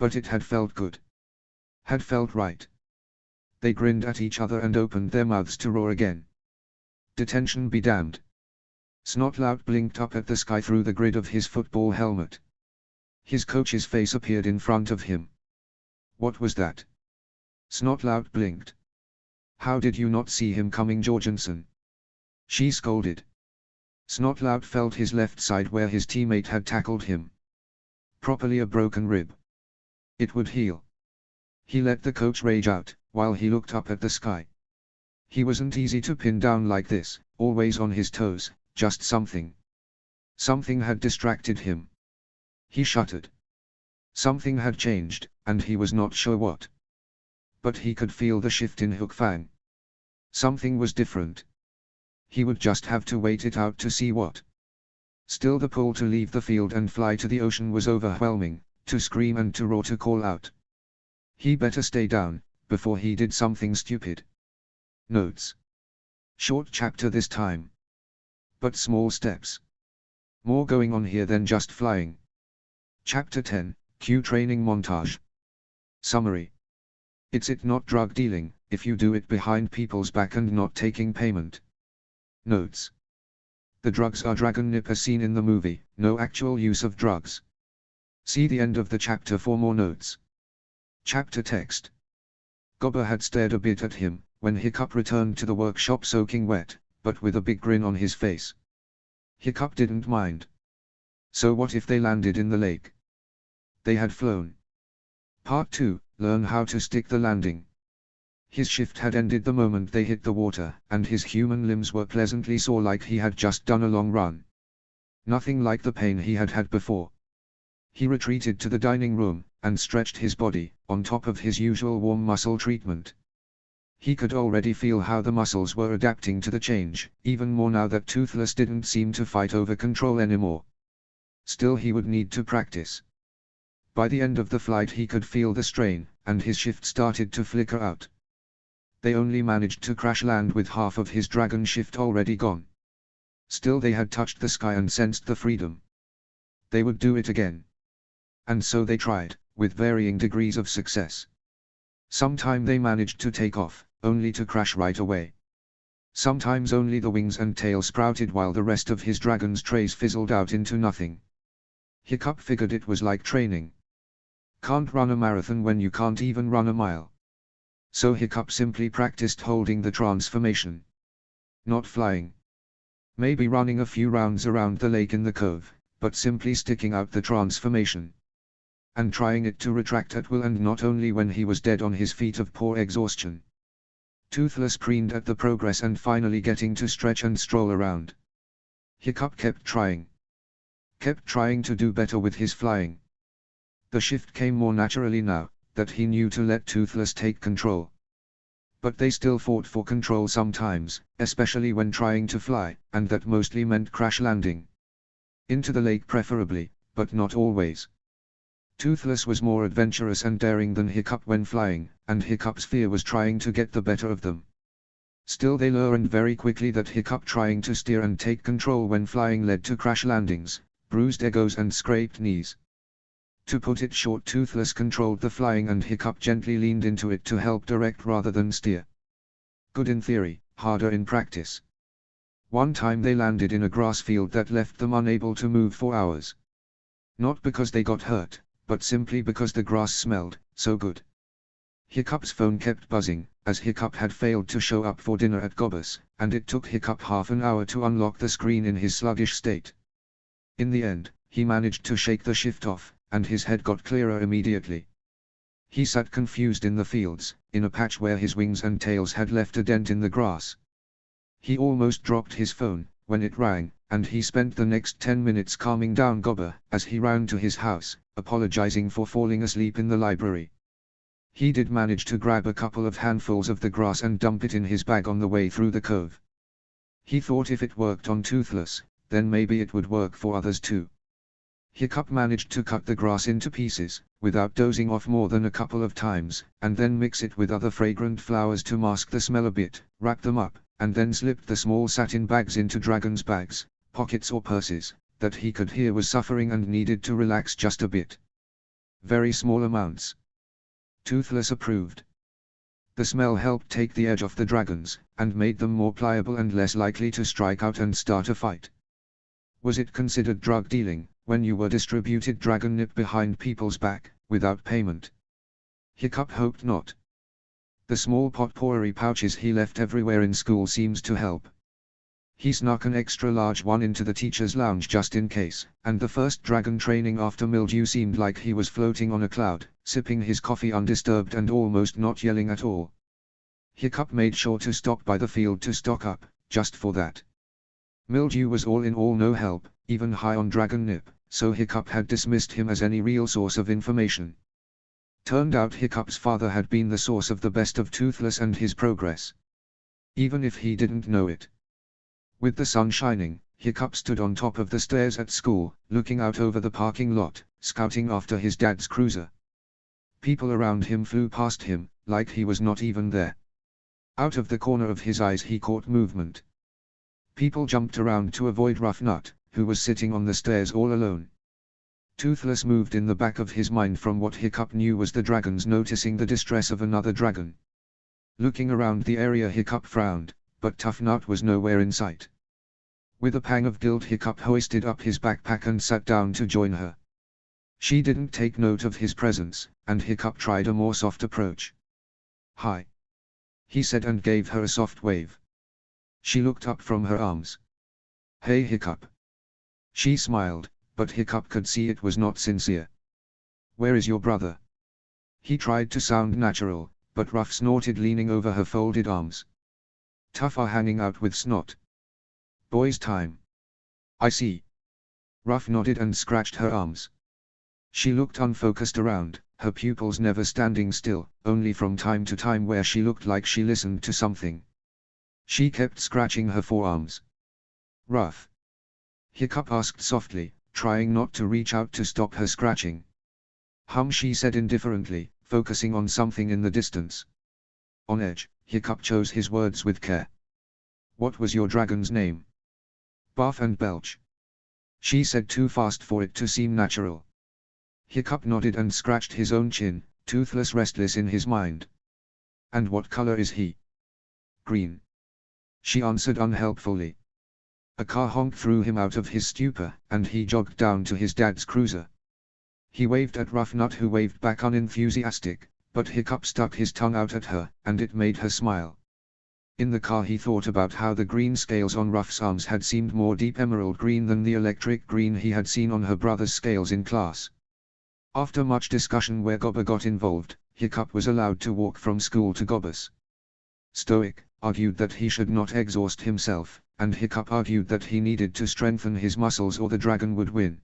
But it had felt good. Had felt right. They grinned at each other and opened their mouths to roar again. Detention be damned. Snotlout blinked up at the sky through the grid of his football helmet. His coach's face appeared in front of him. What was that? Snotlout blinked. How did you not see him coming, Jorgensen? She scolded. Snotlout felt his left side where his teammate had tackled him. Properly a broken rib. It would heal. He let the coach rage out, while he looked up at the sky. He wasn't easy to pin down like this, always on his toes, just something. Something had distracted him. He shuddered. Something had changed, and he was not sure what. But he could feel the shift in Hook Fang. Something was different. He would just have to wait it out to see what. Still the pull to leave the field and fly to the ocean was overwhelming, to scream and to roar, to call out. He better stay down, before he did something stupid. Notes. Short chapter this time. But small steps. More going on here than just flying. Chapter 10, Q Training Montage. Summary. It's not drug dealing, if you do it behind people's back and not taking payment. Notes. The drugs are dragon nip as seen in the movie, no actual use of drugs. See the end of the chapter for more notes. Chapter text. Gobber had stared a bit at him, when Hiccup returned to the workshop soaking wet, but with a big grin on his face. Hiccup didn't mind. So what if they landed in the lake? They had flown. Part 2, Learn how to stick the landing. His shift had ended the moment they hit the water, and his human limbs were pleasantly sore like he had just done a long run. Nothing like the pain he had had before. He retreated to the dining room, and stretched his body, on top of his usual warm muscle treatment. He could already feel how the muscles were adapting to the change, even more now that Toothless didn't seem to fight over control anymore. Still, he would need to practice. By the end of the flight he could feel the strain, and his shift started to flicker out. They only managed to crash land with half of his dragon shift already gone. Still, they had touched the sky and sensed the freedom. They would do it again. And so they tried, with varying degrees of success. Sometime they managed to take off, only to crash right away. Sometimes only the wings and tail sprouted while the rest of his dragon's trays fizzled out into nothing. Hiccup figured it was like training. Can't run a marathon when you can't even run a mile. So Hiccup simply practiced holding the transformation. Not flying. Maybe running a few rounds around the lake in the cove, but simply sticking out the transformation. And trying it to retract at will, and not only when he was dead on his feet of poor exhaustion. Toothless preened at the progress and finally getting to stretch and stroll around. Hiccup kept trying. Kept trying to do better with his flying. The shift came more naturally now, that he knew to let Toothless take control. But they still fought for control sometimes, especially when trying to fly, and that mostly meant crash landing. Into the lake preferably, but not always. Toothless was more adventurous and daring than Hiccup when flying, and Hiccup's fear was trying to get the better of them. Still, they learned very quickly that Hiccup trying to steer and take control when flying led to crash landings, bruised egos and scraped knees. To put it short, Toothless controlled the flying and Hiccup gently leaned into it to help direct rather than steer. Good in theory, harder in practice. One time they landed in a grass field that left them unable to move for hours. Not because they got hurt, but simply because the grass smelled so good. Hiccup's phone kept buzzing, as Hiccup had failed to show up for dinner at Gobber's, and it took Hiccup half an hour to unlock the screen in his sluggish state. In the end, he managed to shake the shift off, and his head got clearer immediately. He sat confused in the fields, in a patch where his wings and tails had left a dent in the grass. He almost dropped his phone, when it rang, and he spent the next 10 minutes calming down Gobber, as he ran to his house, apologizing for falling asleep in the library. He did manage to grab a couple of handfuls of the grass and dump it in his bag on the way through the cove. He thought if it worked on Toothless, then maybe it would work for others too. Hiccup managed to cut the grass into pieces, without dozing off more than a couple of times, and then mix it with other fragrant flowers to mask the smell a bit, wrap them up, and then slipped the small satin bags into Dragon's bags, pockets or purses, that he could hear was suffering and needed to relax just a bit. very small amounts. Toothless approved. The smell helped take the edge off the dragons, and made them more pliable and less likely to strike out and start a fight. Was it considered drug dealing, when you were distributed dragon nip behind people's back, without payment? Hiccup hoped not. The small potpourri pouches he left everywhere in school seems to help. He snuck an extra large one into the teacher's lounge just in case, and the first dragon training after mildew seemed like he was floating on a cloud, sipping his coffee undisturbed and almost not yelling at all. Hiccup made sure to stop by the field to stock up, just for that. Mildew was all in all no help, even high on dragon nip, so Hiccup had dismissed him as any real source of information. Turned out Hiccup's father had been the source of the best of Toothless and his progress. Even if he didn't know it. With the sun shining, Hiccup stood on top of the stairs at school, looking out over the parking lot, scouting after his dad's cruiser. People around him flew past him, like he was not even there. Out of the corner of his eyes he caught movement. People jumped around to avoid Rough Nut, who was sitting on the stairs all alone. Toothless moved in the back of his mind from what Hiccup knew was the dragons noticing the distress of another dragon. Looking around the area Hiccup frowned, but Tough Nut was nowhere in sight. With a pang of guilt Hiccup hoisted up his backpack and sat down to join her. She didn't take note of his presence, and Hiccup tried a more soft approach. "Hi," he said and gave her a soft wave. She looked up from her arms. "Hey Hiccup." She smiled, but Hiccup could see it was not sincere. "Where is your brother?" He tried to sound natural, but Rough snorted leaning over her folded arms. "Tough are hanging out with Snot. Boys' time." "I see." Rough nodded and scratched her arms. She looked unfocused around, her pupils never standing still, only from time to time where she looked like she listened to something. She kept scratching her forearms. "Rough?" Hiccup asked softly, trying not to reach out to stop her scratching. She said indifferently, focusing on something in the distance. On edge, Hiccup chose his words with care. "What was your dragon's name?" "Barf and Belch." She said too fast for it to seem natural. Hiccup nodded and scratched his own chin, Toothless restless in his mind. "And what color is he?" "Green." She answered unhelpfully. A car honked threw him out of his stupor, and he jogged down to his dad's cruiser. He waved at Rough Nut who waved back unenthusiastic, but Hiccup stuck his tongue out at her, and it made her smile. In the car he thought about how the green scales on Rough's arms had seemed more deep emerald green than the electric green he had seen on her brother's scales in class. After much discussion where Gobber got involved, Hiccup was allowed to walk from school to Gobber's. Stoic argued that he should not exhaust himself, and Hiccup argued that he needed to strengthen his muscles or the dragon would win.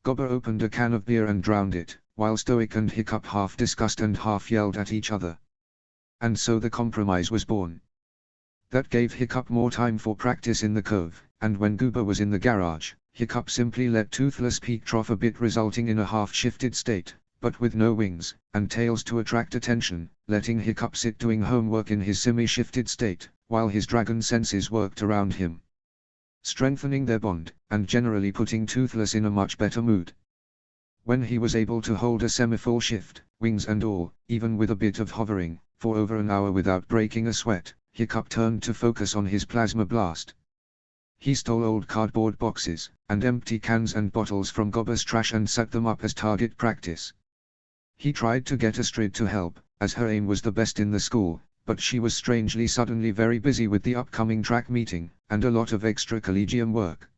Gobber opened a can of beer and drowned it, while Stoic and Hiccup half discussed and half yelled at each other. And so the compromise was born. That gave Hiccup more time for practice in the cove, and when Goober was in the garage, Hiccup simply let Toothless peek trough a bit resulting in a half-shifted state, but with no wings and tails to attract attention, letting Hiccup sit doing homework in his semi-shifted state, while his dragon senses worked around him, strengthening their bond, and generally putting Toothless in a much better mood. When he was able to hold a semi-full shift, wings and all, even with a bit of hovering, for over an hour without breaking a sweat, Hiccup turned to focus on his plasma blast. He stole old cardboard boxes, and empty cans and bottles from Gobber's trash and set them up as target practice. He tried to get Astrid to help, as her aim was the best in the school, but she was strangely suddenly very busy with the upcoming track meeting, and a lot of extra collegium work.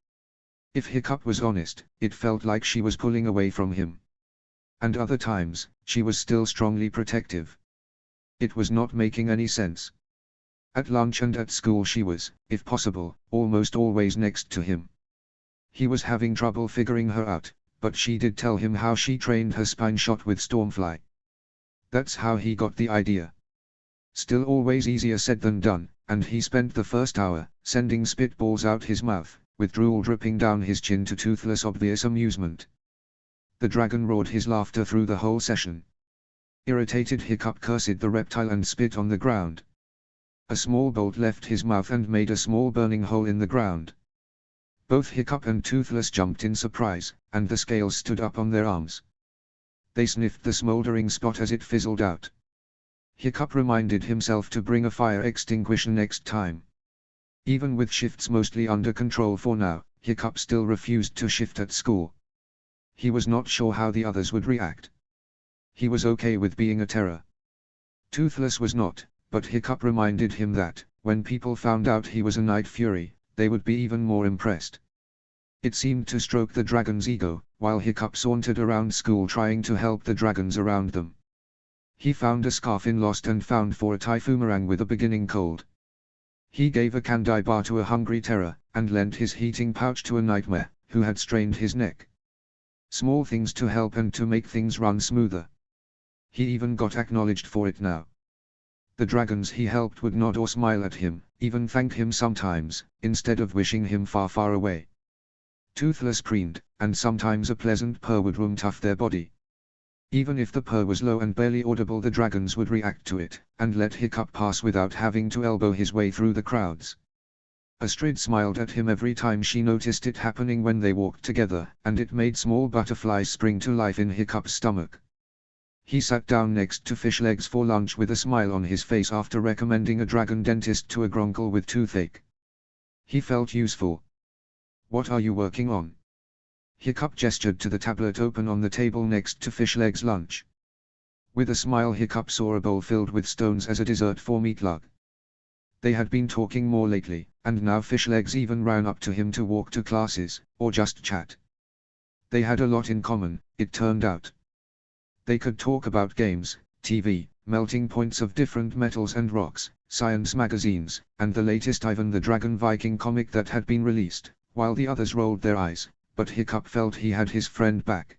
If Hiccup was honest, it felt like she was pulling away from him. And other times, she was still strongly protective. It was not making any sense. At lunch and at school she was, if possible, almost always next to him. He was having trouble figuring her out, but she did tell him how she trained her spine shot with Stormfly. That's how he got the idea. Still always easier said than done, and he spent the first hour, sending spitballs out his mouth, with drool dripping down his chin to Toothless' obvious amusement. The dragon roared his laughter through the whole session. Irritated Hiccup cursed the reptile and spit on the ground. A small bolt left his mouth and made a small burning hole in the ground. Both Hiccup and Toothless jumped in surprise, and the scales stood up on their arms. They sniffed the smoldering spot as it fizzled out. Hiccup reminded himself to bring a fire extinguisher next time. Even with shifts mostly under control for now, Hiccup still refused to shift at school. He was not sure how the others would react. He was okay with being a terror. Toothless was not, but Hiccup reminded him that, when people found out he was a Night Fury, they would be even more impressed. It seemed to stroke the dragon's ego, while Hiccup sauntered around school trying to help the dragons around them. He found a scarf in Lost and Found for a Typhumarang with a beginning cold. He gave a candy bar to a hungry terror, and lent his heating pouch to a nightmare, who had strained his neck. Small things to help and to make things run smoother. He even got acknowledged for it now. The dragons he helped would nod or smile at him, even thank him sometimes, instead of wishing him far far away. Toothless preened, and sometimes a pleasant purr would room-tough their body. Even if the purr was low and barely audible, the dragons would react to it, and let Hiccup pass without having to elbow his way through the crowds. Astrid smiled at him every time she noticed it happening when they walked together, and it made small butterflies spring to life in Hiccup's stomach. He sat down next to Fishlegs for lunch with a smile on his face after recommending a dragon dentist to a gronkle with toothache. He felt useful. "What are you working on?" Hiccup gestured to the tablet open on the table next to Fishlegs' lunch. With a smile, Hiccup saw a bowl filled with stones as a dessert for Meatlug. They had been talking more lately, and now Fishlegs even ran up to him to walk to classes, or just chat. They had a lot in common, it turned out. They could talk about games, TV, melting points of different metals and rocks, science magazines, and the latest Ivan the Dragon Viking comic that had been released, while the others rolled their eyes, but Hiccup felt he had his friend back.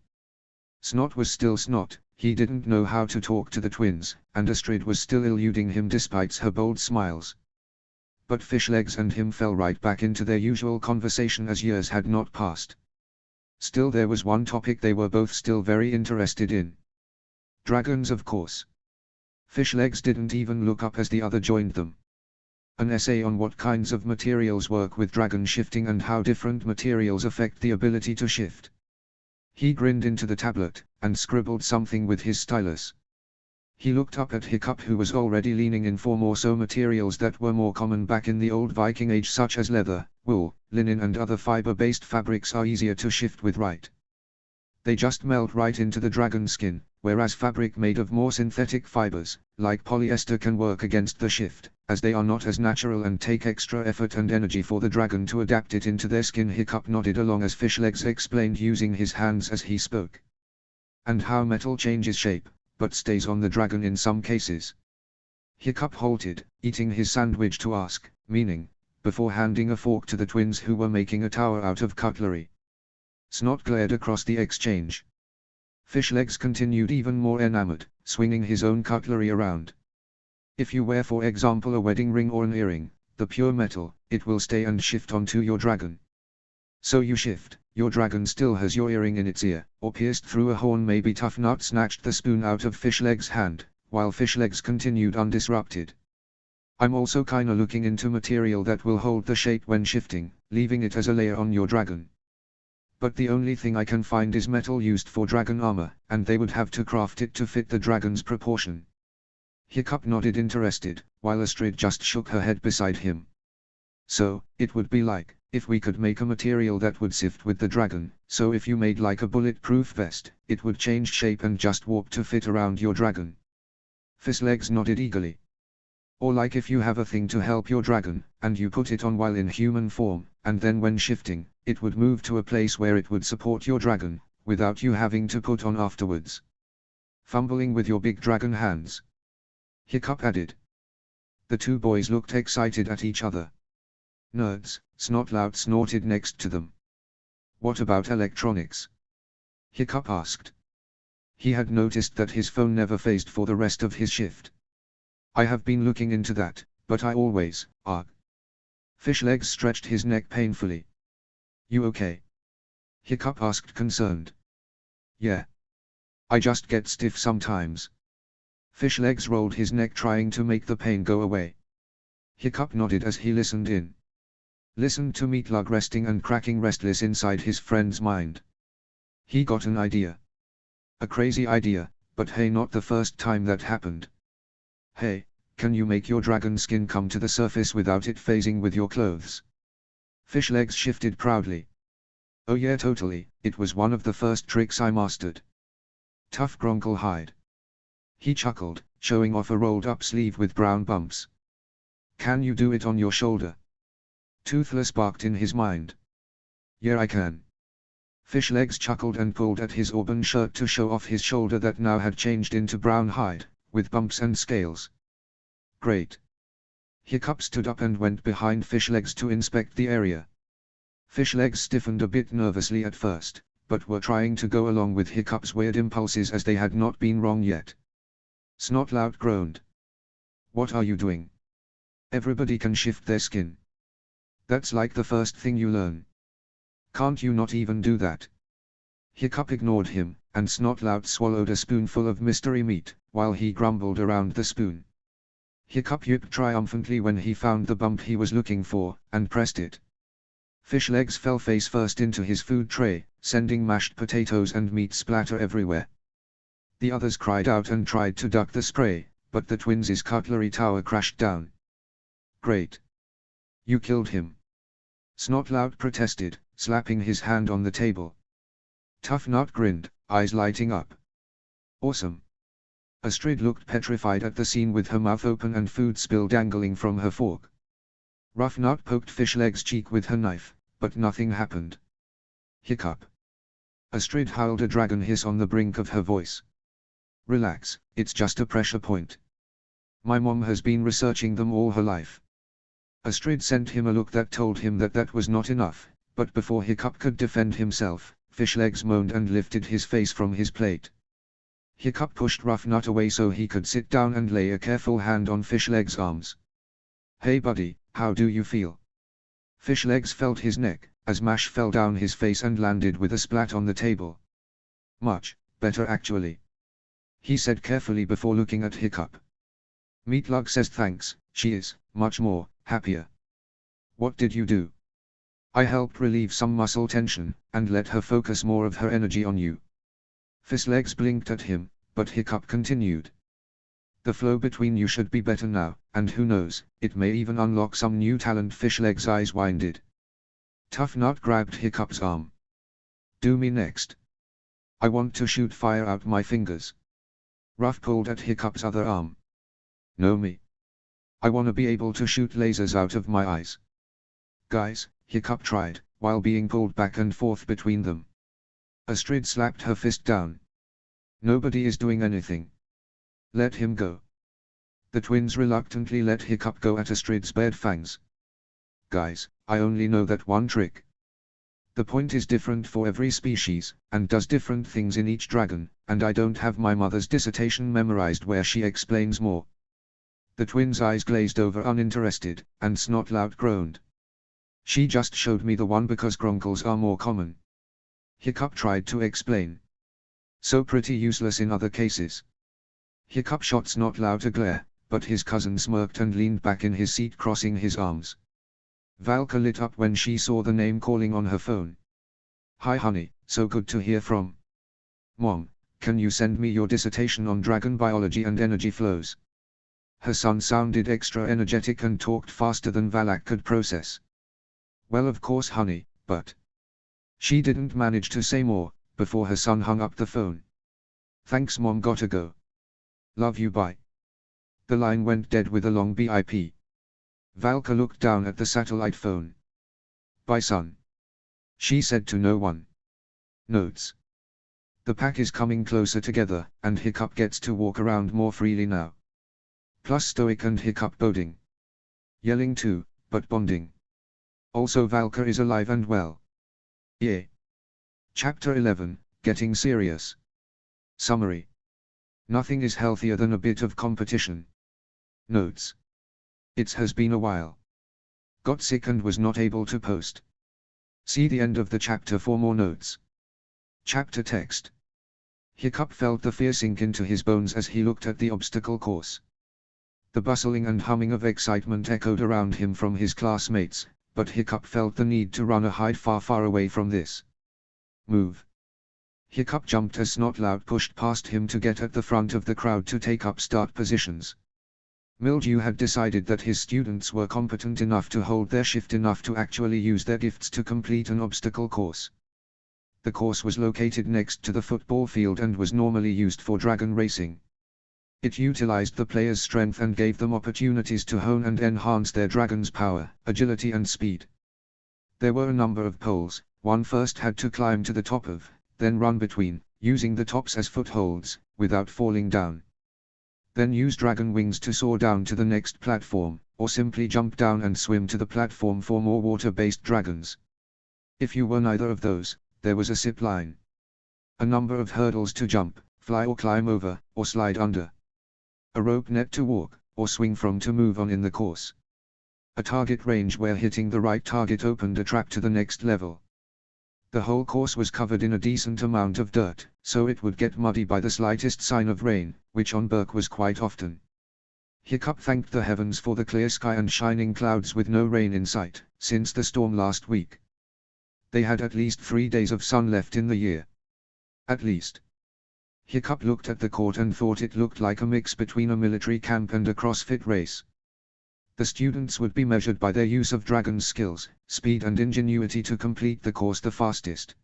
Snot was still Snot, he didn't know how to talk to the twins, and Astrid was still eluding him despite her bold smiles. But Fishlegs and him fell right back into their usual conversation as years had not passed. Still, there was one topic they were both still very interested in. Dragons, of course. Fishlegs didn't even look up as the other joined them. An essay on what kinds of materials work with dragon shifting and how different materials affect the ability to shift. He grinned into the tablet, and scribbled something with his stylus. He looked up at Hiccup, who was already leaning in for more so materials that were more common back in the old Viking age, such as leather, wool, linen and other fiber-based fabrics are easier to shift with, right? They just melt right into the dragon skin, whereas fabric made of more synthetic fibers, like polyester, can work against the shift, as they are not as natural and take extra effort and energy for the dragon to adapt it into their skin. Hiccup nodded along as Fishlegs explained using his hands as he spoke. And how metal changes shape, but stays on the dragon in some cases. Hiccup halted, eating his sandwich, to ask, meaning, before handing a fork to the twins who were making a tower out of cutlery. Snot glared across the exchange. Fishlegs continued, even more enamored, swinging his own cutlery around. If you wear, for example, a wedding ring or an earring, the pure metal, it will stay and shift onto your dragon. So you shift, your dragon still has your earring in its ear, or pierced through a horn. Maybe. Tough Nut snatched the spoon out of Fishlegs' hand, while Fishlegs continued undisrupted. I'm also kinda looking into material that will hold the shape when shifting, leaving it as a layer on your dragon. But the only thing I can find is metal used for dragon armor, and they would have to craft it to fit the dragon's proportion. Hiccup nodded, interested, while Astrid just shook her head beside him. So, it would be like, if we could make a material that would sift with the dragon, so if you made like a bulletproof vest, it would change shape and just warp to fit around your dragon. Fishlegs nodded eagerly. Or like if you have a thing to help your dragon, and you put it on while in human form, and then when shifting, it would move to a place where it would support your dragon, without you having to put on afterwards. Fumbling with your big dragon hands. Hiccup added. The two boys looked excited at each other. Nerds, Snotlout snorted next to them. What about electronics? Hiccup asked. He had noticed that his phone never phased for the rest of his shift. I have been looking into that, but I always, Fishlegs stretched his neck painfully. You okay? Hiccup asked, concerned. Yeah. I just get stiff sometimes. Fishlegs rolled his neck, trying to make the pain go away. Hiccup nodded as he listened in. Listened to Meatlug resting and cracking restless inside his friend's mind. He got an idea. A crazy idea, but hey, not the first time that happened. Hey, can you make your dragon skin come to the surface without it phasing with your clothes? Fish legs shifted proudly. Oh yeah, totally, it was one of the first tricks I mastered. Tough Gronkle hide. He chuckled, showing off a rolled up sleeve with brown bumps. Can you do it on your shoulder? Toothless barked in his mind. Yeah, I can. Fish legs chuckled and pulled at his auburn shirt to show off his shoulder that now had changed into brown hide, with bumps and scales. Great. Hiccup stood up and went behind Fish legs to inspect the area. Fish legs stiffened a bit nervously at first, but were trying to go along with Hiccup's weird impulses as they had not been wrong yet. Snotlout groaned. What are you doing? Everybody can shift their skin. That's like the first thing you learn. Can't you not even do that? Hiccup ignored him, and Snotlout swallowed a spoonful of mystery meat, while he grumbled around the spoon. Hiccup yipped triumphantly when he found the bump he was looking for, and pressed it. Fish legs fell face first into his food tray, sending mashed potatoes and meat splatter everywhere. The others cried out and tried to duck the spray, but the twins' cutlery tower crashed down. Great. You killed him. Snotlout protested, slapping his hand on the table. Tough Nut grinned, eyes lighting up. Awesome. Astrid looked petrified at the scene with her mouth open and food spill dangling from her fork. Rough Nut poked Fish legs' cheek with her knife, but nothing happened. Hiccup. Astrid howled a dragon hiss on the brink of her voice. Relax, it's just a pressure point. My mom has been researching them all her life. Astrid sent him a look that told him that that was not enough, but before Hiccup could defend himself, Fish legs moaned and lifted his face from his plate. Hiccup pushed Rough Nut away so he could sit down and lay a careful hand on Fish legs' arms. Hey buddy, how do you feel? Fish legs felt his neck, as mash fell down his face and landed with a splat on the table. Much better actually. He said carefully before looking at Hiccup. Meatlug says thanks, she is much more happier. What did you do? I helped relieve some muscle tension, and let her focus more of her energy on you. Fish legs blinked at him, but Hiccup continued. The flow between you should be better now, and who knows, it may even unlock some new talent. Fish legs' eyes winded. Tough Nut grabbed Hiccup's arm. Do me next. I want to shoot fire out my fingers. Rough pulled at Hiccup's other arm. No me. I wanna be able to shoot lasers out of my eyes. Guys, Hiccup tried, while being pulled back and forth between them. Astrid slapped her fist down. Nobody is doing anything. Let him go. The twins reluctantly let Hiccup go at Astrid's bared fangs. Guys, I only know that one trick. The point is different for every species, and does different things in each dragon, and I don't have my mother's dissertation memorized where she explains more. The twins' eyes glazed over uninterested, and Snotlout groaned. She just showed me the one because Gronkles are more common. Hiccup tried to explain. So pretty useless in other cases. Hiccup shot Snotlout a glare, but his cousin smirked and leaned back in his seat crossing his arms. Valka lit up when she saw the name calling on her phone. Hi honey, so good to hear from. Mom, can you send me your dissertation on dragon biology and energy flows? Her son sounded extra energetic and talked faster than Valak could process. Well of course honey, but... She didn't manage to say more, before her son hung up the phone. Thanks mom, gotta go. Love you, bye. The line went dead with a long bip. Valka looked down at the satellite phone. Bye son. She said to no one. Notes. The pack is coming closer together, and Hiccup gets to walk around more freely now. Plus Stoic and Hiccup boding. Yelling too, but bonding. Also Valka is alive and well. Yeah. Chapter 11, Getting Serious. Summary. Nothing is healthier than a bit of competition. Notes. It has been a while. Got sick and was not able to post. See the end of the chapter for more notes. Chapter text. Hiccup felt the fear sink into his bones as he looked at the obstacle course. The bustling and humming of excitement echoed around him from his classmates, but Hiccup felt the need to run or hide far away from this. Move. Hiccup jumped as Snotlout pushed past him to get at the front of the crowd to take up start positions. Mildew had decided that his students were competent enough to hold their shift enough to actually use their gifts to complete an obstacle course. The course was located next to the football field and was normally used for dragon racing. It utilized the players' strength and gave them opportunities to hone and enhance their dragon's power, agility and speed. There were a number of poles. One first had to climb to the top of, then run between, using the tops as footholds, without falling down. Then use dragon wings to soar down to the next platform, or simply jump down and swim to the platform for more water-based dragons. If you were neither of those, there was a zip line. A number of hurdles to jump, fly or climb over, or slide under. A rope net to walk, or swing from to move on in the course. A target range where hitting the right target opened a track to the next level. The whole course was covered in a decent amount of dirt, so it would get muddy by the slightest sign of rain, which on Berk was quite often. Hiccup thanked the heavens for the clear sky and shining clouds with no rain in sight, since the storm last week. They had at least 3 days of sun left in the year. At least. Hiccup looked at the court and thought it looked like a mix between a military camp and a CrossFit race. The students would be measured by their use of dragon's skills, speed and ingenuity to complete the course the fastest.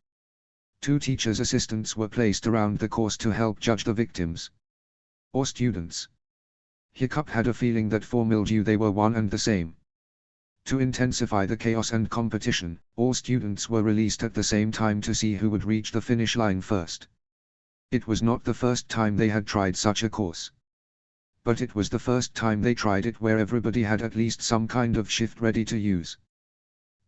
2 teachers' assistants were placed around the course to help judge the victims. Or students. Hiccup had a feeling that for Mildew they were one and the same. To intensify the chaos and competition, all students were released at the same time to see who would reach the finish line first. It was not the first time they had tried such a course. But it was the first time they tried it where everybody had at least some kind of shift ready to use.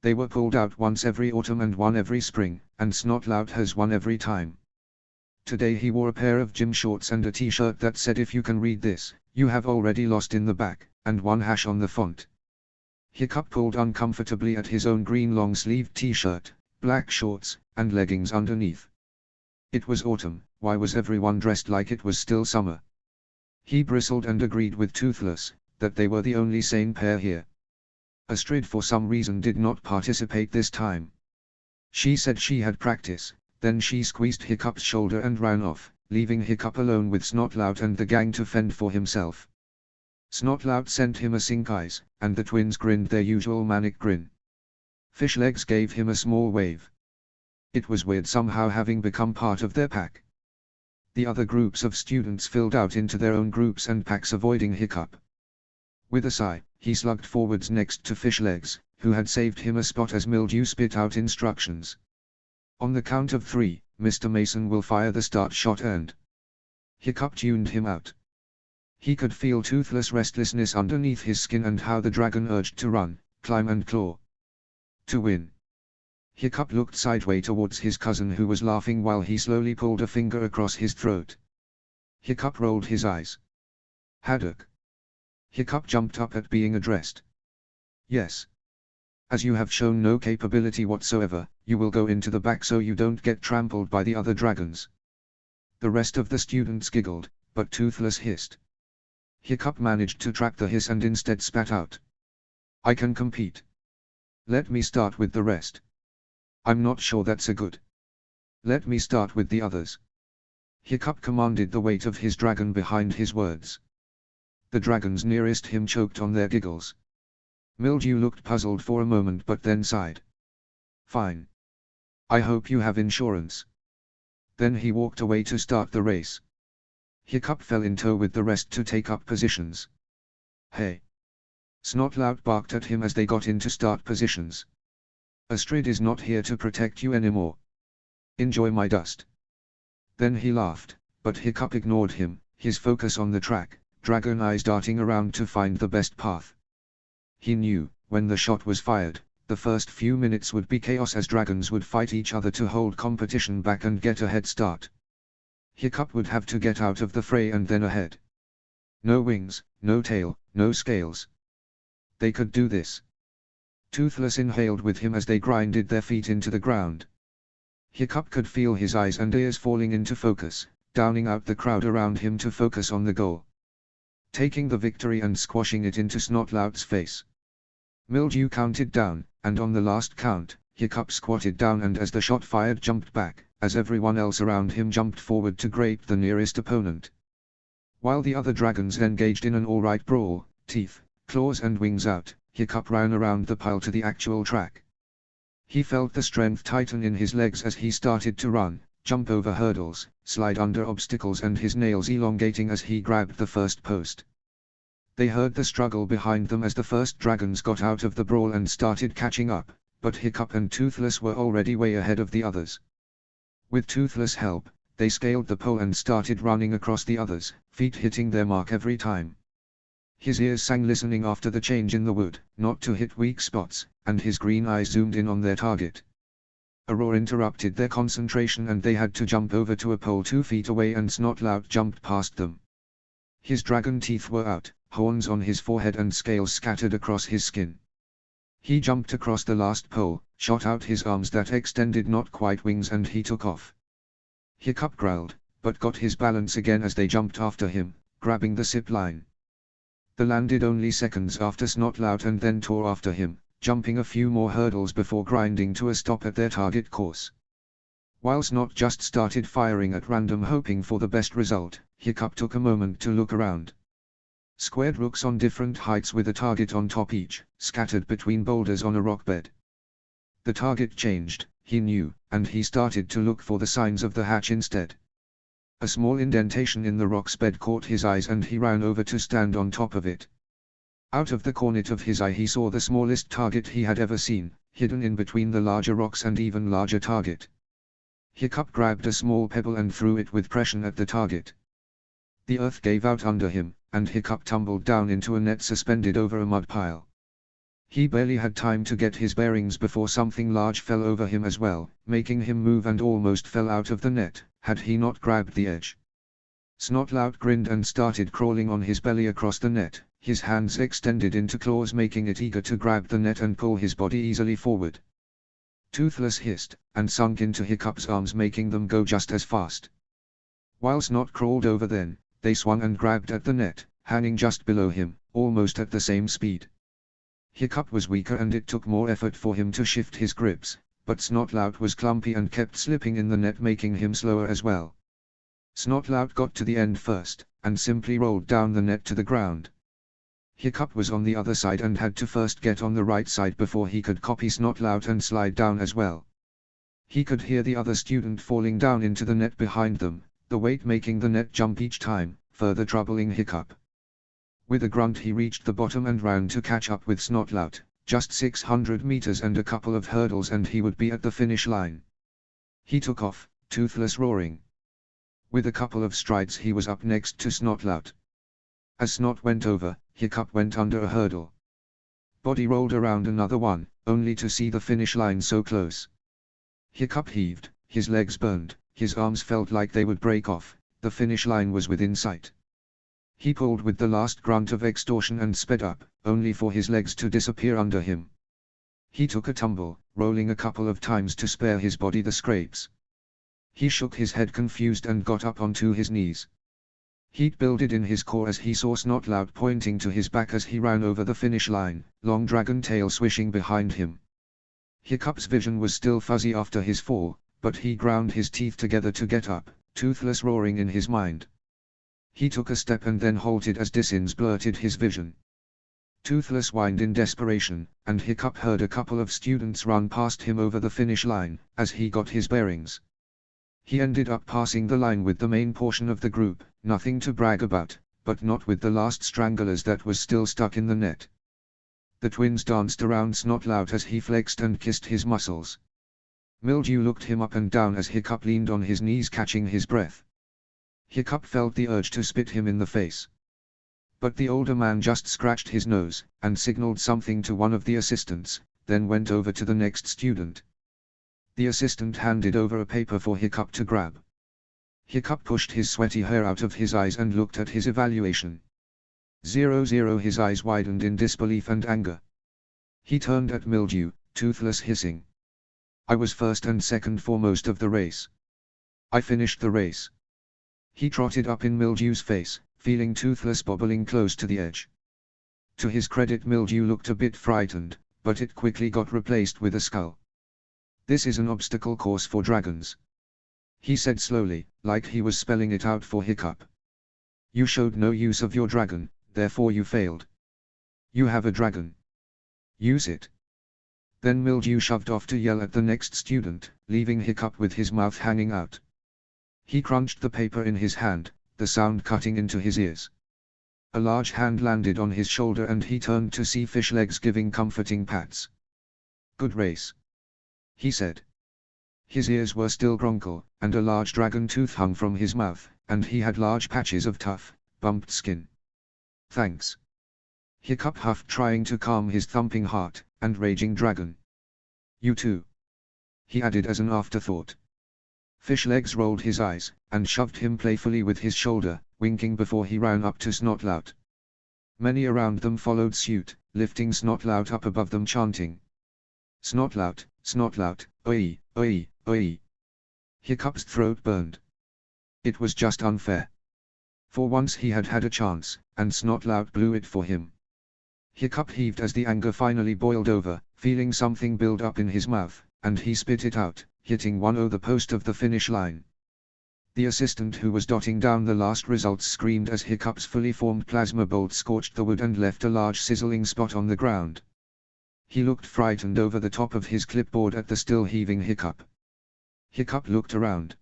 They were pulled out once every autumn and one every spring, and Snotlout has won every time. Today he wore a pair of gym shorts and a t-shirt that said "If you can read this, you have already lost" in the back, and one hash on the font. Hiccup pulled uncomfortably at his own green long-sleeved t-shirt, black shorts, and leggings underneath. It was autumn. Why was everyone dressed like it was still summer? He bristled and agreed with Toothless, that they were the only sane pair here. Astrid for some reason did not participate this time. She said she had practice, then she squeezed Hiccup's shoulder and ran off, leaving Hiccup alone with Snotlout and the gang to fend for himself. Snotlout sent him a sink eyes, and the twins grinned their usual manic grin. Fishlegs gave him a small wave. It was weird somehow having become part of their pack. The other groups of students filled out into their own groups and packs avoiding Hiccup. With a sigh, he slugged forwards next to Fishlegs, who had saved him a spot as Mildew spit out instructions. On the count of 3, Mr. Mason will fire the start shot and... Hiccup tuned him out. He could feel Toothless' restlessness underneath his skin and how the dragon urged to run, climb and claw. To win. Hiccup looked sideways towards his cousin who was laughing while he slowly pulled a finger across his throat. Hiccup rolled his eyes. Haddock. Hiccup jumped up at being addressed. Yes. As you have shown no capability whatsoever, you will go into the back so you don't get trampled by the other dragons. The rest of the students giggled, but Toothless hissed. Hiccup managed to track the hiss and instead spat out. I can compete. Let me start with the rest. I'm not sure that's a good. Let me start with the others. Hiccup commanded the weight of his dragon behind his words. The dragons nearest him choked on their giggles. Mildew looked puzzled for a moment but then sighed. Fine. I hope you have insurance. Then he walked away to start the race. Hiccup fell in tow with the rest to take up positions. Hey! Snotlout barked at him as they got into start positions. Astrid is not here to protect you anymore. Enjoy my dust. Then he laughed, but Hiccup ignored him, his focus on the track, dragon eyes darting around to find the best path. He knew, when the shot was fired, the first few minutes would be chaos as dragons would fight each other to hold competition back and get a head start. Hiccup would have to get out of the fray and then ahead. No wings, no tail, no scales. They could do this. Toothless inhaled with him as they grinded their feet into the ground. Hiccup could feel his eyes and ears falling into focus, downing out the crowd around him to focus on the goal. Taking the victory and squashing it into Snotlout's face. Mildew counted down, and on the last count, Hiccup squatted down and as the shot fired jumped back, as everyone else around him jumped forward to grape the nearest opponent. While the other dragons engaged in an alright brawl, teeth, claws and wings out, Hiccup ran around the pile to the actual track. He felt the strength tighten in his legs as he started to run, jump over hurdles, slide under obstacles, and his nails elongating as he grabbed the first post. They heard the struggle behind them as the first dragons got out of the brawl and started catching up, but Hiccup and Toothless were already way ahead of the others. With Toothless' help, they scaled the pole and started running across the others, feet hitting their mark every time. His ears sang listening after the change in the wood, not to hit weak spots, and his green eyes zoomed in on their target. A roar interrupted their concentration and they had to jump over to a pole 2 feet away, and Snotlout jumped past them. His dragon teeth were out, horns on his forehead and scales scattered across his skin. He jumped across the last pole, shot out his arms that extended not quite wings, and he took off. Hiccup growled, but got his balance again as they jumped after him, grabbing the zip line. They landed only seconds after Snotlout and then tore after him, jumping a few more hurdles before grinding to a stop at their target course. While Snot just started firing at random hoping for the best result, Hiccup took a moment to look around. Squared rooks on different heights with a target on top each, scattered between boulders on a rock bed. The target changed, he knew, and he started to look for the signs of the hatch instead. A small indentation in the rock's bed caught his eyes and he ran over to stand on top of it. Out of the corner of his eye he saw the smallest target he had ever seen, hidden in between the larger rocks and even larger target. Hiccup grabbed a small pebble and threw it with pressure at the target. The earth gave out under him, and Hiccup tumbled down into a net suspended over a mud pile. He barely had time to get his bearings before something large fell over him as well, making him move and almost fell out of the net, had he not grabbed the edge. Snotlout grinned and started crawling on his belly across the net, his hands extended into claws making it eager to grab the net and pull his body easily forward. Toothless hissed, and sunk into Hiccup's arms making them go just as fast. While Snot crawled over then, they swung and grabbed at the net, hanging just below him, almost at the same speed. Hiccup was weaker and it took more effort for him to shift his grips, but Snotlout was clumpy and kept slipping in the net making him slower as well. Snotlout got to the end first, and simply rolled down the net to the ground. Hiccup was on the other side and had to first get on the right side before he could copy Snotlout and slide down as well. He could hear the other student falling down into the net behind them, the weight making the net jump each time, further troubling Hiccup. With a grunt he reached the bottom and ran to catch up with Snotlout, just 600 meters and a couple of hurdles and he would be at the finish line. He took off, Toothless roaring. With a couple of strides he was up next to Snotlout. As Snot went over, Hiccup went under a hurdle. Body rolled around another one, only to see the finish line so close. Hiccup heaved, his legs burned, his arms felt like they would break off, the finish line was within sight. He pulled with the last grunt of extortion and sped up, only for his legs to disappear under him. He took a tumble, rolling a couple of times to spare his body the scrapes. He shook his head confused and got up onto his knees. Heat builded in his core as he saw Snotlout pointing to his back as he ran over the finish line, long dragon tail swishing behind him. Hiccup's vision was still fuzzy after his fall, but he ground his teeth together to get up, Toothless roaring in his mind. He took a step and then halted as distance blurted his vision. Toothless whined in desperation, and Hiccup heard a couple of students run past him over the finish line, as he got his bearings. He ended up passing the line with the main portion of the group, nothing to brag about, but not with the last stranglers that was still stuck in the net. The twins danced around Snotlout as he flexed and kissed his muscles. Mildew looked him up and down as Hiccup leaned on his knees catching his breath. Hiccup felt the urge to spit him in the face. But the older man just scratched his nose, and signaled something to one of the assistants, then went over to the next student. The assistant handed over a paper for Hiccup to grab. Hiccup pushed his sweaty hair out of his eyes and looked at his evaluation. 00. His eyes widened in disbelief and anger. He turned at Mildew, Toothless hissing. I was first and second for most of the race. I finished the race. He trotted up in Mildew's face, feeling Toothless bobbling close to the edge. To his credit, Mildew looked a bit frightened, but it quickly got replaced with a scowl. This is an obstacle course for dragons. He said slowly, like he was spelling it out for Hiccup. You showed no use of your dragon, therefore you failed. You have a dragon. Use it. Then Mildew shoved off to yell at the next student, leaving Hiccup with his mouth hanging out. He crunched the paper in his hand, the sound cutting into his ears. A large hand landed on his shoulder and he turned to see Fish Legs giving comforting pats. Good race, he said. His ears were still gronkle, and a large dragon tooth hung from his mouth, and he had large patches of tough, bumped skin. Thanks. Hiccup huffed, trying to calm his thumping heart and raging dragon. You too, he added as an afterthought. Fish Legs rolled his eyes, and shoved him playfully with his shoulder, winking before he ran up to Snotlout. Many around them followed suit, lifting Snotlout up above them chanting. Snotlout, Snotlout, oi, oi, oi. Hiccup's throat burned. It was just unfair. For once he had had a chance, and Snotlout blew it for him. Hiccup heaved as the anger finally boiled over, feeling something build up in his mouth, and he spit it out, hitting one o' the post of the finish line. The assistant who was dotting down the last results screamed as Hiccup's fully formed plasma bolt scorched the wood and left a large sizzling spot on the ground. He looked frightened over the top of his clipboard at the still heaving Hiccup. Hiccup looked around.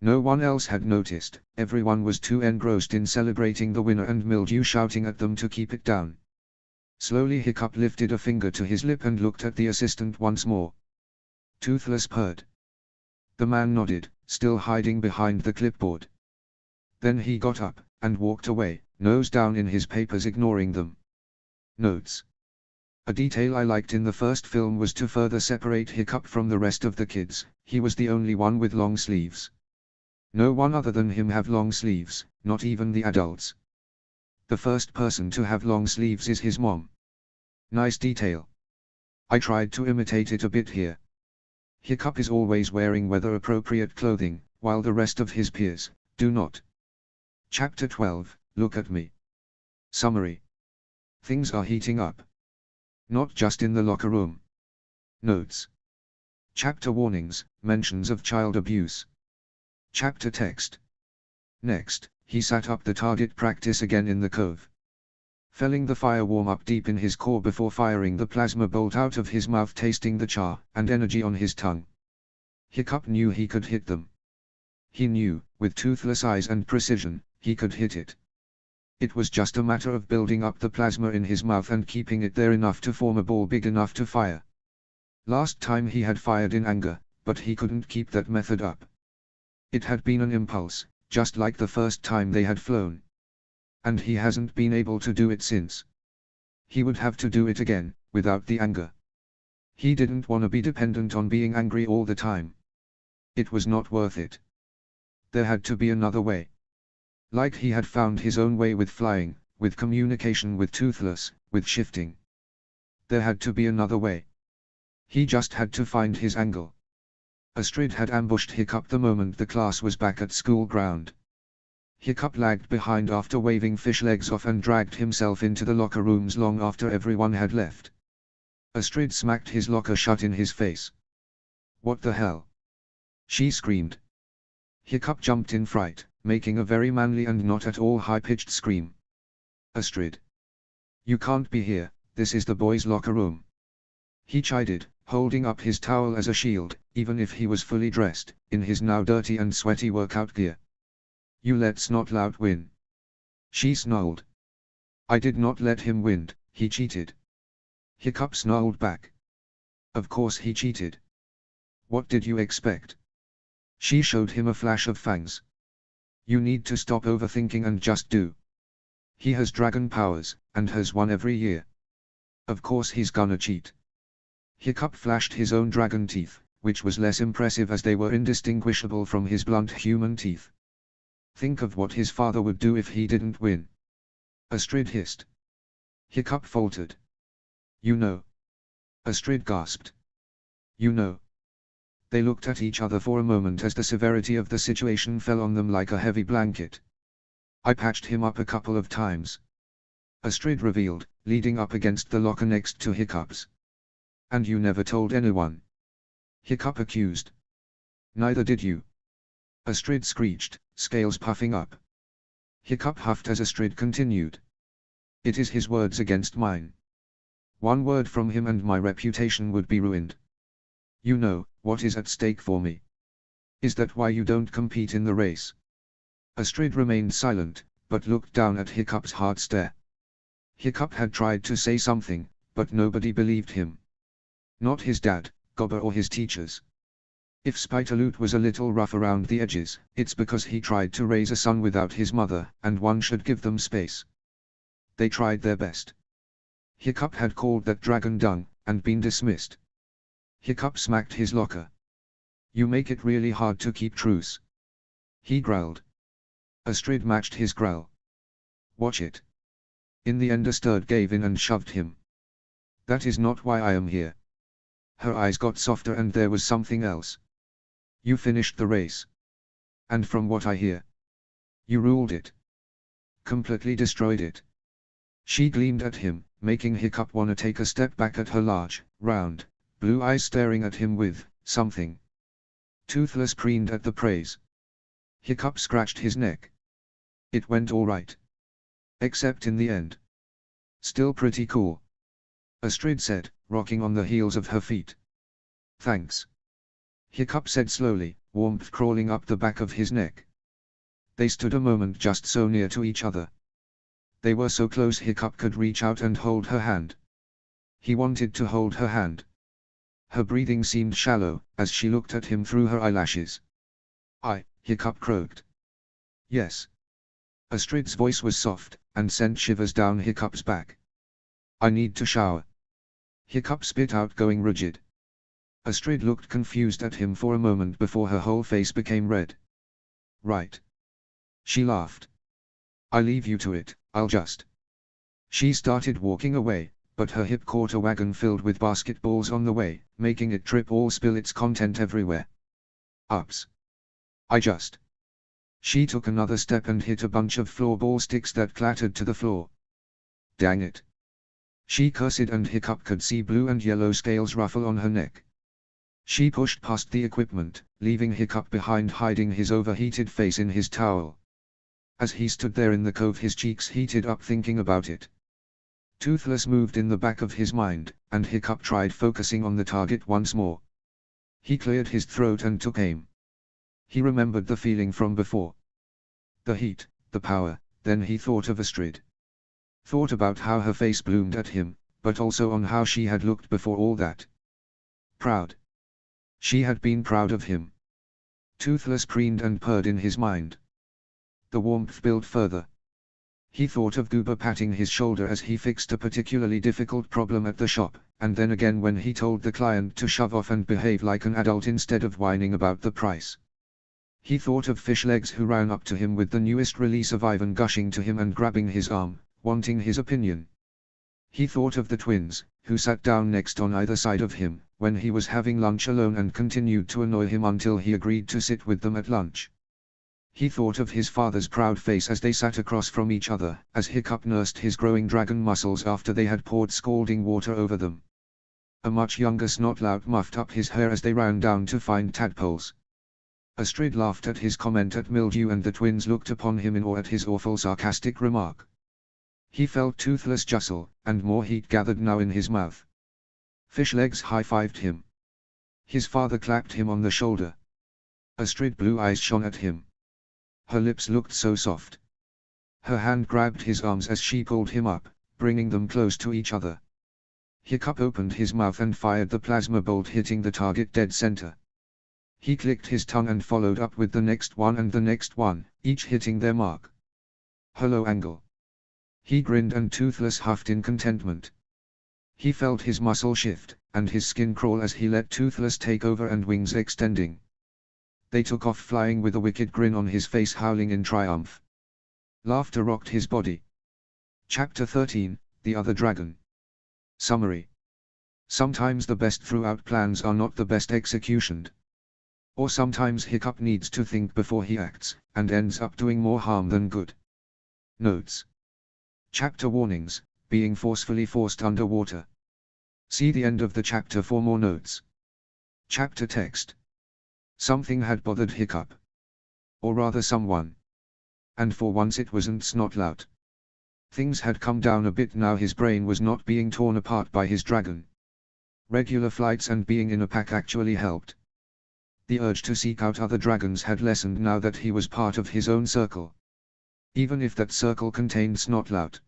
No one else had noticed, everyone was too engrossed in celebrating the winner and Mildew shouting at them to keep it down. Slowly Hiccup lifted a finger to his lip and looked at the assistant once more. Toothless purred. The man nodded, still hiding behind the clipboard. Then he got up, and walked away, nose down in his papers, ignoring them. Notes. A detail I liked in the first film was to further separate Hiccup from the rest of the kids. He was the only one with long sleeves. No one other than him have long sleeves, not even the adults. The first person to have long sleeves is his mom. Nice detail. I tried to imitate it a bit here. Hiccup is always wearing weather-appropriate clothing, while the rest of his peers do not. Chapter 12, Look at Me. Summary. Things are heating up. Not just in the locker room. Notes. Chapter warnings, mentions of child abuse. Chapter text. Next, he sat up the target practice again in the cove. Feeling the fire warm up deep in his core before firing the plasma bolt out of his mouth, tasting the char and energy on his tongue. Hiccup knew he could hit them. He knew, with toothless eyes and precision, he could hit it. It was just a matter of building up the plasma in his mouth and keeping it there enough to form a ball big enough to fire. Last time he had fired in anger, but he couldn't keep that method up. It had been an impulse, just like the first time they had flown. And he hasn't been able to do it since. He would have to do it again, without the anger. He didn't want to be dependent on being angry all the time. It was not worth it. There had to be another way. Like he had found his own way with flying, with communication with Toothless, with shifting. There had to be another way. He just had to find his angle. Astrid had ambushed Hiccup the moment the class was back at school ground. Hiccup lagged behind after waving Fish Legs off and dragged himself into the locker rooms long after everyone had left. Astrid smacked his locker shut in his face. What the hell? She screamed. Hiccup jumped in fright, making a very manly and not at all high-pitched scream. Astrid. You can't be here, this is the boys' locker room. He chided, holding up his towel as a shield, even if he was fully dressed, in his now dirty and sweaty workout gear. You let Snotlout win. She snarled. I did not let him win, he cheated. Hiccup snarled back. Of course he cheated. What did you expect? She showed him a flash of fangs. You need to stop overthinking and just do. He has dragon powers, and has won every year. Of course he's gonna cheat. Hiccup flashed his own dragon teeth, which was less impressive as they were indistinguishable from his blunt human teeth. Think of what his father would do if he didn't win. Astrid hissed. Hiccup faltered. You know. Astrid gasped. You know. They looked at each other for a moment as the severity of the situation fell on them like a heavy blanket. I patched him up a couple of times. Astrid revealed, leading up against the locker next to Hiccup's. And you never told anyone. Hiccup accused. Neither did you. Astrid screeched, scales puffing up. Hiccup huffed as Astrid continued. It is his words against mine. One word from him and my reputation would be ruined. You know, what is at stake for me. Is that why you don't compete in the race? Astrid remained silent, but looked down at Hiccup's hard stare. Hiccup had tried to say something, but nobody believed him. Not his dad, Gobber or his teachers. If Spitaloot was a little rough around the edges, it's because he tried to raise a son without his mother, and one should give them space. They tried their best. Hiccup had called that dragon dung, and been dismissed. Hiccup smacked his locker. You make it really hard to keep truce. He growled. Astrid matched his growl. Watch it. In the end Astrid gave in and shoved him. That is not why I am here. Her eyes got softer and there was something else. You finished the race. And from what I hear, you ruled it. Completely destroyed it. She gleamed at him, making Hiccup wanna take a step back at her large, round, blue eyes staring at him with something. Toothless preened at the praise. Hiccup scratched his neck. It went all right. Except in the end. Still pretty cool. Astrid said, rocking on the heels of her feet. Thanks. Hiccup said slowly, warmth crawling up the back of his neck. They stood a moment just so near to each other. They were so close Hiccup could reach out and hold her hand. He wanted to hold her hand. Her breathing seemed shallow, as she looked at him through her eyelashes. Hiccup croaked. Yes. Astrid's voice was soft, and sent shivers down Hiccup's back. I need to shower. Hiccup spit out, going rigid. Astrid looked confused at him for a moment before her whole face became red. Right. She laughed. I leave you to it, I'll just. She started walking away, but her hip caught a wagon filled with basketballs on the way, making it trip or spill its content everywhere. Ups. I just. She took another step and hit a bunch of floorball sticks that clattered to the floor. Dang it. She cursed and Hiccup could see blue and yellow scales ruffle on her neck. She pushed past the equipment, leaving Hiccup behind, hiding his overheated face in his towel. As he stood there in the cove, his cheeks heated up thinking about it. Toothless moved in the back of his mind, and Hiccup tried focusing on the target once more. He cleared his throat and took aim. He remembered the feeling from before. The heat, the power, then he thought of Astrid. Thought about how her face bloomed at him, but also on how she had looked before all that. Proud. She had been proud of him. Toothless preened and purred in his mind. The warmth built further. He thought of Goober patting his shoulder as he fixed a particularly difficult problem at the shop, and then again when he told the client to shove off and behave like an adult instead of whining about the price. He thought of Fishlegs, who ran up to him with the newest release of Ivan, gushing to him and grabbing his arm, wanting his opinion. He thought of the twins, who sat down next on either side of him, when he was having lunch alone and continued to annoy him until he agreed to sit with them at lunch. He thought of his father's proud face as they sat across from each other, as Hiccup nursed his growing dragon muscles after they had poured scalding water over them. A much younger Snotlout muffed up his hair as they ran down to find tadpoles. Astrid laughed at his comment at mildew, and the twins looked upon him in awe at his awful sarcastic remark. He felt Toothless jostle, and more heat gathered now in his mouth. Fishlegs high-fived him. His father clapped him on the shoulder. Astrid blue eyes shone at him. Her lips looked so soft. Her hand grabbed his arms as she pulled him up, bringing them close to each other. Hiccup opened his mouth and fired the plasma bolt, hitting the target dead center. He clicked his tongue and followed up with the next one and the next one, each hitting their mark. Hello, angle. He grinned and Toothless huffed in contentment. He felt his muscle shift, and his skin crawl as he let Toothless take over and wings extending. They took off flying with a wicked grin on his face, howling in triumph. Laughter rocked his body. Chapter 13, The Other Dragon. Summary. Sometimes the best throughout plans are not the best executioned. Or sometimes Hiccup needs to think before he acts, and ends up doing more harm than good. Notes. Chapter warnings, being forcefully forced underwater. See the end of the chapter for more notes. Chapter text. Something had bothered Hiccup. or rather someone. And for once it wasn't Snotlout. Things had come down a bit now, his brain was not being torn apart by his dragon. Regular flights and being in a pack actually helped. The urge to seek out other dragons had lessened now that he was part of his own circle. Even if that circle contained Snotlout.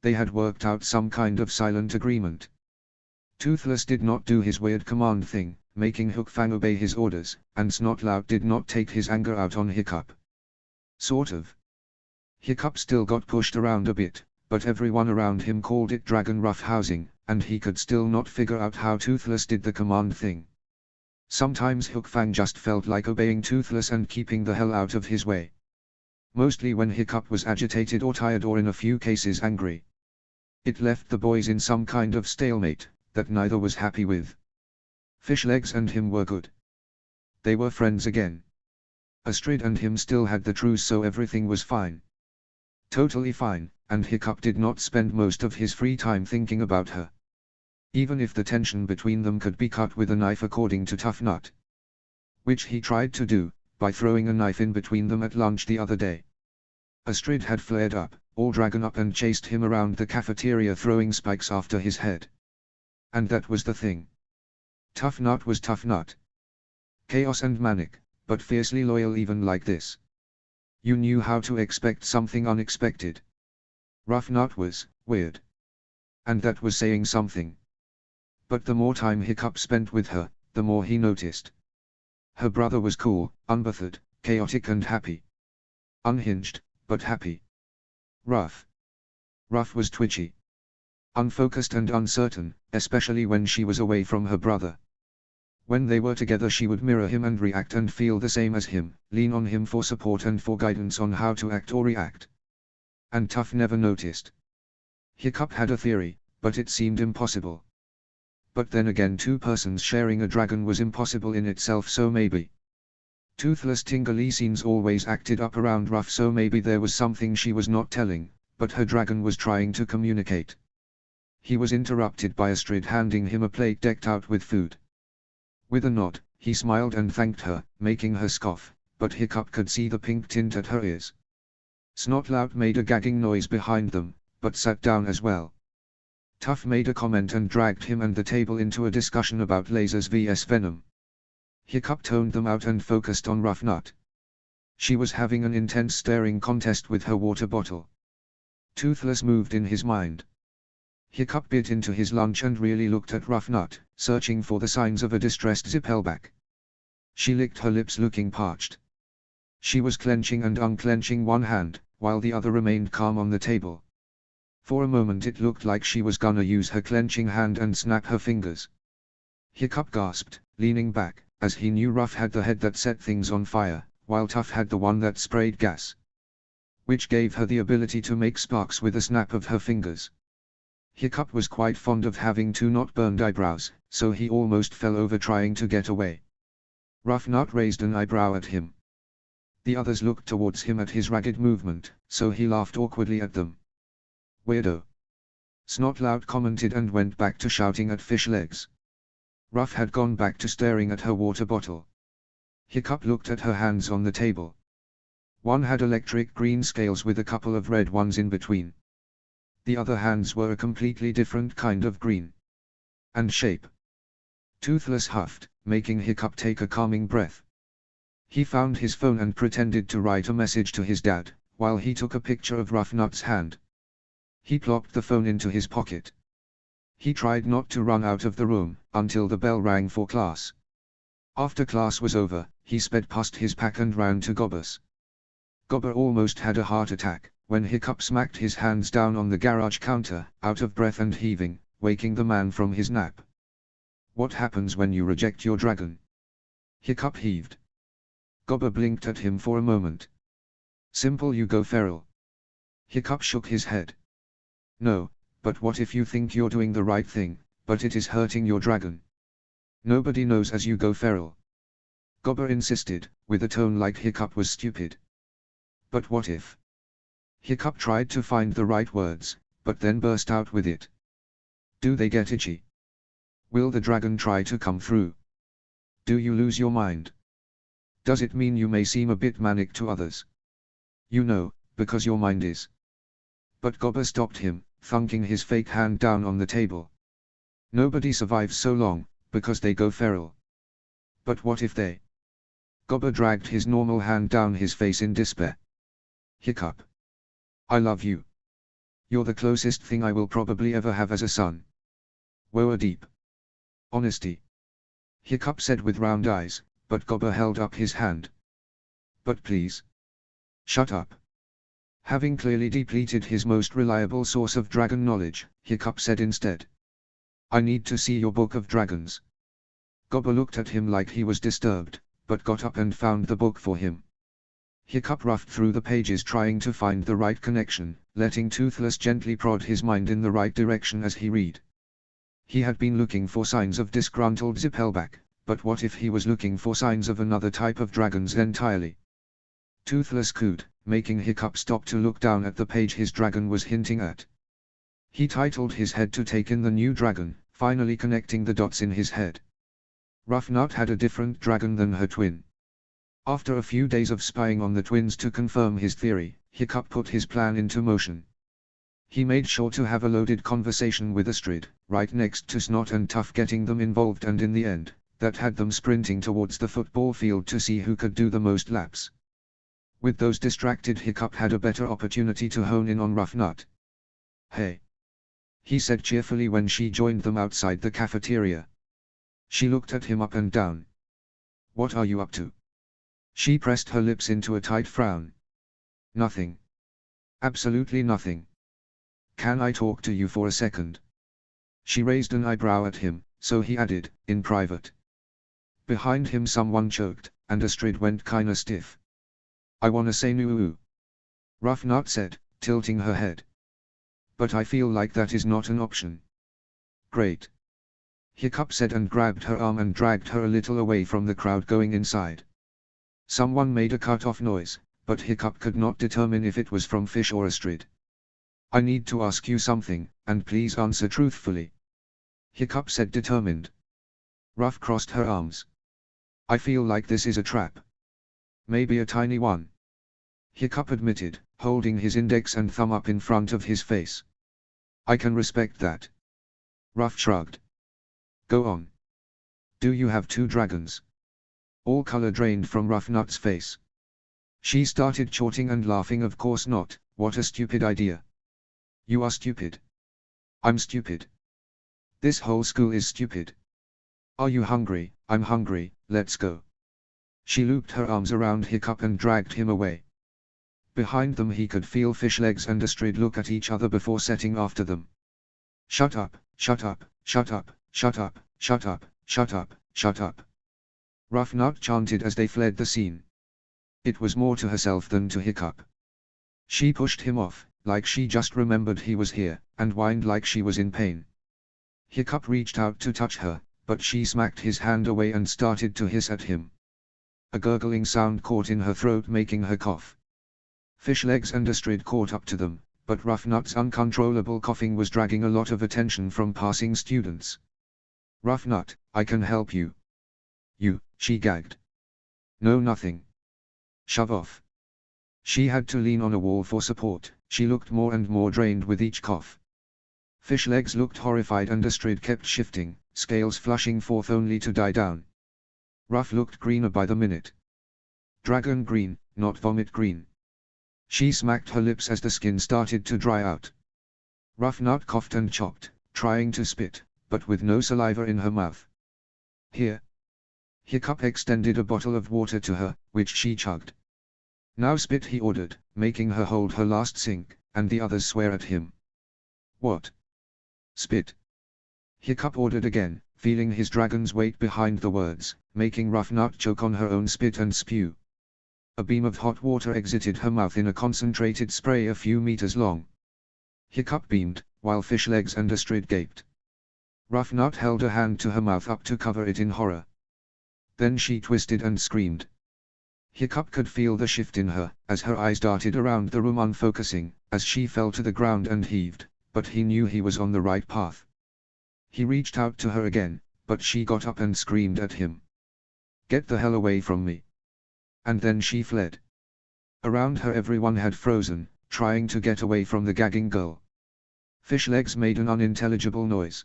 They had worked out some kind of silent agreement. Toothless did not do his weird command thing, making Hook Fang obey his orders, and Snotlout did not take his anger out on Hiccup. Sort of. Hiccup still got pushed around a bit, but everyone around him called it dragon roughhousing, and he could still not figure out how Toothless did the command thing. Sometimes Hook Fang just felt like obeying Toothless and keeping the hell out of his way. Mostly when Hiccup was agitated or tired or in a few cases angry. It left the boys in some kind of stalemate, that neither was happy with. Fishlegs and him were good. They were friends again. Astrid and him still had the truce, so everything was fine. Totally fine, and Hiccup did not spend most of his free time thinking about her. Even if the tension between them could be cut with a knife according to Tough Nut. Which he tried to do, by throwing a knife in between them at lunch the other day. Astrid had flared up, all dragon up, and chased him around the cafeteria throwing spikes after his head. And that was the thing. Tough Nut was Tough Nut. Chaos and manic, but fiercely loyal even like this. You knew how to expect something unexpected. Rough Nut was weird. And that was saying something. But the more time Hiccup spent with her, the more he noticed. Her brother was cool, unbothered, chaotic and happy. Unhinged, but happy. Rough was twitchy. Unfocused and uncertain, especially when she was away from her brother. When they were together she would mirror him and react and feel the same as him, lean on him for support and for guidance on how to act or react. And Tough never noticed. Hiccup had a theory, but it seemed impossible. But then again, two persons sharing a dragon was impossible in itself, so maybe. Toothless Tingle-scenes always acted up around Rough, so maybe there was something she was not telling, but her dragon was trying to communicate. He was interrupted by Astrid handing him a plate decked out with food. With a nod, he smiled and thanked her, making her scoff, but Hiccup could see the pink tint at her ears. Snotlout made a gagging noise behind them, but sat down as well. Tough made a comment and dragged him and the table into a discussion about lasers vs venom. Hiccup toned them out and focused on Rough Nut. She was having an intense staring contest with her water bottle. Toothless moved in his mind. Hiccup bit into his lunch and really looked at Rough Nut, searching for the signs of a distressed zippelback. She licked her lips looking parched. She was clenching and unclenching one hand, while the other remained calm on the table. For a moment it looked like she was gonna use her clenching hand and snap her fingers. Hiccup gasped, leaning back, as he knew Rough had the head that set things on fire, while Tough had the one that sprayed gas. Which gave her the ability to make sparks with a snap of her fingers. Hiccup was quite fond of having two not burned eyebrows, so he almost fell over trying to get away. Rough Nut raised an eyebrow at him. The others looked towards him at his ragged movement, so he laughed awkwardly at them. Weirdo. Snotlout commented and went back to shouting at Fishlegs. Rough had gone back to staring at her water bottle. Hiccup looked at her hands on the table. One had electric green scales with a couple of red ones in between. The other hands were a completely different kind of green. And shape. Toothless huffed, making Hiccup take a calming breath. He found his phone and pretended to write a message to his dad, while he took a picture of Rough Nut's hand. He plopped the phone into his pocket. He tried not to run out of the room, until the bell rang for class. After class was over, he sped past his pack and ran to Gobber's. Gobber almost had a heart attack, when Hiccup smacked his hands down on the garage counter, out of breath and heaving, waking the man from his nap. What happens when you reject your dragon? Hiccup heaved. Gobber blinked at him for a moment. Simple, you go feral. Hiccup shook his head. No, but what if you think you're doing the right thing, but it is hurting your dragon? Nobody knows as you go feral. Gobber insisted, with a tone like Hiccup was stupid. But what if? Hiccup tried to find the right words, but then burst out with it. Do they get itchy? Will the dragon try to come through? Do you lose your mind? Does it mean you may seem a bit manic to others? You know, because your mind is. But Gobber stopped him, thunking his fake hand down on the table. Nobody survives so long, because they go feral. But what if they? Gobber dragged his normal hand down his face in despair. Hiccup. I love you. You're the closest thing I will probably ever have as a son. Woe deep. Honesty. Hiccup said with round eyes, but Gobber held up his hand. But please. Shut up. Having clearly depleted his most reliable source of dragon knowledge, Hiccup said instead. I need to see your book of dragons. Gobber looked at him like he was disturbed, but got up and found the book for him. Hiccup roughed through the pages trying to find the right connection, letting Toothless gently prod his mind in the right direction as he read. He had been looking for signs of disgruntled Zippelback, but what if he was looking for signs of another type of dragons entirely? Toothless cooed, making Hiccup stop to look down at the page his dragon was hinting at. He titled his head to take in the new dragon, finally connecting the dots in his head. Rough Nut had a different dragon than her twin. After a few days of spying on the twins to confirm his theory, Hiccup put his plan into motion. He made sure to have a loaded conversation with Astrid, right next to Snot and Tough, getting them involved, and in the end, that had them sprinting towards the football field to see who could do the most laps. With those distracted, Hiccup had a better opportunity to hone in on Rough Nut. Hey! He said cheerfully when she joined them outside the cafeteria. She looked at him up and down. What are you up to? She pressed her lips into a tight frown. Nothing. Absolutely nothing. Can I talk to you for a second? She raised an eyebrow at him, so he added, in private. Behind him someone choked, and Astrid went kinda stiff. I wanna say no. Rough Nut said, tilting her head. But I feel like that is not an option. Great. Hiccup said and grabbed her arm and dragged her a little away from the crowd going inside. Someone made a cut-off noise, but Hiccup could not determine if it was from Fish or Astrid. I need to ask you something, and please answer truthfully. Hiccup said, determined. Rough crossed her arms. I feel like this is a trap. Maybe a tiny one. Hiccup admitted, holding his index and thumb up in front of his face. I can respect that. Rough shrugged. Go on. Do you have two dragons? All color drained from Rough Nut's face. She started chortling and laughing. Of course not, what a stupid idea. You are stupid. I'm stupid. This whole school is stupid. Are you hungry? I'm hungry, let's go. She looped her arms around Hiccup and dragged him away. Behind them he could feel Fishlegs and Astrid look at each other before setting after them. Shut up, shut up, shut up, shut up, shut up, shut up, shut up. Rough Nut chanted as they fled the scene. It was more to herself than to Hiccup. She pushed him off, like she just remembered he was here, and whined like she was in pain. Hiccup reached out to touch her, but she smacked his hand away and started to hiss at him. A gurgling sound caught in her throat, making her cough. Fishlegs and Astrid caught up to them, but Rough Nut's uncontrollable coughing was dragging a lot of attention from passing students. Rough Nut, I can help you. You, she gagged. No, nothing. Shove off. She had to lean on a wall for support. She looked more and more drained with each cough. Fishlegs looked horrified and Astrid kept shifting, scales flushing forth only to die down. Rough looked greener by the minute. Dragon green, not vomit green. She smacked her lips as the skin started to dry out. Rough Nut coughed and chopped, trying to spit, but with no saliva in her mouth. Here. Hiccup extended a bottle of water to her, which she chugged. Now spit, he ordered, making her hold her last sink, and the others swear at him. What? Spit. Hiccup ordered again, feeling his dragon's weight behind the words, making Rough Nut choke on her own spit and spew. A beam of hot water exited her mouth in a concentrated spray a few meters long. Hiccup beamed, while Fishlegs and Astrid gaped. Rough Nut held a hand to her mouth up to cover it in horror. Then she twisted and screamed. Hiccup could feel the shift in her, as her eyes darted around the room unfocusing, as she fell to the ground and heaved, but he knew he was on the right path. He reached out to her again, but she got up and screamed at him. Get the hell away from me. and then she fled. Around her everyone had frozen, trying to get away from the gagging girl. Fish Legs made an unintelligible noise.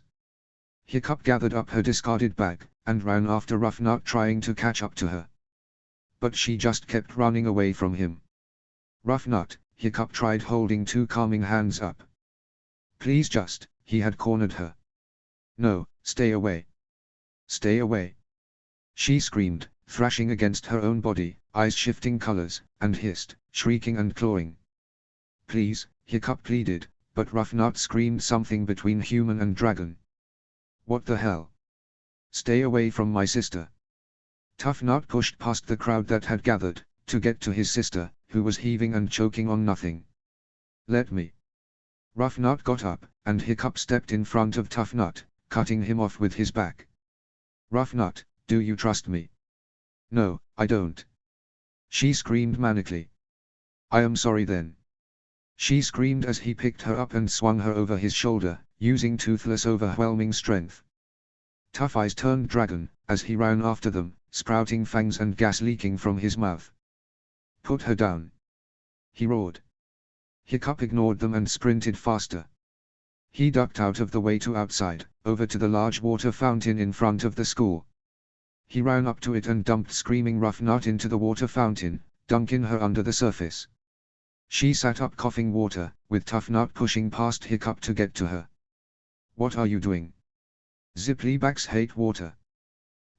Hiccup gathered up her discarded bag, and ran after Rough Nut, trying to catch up to her. But she just kept running away from him. Rough Nut, Hiccup tried, holding two calming hands up. Please just, he had cornered her. No, stay away. Stay away. She screamed, thrashing against her own body, eyes shifting colors, and hissed, shrieking and clawing. Please, Hiccup pleaded, but Rough Nut screamed something between human and dragon. What the hell? Stay away from my sister. Tough Nut pushed past the crowd that had gathered, to get to his sister, who was heaving and choking on nothing. Let me. Rough Nut got up, and Hiccup stepped in front of Tough Nut, cutting him off with his back. Rough Nut, do you trust me? No, I don't. She screamed manically. I am sorry then. She screamed as he picked her up and swung her over his shoulder, using Toothless' overwhelming strength. Tough Eyes turned dragon, as he ran after them, sprouting fangs and gas leaking from his mouth. Put her down. He roared. Hiccup ignored them and sprinted faster. He ducked out of the way to outside, over to the large water fountain in front of the school. He ran up to it and dumped screaming Rough Nut into the water fountain, dunking her under the surface. She sat up coughing water, with Tough Nut pushing past Hiccup to get to her. What are you doing? Zipleybacks hate water.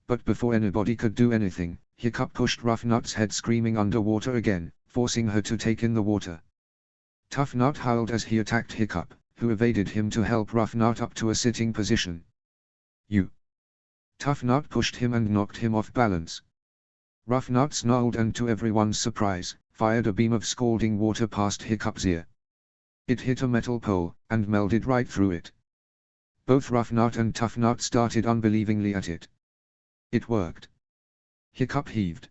But before anybody could do anything, Hiccup pushed Rough Nut's head screaming underwater again, forcing her to take in the water. Tough Nut howled as he attacked Hiccup, who evaded him to help Rough Nut up to a sitting position. You! Tough Nut pushed him and knocked him off balance. Rough Nut snarled and, to everyone's surprise, fired a beam of scalding water past Hiccup's ear. It hit a metal pole, and melded right through it. Both Rough Nut and Tough Nut started unbelievingly at it. It worked. Hiccup heaved.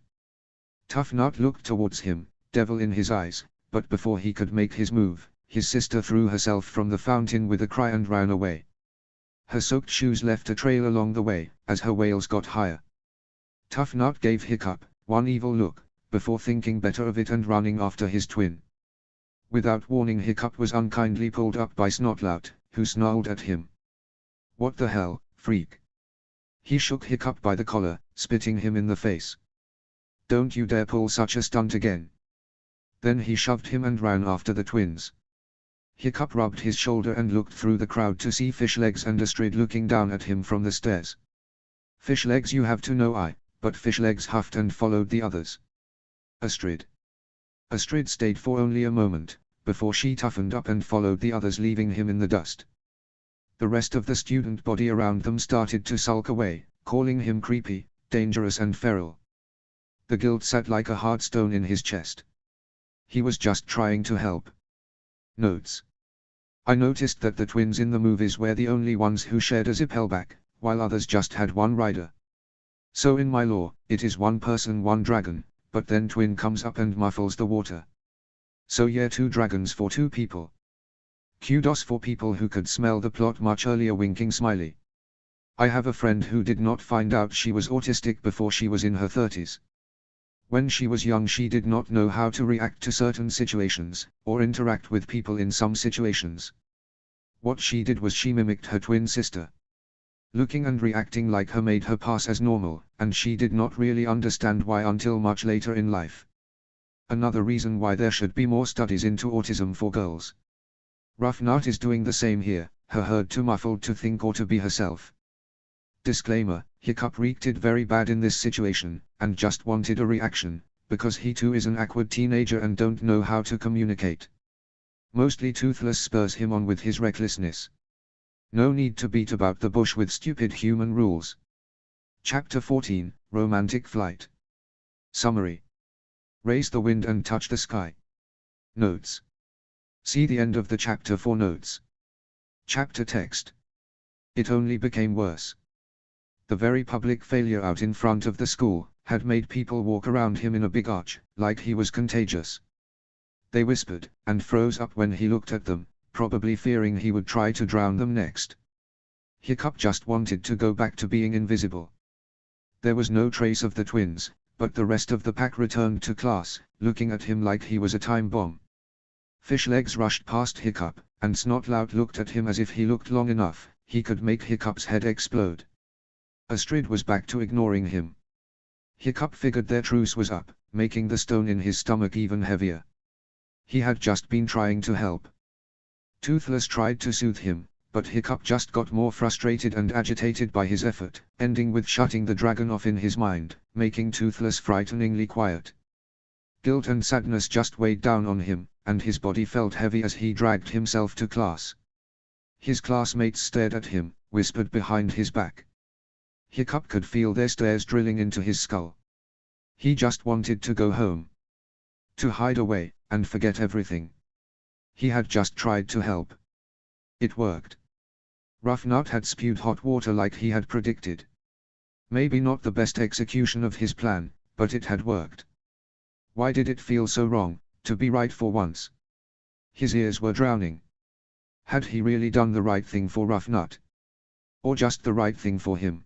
Tough Nut looked towards him, devil in his eyes, but before he could make his move, his sister threw herself from the fountain with a cry and ran away. Her soaked shoes left a trail along the way, as her wails got higher. Tough Nut gave Hiccup one evil look, before thinking better of it and running after his twin. Without warning, Hiccup was unkindly pulled up by Snotlout, who snarled at him. What the hell, freak? He shook Hiccup by the collar, spitting him in the face. Don't you dare pull such a stunt again. Then he shoved him and ran after the twins. Hiccup rubbed his shoulder and looked through the crowd to see Fish Legs and Astrid looking down at him from the stairs. Fish Legs, you have to know but Fish Legs huffed and followed the others. Astrid. Astrid stayed for only a moment, before she toughened up and followed the others, leaving him in the dust. The rest of the student body around them started to sulk away, calling him creepy, dangerous and feral. The guilt sat like a hard stone in his chest. He was just trying to help. Notes. I noticed that the twins in the movies were the only ones who shared a zipelback, while others just had one rider. So in my lore, it is one person one dragon, but then twin comes up and muffles the water. So yeah, 2 dragons for 2 people. Kudos for people who could smell the plot much earlier, winking smiley. I have a friend who did not find out she was autistic before she was in her 30s. When she was young, she did not know how to react to certain situations, or interact with people in some situations. What she did was she mimicked her twin sister. Looking and reacting like her made her pass as normal, and she did not really understand why until much later in life. Another reason why there should be more studies into autism for girls. Rough Nut is doing the same here, her heard too muffled to think or to be herself. Disclaimer, Hiccup reacted very bad in this situation, and just wanted a reaction, because he too is an awkward teenager and don't know how to communicate. Mostly Toothless spurs him on with his recklessness. No need to beat about the bush with stupid human rules. Chapter 14, Romantic Flight. Summary. Raise the wind and touch the sky. Notes. See the end of the chapter for notes. Chapter text. It only became worse. The very public failure out in front of the school had made people walk around him in a big arch, like he was contagious. They whispered, and froze up when he looked at them, probably fearing he would try to drown them next. Hiccup just wanted to go back to being invisible. There was no trace of the twins, but the rest of the pack returned to class, looking at him like he was a time bomb. Fishlegs rushed past Hiccup, and Snotlout looked at him as if he looked long enough, he could make Hiccup's head explode. Astrid was back to ignoring him. Hiccup figured their truce was up, making the stone in his stomach even heavier. He had just been trying to help. Toothless tried to soothe him, but Hiccup just got more frustrated and agitated by his effort, ending with shutting the dragon off in his mind, making Toothless frighteningly quiet. Guilt and sadness just weighed down on him, and his body felt heavy as he dragged himself to class. His classmates stared at him, whispered behind his back. Hiccup could feel their stares drilling into his skull. He just wanted to go home. To hide away, and forget everything. He had just tried to help. It worked. Rough Nut had spewed hot water like he had predicted. Maybe not the best execution of his plan, but it had worked. Why did it feel so wrong, to be right for once? His ears were drowning. Had he really done the right thing for Rough Nut? Or just the right thing for him?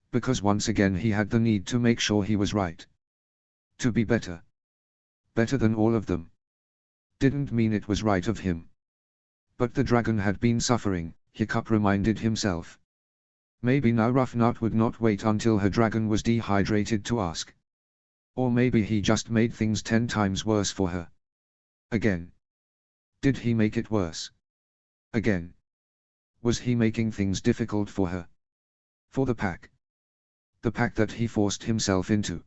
Because once again he had the need to make sure he was right. To be better. Better than all of them. Didn't mean it was right of him. But the dragon had been suffering, Hiccup reminded himself. Maybe now Rough Nut would not wait until her dragon was dehydrated to ask. Or maybe he just made things 10 times worse for her. Again. Did he make it worse? Again. Was he making things difficult for her? For the pack? The pack that he forced himself into.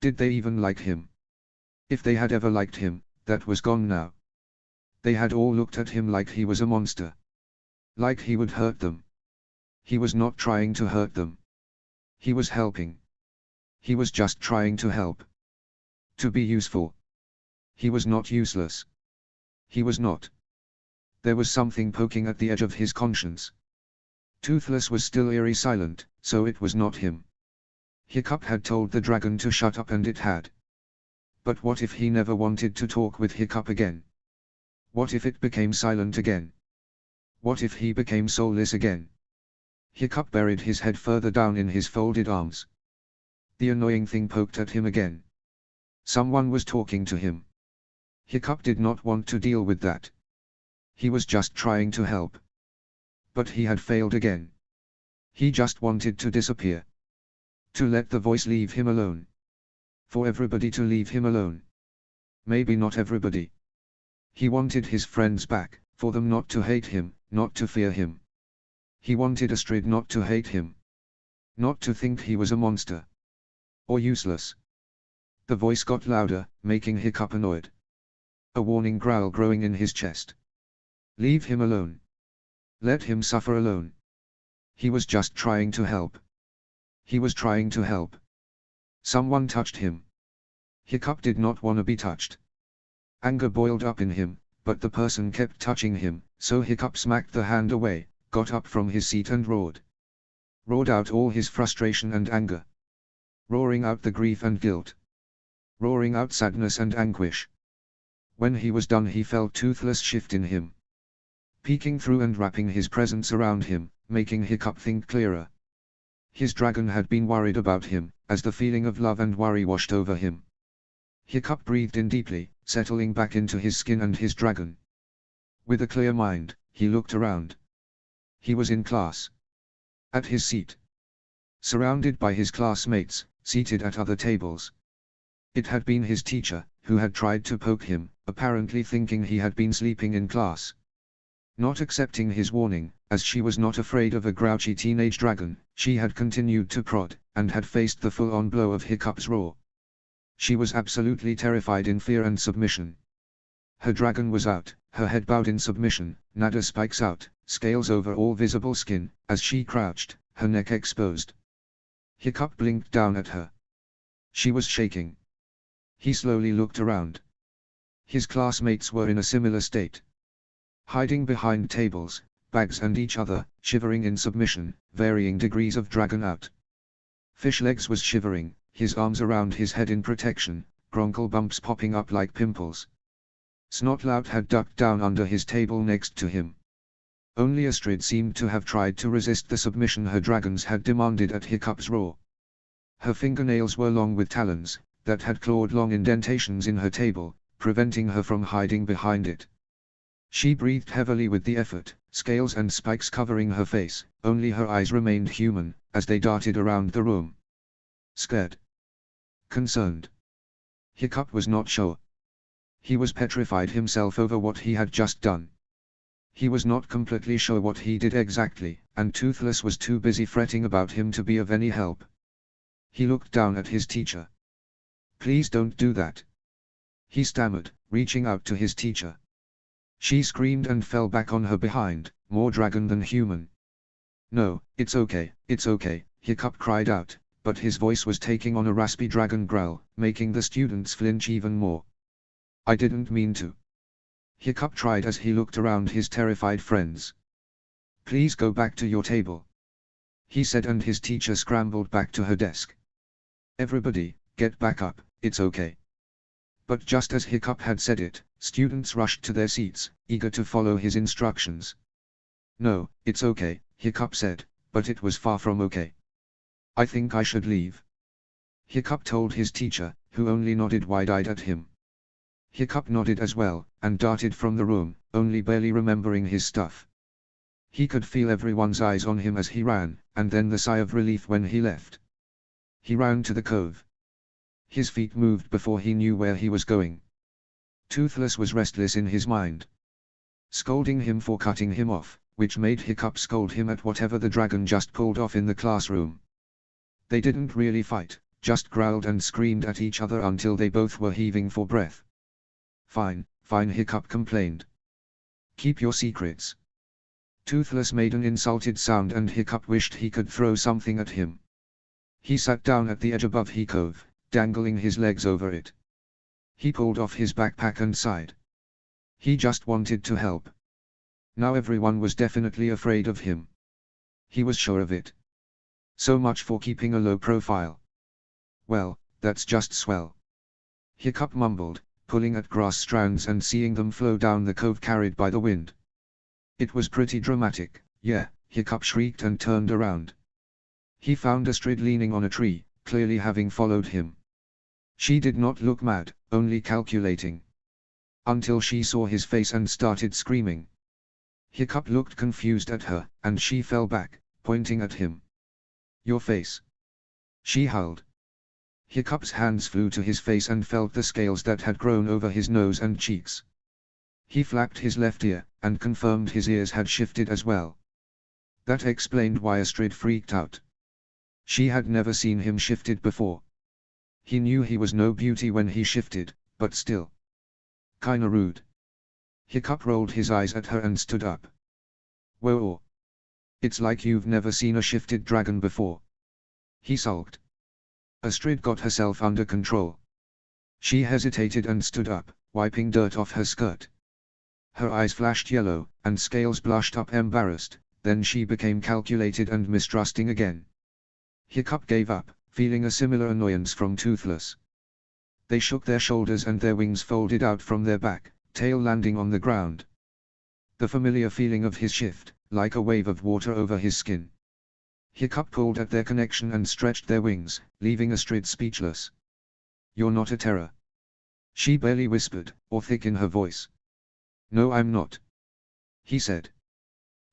Did they even like him? If they had ever liked him, that was gone now. They had all looked at him like he was a monster. Like he would hurt them. He was not trying to hurt them. He was helping. He was just trying to help. To be useful. He was not useless. He was not. There was something poking at the edge of his conscience. Toothless was still eerie silent, so it was not him. Hiccup had told the dragon to shut up and it had. But what if he never wanted to talk with Hiccup again? What if it became silent again? What if he became soulless again? Hiccup buried his head further down in his folded arms. The annoying thing poked at him again. Someone was talking to him. Hiccup did not want to deal with that. He was just trying to help. But he had failed again. He just wanted to disappear. To let the voice leave him alone. For everybody to leave him alone. Maybe not everybody. He wanted his friends back, for them not to hate him, not to fear him. He wanted Astrid not to hate him. Not to think he was a monster. Or useless. The voice got louder, making Hiccup annoyed. A warning growl growing in his chest. Leave him alone. Let him suffer alone. He was just trying to help. He was trying to help. Someone touched him. Hiccup did not want to be touched. Anger boiled up in him, but the person kept touching him, so Hiccup smacked the hand away, got up from his seat and roared. Roared out all his frustration and anger. Roaring out the grief and guilt. Roaring out sadness and anguish. When he was done he felt Toothless shift in him. Peeking through and wrapping his presence around him, making Hiccup think clearer. His dragon had been worried about him, as the feeling of love and worry washed over him. Hiccup breathed in deeply, settling back into his skin and his dragon. With a clear mind, he looked around. He was in class. At his seat. Surrounded by his classmates, seated at other tables. It had been his teacher, who had tried to poke him, apparently thinking he had been sleeping in class. Not accepting his warning, as she was not afraid of a grouchy teenage dragon, she had continued to prod, and had faced the full-on blow of Hiccup's roar. She was absolutely terrified in fear and submission. Her dragon was out, her head bowed in submission, nadder spikes out, scales over all visible skin, as she crouched, her neck exposed. Hiccup blinked down at her. She was shaking. He slowly looked around. His classmates were in a similar state. Hiding behind tables, bags and each other, shivering in submission, varying degrees of dragon out. Fishlegs was shivering, his arms around his head in protection, bronchial bumps popping up like pimples. Snotlout had ducked down under his table next to him. Only Astrid seemed to have tried to resist the submission her dragons had demanded at Hiccup's roar. Her fingernails were long with talons, that had clawed long indentations in her table, preventing her from hiding behind it. She breathed heavily with the effort, scales and spikes covering her face, only her eyes remained human, as they darted around the room. Scared. Concerned. Hiccup was not sure. He was petrified himself over what he had just done. He was not completely sure what he did exactly, and Toothless was too busy fretting about him to be of any help. He looked down at his teacher. "Please don't do that," he stammered, reaching out to his teacher. She screamed and fell back on her behind, more dragon than human. "No, it's okay, Hiccup cried out, but his voice was taking on a raspy dragon growl, making the students flinch even more. "I didn't mean to," Hiccup tried as he looked around his terrified friends. "Please go back to your table," he said, and his teacher scrambled back to her desk. "Everybody, get back up, it's okay." But just as Hiccup had said it, students rushed to their seats, eager to follow his instructions. "No, it's okay," Hiccup said, but it was far from okay. "I think I should leave," Hiccup told his teacher, who only nodded wide-eyed at him. Hiccup nodded as well, and darted from the room, only barely remembering his stuff. He could feel everyone's eyes on him as he ran, and then the sigh of relief when he left. He ran to the cove. His feet moved before he knew where he was going. Toothless was restless in his mind, scolding him for cutting him off, which made Hiccup scold him at whatever the dragon just pulled off in the classroom. They didn't really fight, just growled and screamed at each other until they both were heaving for breath. Fine, Hiccup complained. "Keep your secrets." Toothless made an insulted sound and Hiccup wished he could throw something at him. He sat down at the edge above He Cove, dangling his legs over it. He pulled off his backpack and sighed. He just wanted to help. Now everyone was definitely afraid of him. He was sure of it. So much for keeping a low profile. "Well, that's just swell," Hiccup mumbled, pulling at grass strands and seeing them flow down the cove carried by the wind. "It was pretty dramatic, yeah," Hiccup shrieked and turned around. He found Astrid leaning on a tree, clearly having followed him. She did not look mad, only calculating. Until she saw his face and started screaming. Hiccup looked confused at her, and she fell back, pointing at him. "Your face," she howled. Hiccup's hands flew to his face and felt the scales that had grown over his nose and cheeks. He flapped his left ear, and confirmed his ears had shifted as well. That explained why Astrid freaked out. She had never seen him shifted before. He knew he was no beauty when he shifted, but still. "Kinda rude." Hiccup rolled his eyes at her and stood up. "Whoa. It's like you've never seen a shifted dragon before," he sulked. Astrid got herself under control. She hesitated and stood up, wiping dirt off her skirt. Her eyes flashed yellow, and scales blushed up embarrassed, then she became calculated and mistrusting again. Hiccup gave up, feeling a similar annoyance from Toothless. They shook their shoulders and their wings folded out from their back, tail landing on the ground. The familiar feeling of his shift, like a wave of water over his skin. Hiccup pulled at their connection and stretched their wings, leaving Astrid speechless. "You're not a terror," she barely whispered, or thick in her voice. "No, I'm not," he said.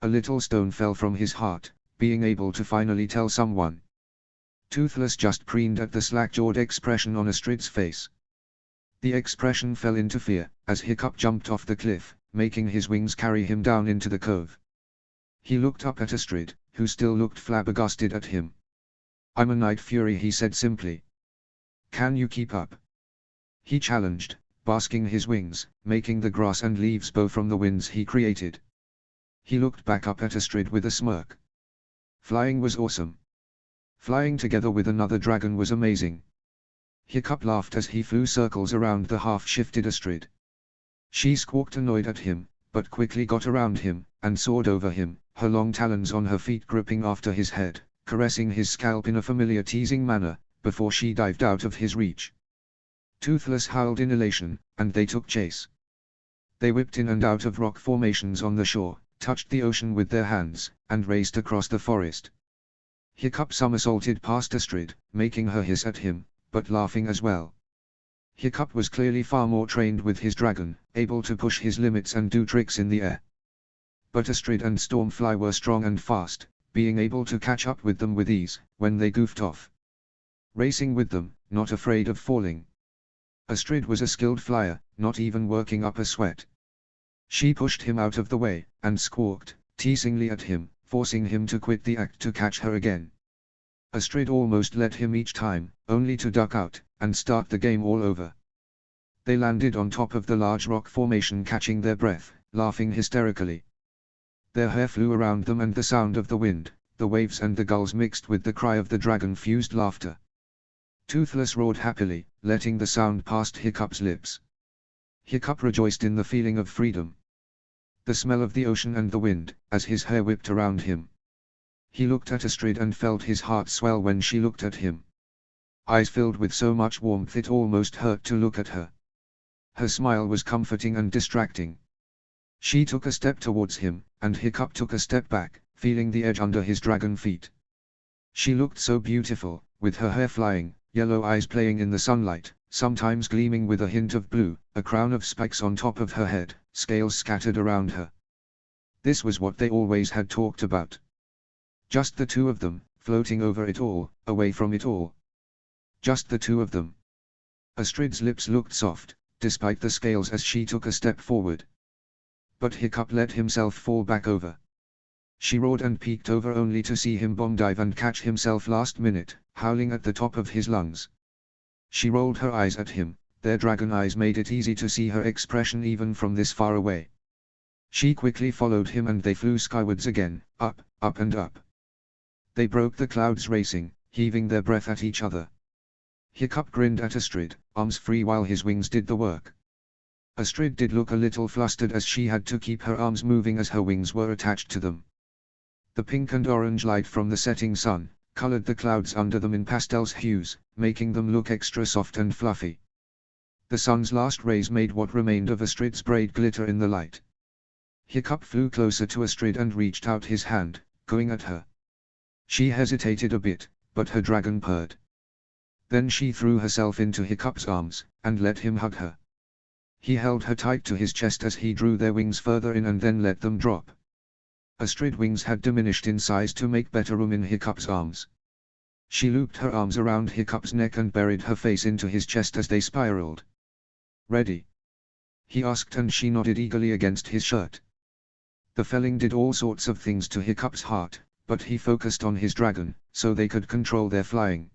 A little stone fell from his heart, being able to finally tell someone. Toothless just preened at the slack-jawed expression on Astrid's face. The expression fell into fear, as Hiccup jumped off the cliff, making his wings carry him down into the cove. He looked up at Astrid, who still looked flabbergasted at him. "I'm a night fury," he said simply. "Can you keep up?" he challenged, basking his wings, making the grass and leaves bow from the winds he created. He looked back up at Astrid with a smirk. Flying was awesome. Flying together with another dragon was amazing. Hiccup laughed as he flew circles around the half-shifted Astrid. She squawked annoyed at him, but quickly got around him, and soared over him, her long talons on her feet gripping after his head, caressing his scalp in a familiar teasing manner, before she dived out of his reach. Toothless howled in elation, and they took chase. They whipped in and out of rock formations on the shore, touched the ocean with their hands, and raced across the forest. Hiccup somersaulted past Astrid, making her hiss at him, but laughing as well. Hiccup was clearly far more trained with his dragon, able to push his limits and do tricks in the air. But Astrid and Stormfly were strong and fast, being able to catch up with them with ease, when they goofed off. Racing with them, not afraid of falling. Astrid was a skilled flyer, not even working up a sweat. She pushed him out of the way, and squawked, teasingly at him, forcing him to quit the act to catch her again. Astrid almost let him each time, only to duck out, and start the game all over. They landed on top of the large rock formation, catching their breath, laughing hysterically. Their hair flew around them, and the sound of the wind, the waves and the gulls mixed with the cry of the dragon-fused laughter. Toothless roared happily, letting the sound past Hiccup's lips. Hiccup rejoiced in the feeling of freedom. The smell of the ocean and the wind, as his hair whipped around him. He looked at Astrid and felt his heart swell when she looked at him. Eyes filled with so much warmth it almost hurt to look at her. Her smile was comforting and distracting. She took a step towards him, and Hiccup took a step back, feeling the edge under his dragon feet. She looked so beautiful, with her hair flying, yellow eyes playing in the sunlight, sometimes gleaming with a hint of blue, a crown of spikes on top of her head, scales scattered around her. This was what they always had talked about. Just the two of them, floating over it all, away from it all. Just the two of them. Astrid's lips looked soft, despite the scales, as she took a step forward. But Hiccup let himself fall back over. She roared and peeked over only to see him bomb dive and catch himself last minute, howling at the top of his lungs. She rolled her eyes at him, their dragon eyes made it easy to see her expression even from this far away. She quickly followed him and they flew skywards again, up, up and up. They broke the clouds racing, heaving their breath at each other. Hiccup grinned at Astrid, arms free while his wings did the work. Astrid did look a little flustered as she had to keep her arms moving as her wings were attached to them. The pink and orange light from the setting sun colored the clouds under them in pastels hues, making them look extra soft and fluffy. The sun's last rays made what remained of Astrid's braid glitter in the light. Hiccup flew closer to Astrid and reached out his hand, going at her. She hesitated a bit, but her dragon purred. Then she threw herself into Hiccup's arms, and let him hug her. He held her tight to his chest as he drew their wings further in and then let them drop. Astrid's wings had diminished in size to make better room in Hiccup's arms. She looped her arms around Hiccup's neck and buried her face into his chest as they spiraled. "Ready?" he asked, and she nodded eagerly against his shirt. The felling did all sorts of things to Hiccup's heart, but he focused on his dragon, so they could control their flying.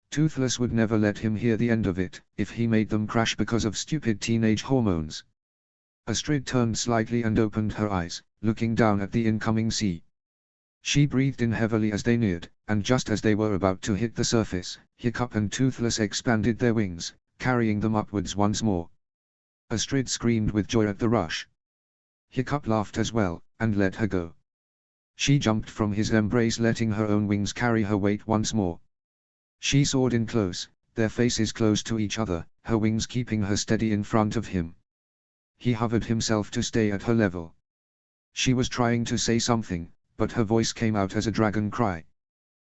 Toothless would never let him hear the end of it, if he made them crash because of stupid teenage hormones. Astrid turned slightly and opened her eyes, looking down at the incoming sea. She breathed in heavily as they neared, and just as they were about to hit the surface, Hiccup and Toothless expanded their wings, carrying them upwards once more. Astrid screamed with joy at the rush. Hiccup laughed as well, and let her go. She jumped from his embrace, letting her own wings carry her weight once more. She soared in close, their faces close to each other, her wings keeping her steady in front of him. He hovered himself to stay at her level. She was trying to say something, but her voice came out as a dragon cry.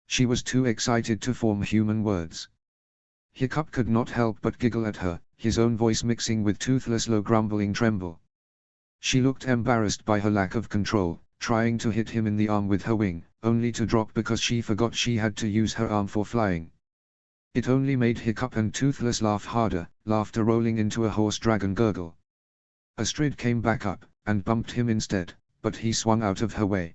She was too excited to form human words. Hiccup could not help but giggle at her, his own voice mixing with Toothless' low grumbling tremble. She looked embarrassed by her lack of control, trying to hit him in the arm with her wing, only to drop because she forgot she had to use her arm for flying. It only made Hiccup and Toothless laugh harder, laughter rolling into a hoarse dragon gurgle. Astrid came back up, and bumped him instead, but he swung out of her way.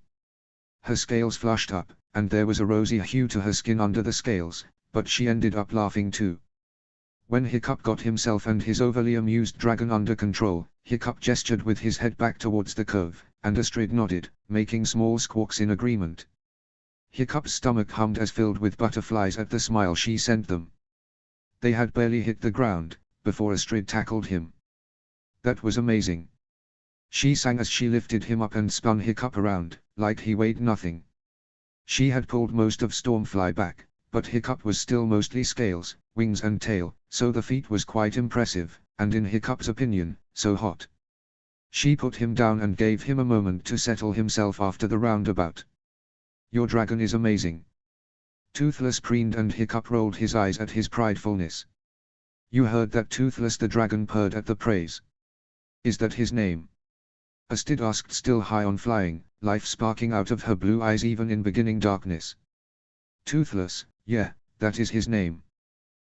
Her scales flushed up, and there was a rosy hue to her skin under the scales, but she ended up laughing too. When Hiccup got himself and his overly amused dragon under control, Hiccup gestured with his head back towards the cove, and Astrid nodded, making small squawks in agreement. Hiccup's stomach hummed as filled with butterflies at the smile she sent them. They had barely hit the ground, before Astrid tackled him. That was amazing. She sang as she lifted him up and spun Hiccup around, like he weighed nothing. She had pulled most of Stormfly back, but Hiccup was still mostly scales, wings and tail, so the feat was quite impressive, and in Hiccup's opinion, so hot. She put him down and gave him a moment to settle himself after the roundabout. "Your dragon is amazing," Toothless preened and Hiccup rolled his eyes at his pridefulness. You heard that, Toothless, the dragon purred at the praise. Is that his name? Astrid asked, still high on flying, life sparking out of her blue eyes even in beginning darkness. Toothless, yeah, that is his name.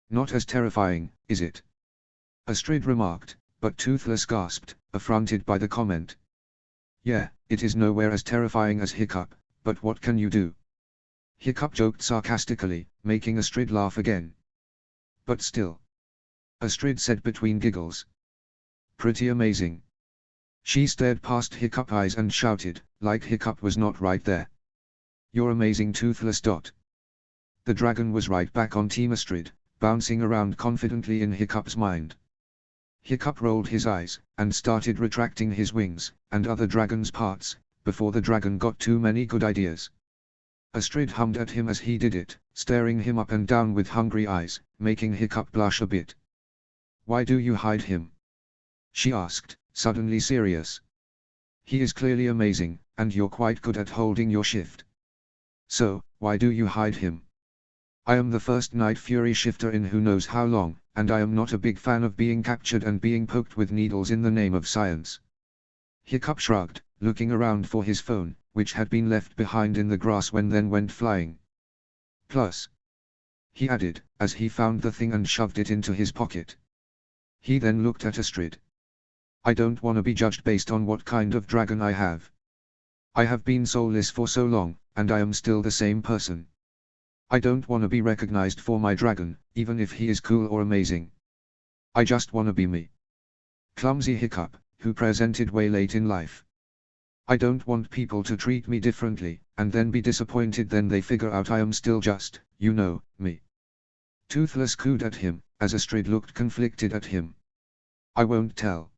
Not as terrifying, is it? Astrid remarked, but Toothless gasped, affronted by the comment. Yeah, it is nowhere as terrifying as Hiccup, but what can you do? Hiccup joked sarcastically, making Astrid laugh again. But still. Astrid said between giggles. Pretty amazing. She stared past Hiccup eyes and shouted, like Hiccup was not right there. You're amazing, Toothless. The dragon was right back on Team Astrid, bouncing around confidently in Hiccup's mind. Hiccup rolled his eyes, and started retracting his wings, and other dragon's parts, before the dragon got too many good ideas. Astrid hummed at him as he did it, staring him up and down with hungry eyes, making Hiccup blush a bit. Why do you hide him? She asked, suddenly serious. He is clearly amazing, and you're quite good at holding your shift. So, why do you hide him? I am the first Night Fury shifter in who knows how long, and I am not a big fan of being captured and being poked with needles in the name of science. Hiccup shrugged, looking around for his phone, which had been left behind in the grass when then went flying. Plus, he added, as he found the thing and shoved it into his pocket. He then looked at Astrid. I don't want to be judged based on what kind of dragon I have. I have been soulless for so long, and I am still the same person. I don't want to be recognized for my dragon, even if he is cool or amazing. I just want to be me. Clumsy Hiccup, who presented way late in life. I don't want people to treat me differently, and then be disappointed then they figure out I am still just, you know, me. Toothless cooed at him, as Astrid looked conflicted at him. I won't tell.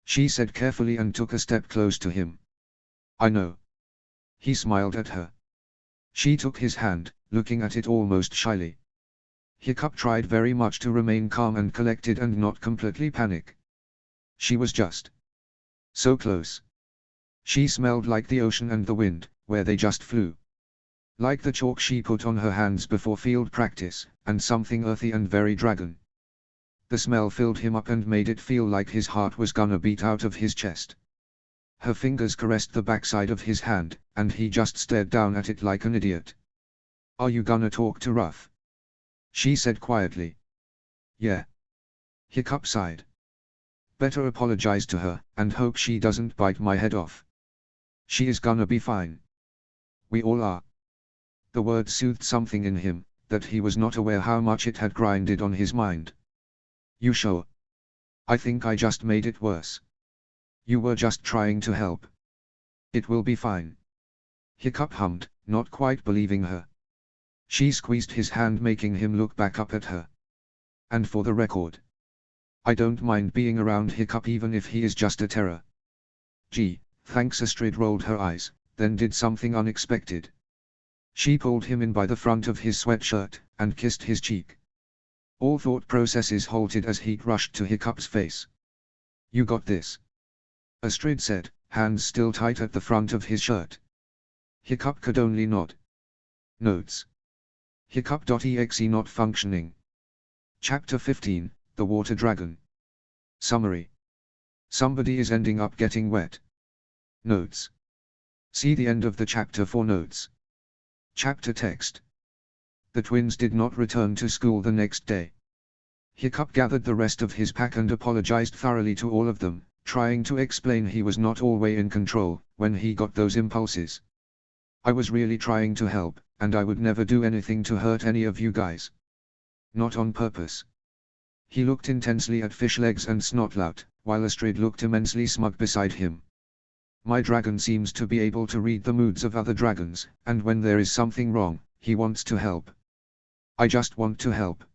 She said carefully and took a step close to him. I know. He smiled at her. She took his hand, looking at it almost shyly. Hiccup tried very much to remain calm and collected and not completely panic. She was just so close. She smelled like the ocean and the wind, where they just flew. Like the chalk she put on her hands before field practice, and something earthy and very dragon. The smell filled him up and made it feel like his heart was gonna beat out of his chest. Her fingers caressed the backside of his hand, and he just stared down at it like an idiot. Are you gonna talk to Ruff? She said quietly. Yeah. Hiccup sighed. Better apologize to her, and hope she doesn't bite my head off. She is gonna be fine. We all are. The word soothed something in him, that he was not aware how much it had grinded on his mind. You sure? I think I just made it worse. You were just trying to help. It will be fine. Hiccup hummed, not quite believing her. She squeezed his hand, making him look back up at her. And for the record, I don't mind being around Hiccup even if he is just a terror. Gee, thanks. Astrid rolled her eyes, then did something unexpected. She pulled him in by the front of his sweatshirt, and kissed his cheek. All thought processes halted as heat rushed to Hiccup's face. You got this. Astrid said, hands still tight at the front of his shirt. Hiccup could only nod. Notes. Hiccup.exe not functioning. Chapter 15, The Water Dragon. Summary. Somebody is ending up getting wet. Notes. See the end of the chapter for notes. Chapter text. The twins did not return to school the next day. Hiccup gathered the rest of his pack and apologized thoroughly to all of them, trying to explain he was not always in control when he got those impulses. I was really trying to help, and I would never do anything to hurt any of you guys. Not on purpose. He looked intensely at Fishlegs and Snotlout, while Astrid looked immensely smug beside him. My dragon seems to be able to read the moods of other dragons, and when there is something wrong, he wants to help. I just want to help.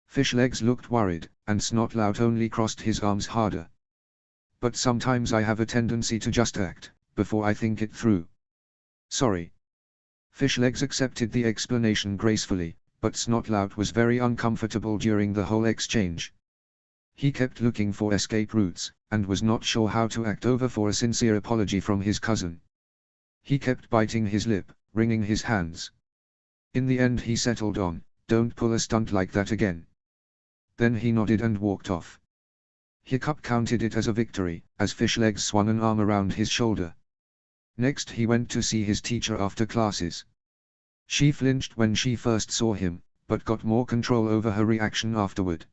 Fishlegs looked worried, and Snotlout only crossed his arms harder. But sometimes I have a tendency to just act, before I think it through. Sorry. Fishlegs accepted the explanation gracefully, but Snotlout was very uncomfortable during the whole exchange. He kept looking for escape routes, and was not sure how to act over for a sincere apology from his cousin. He kept biting his lip, wringing his hands. In the end he settled on, "Don't pull a stunt like that again." Then he nodded and walked off. Hiccup counted it as a victory, as Fishlegs swung an arm around his shoulder. Next he went to see his teacher after classes. She flinched when she first saw him, but got more control over her reaction afterward.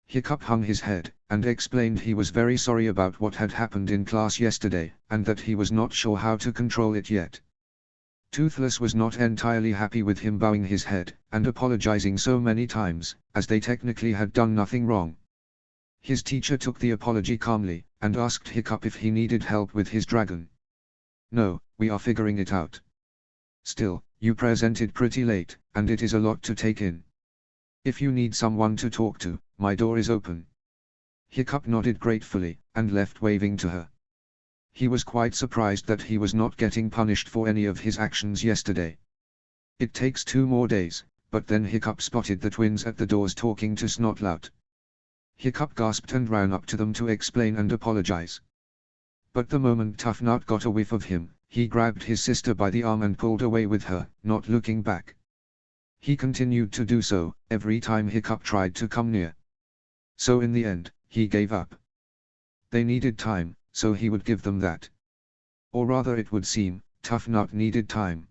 Hiccup hung his head, and explained he was very sorry about what had happened in class yesterday, and that he was not sure how to control it yet. Toothless was not entirely happy with him bowing his head, and apologizing so many times, as they technically had done nothing wrong. His teacher took the apology calmly, and asked Hiccup if he needed help with his dragon. "No, we are figuring it out. Still, you presented pretty late, and it is a lot to take in. If you need someone to talk to, my door is open." Hiccup nodded gratefully, and left waving to her. He was quite surprised that he was not getting punished for any of his actions yesterday. It takes 2 more days, but then Hiccup spotted the twins at the doors talking to Snotlout. Hiccup gasped and ran up to them to explain and apologize. But the moment Toughnut got a whiff of him, he grabbed his sister by the arm and pulled away with her, not looking back. He continued to do so, every time Hiccup tried to come near. So in the end, he gave up. They needed time, so he would give them that. Or rather it would seem, Toughnut needed time.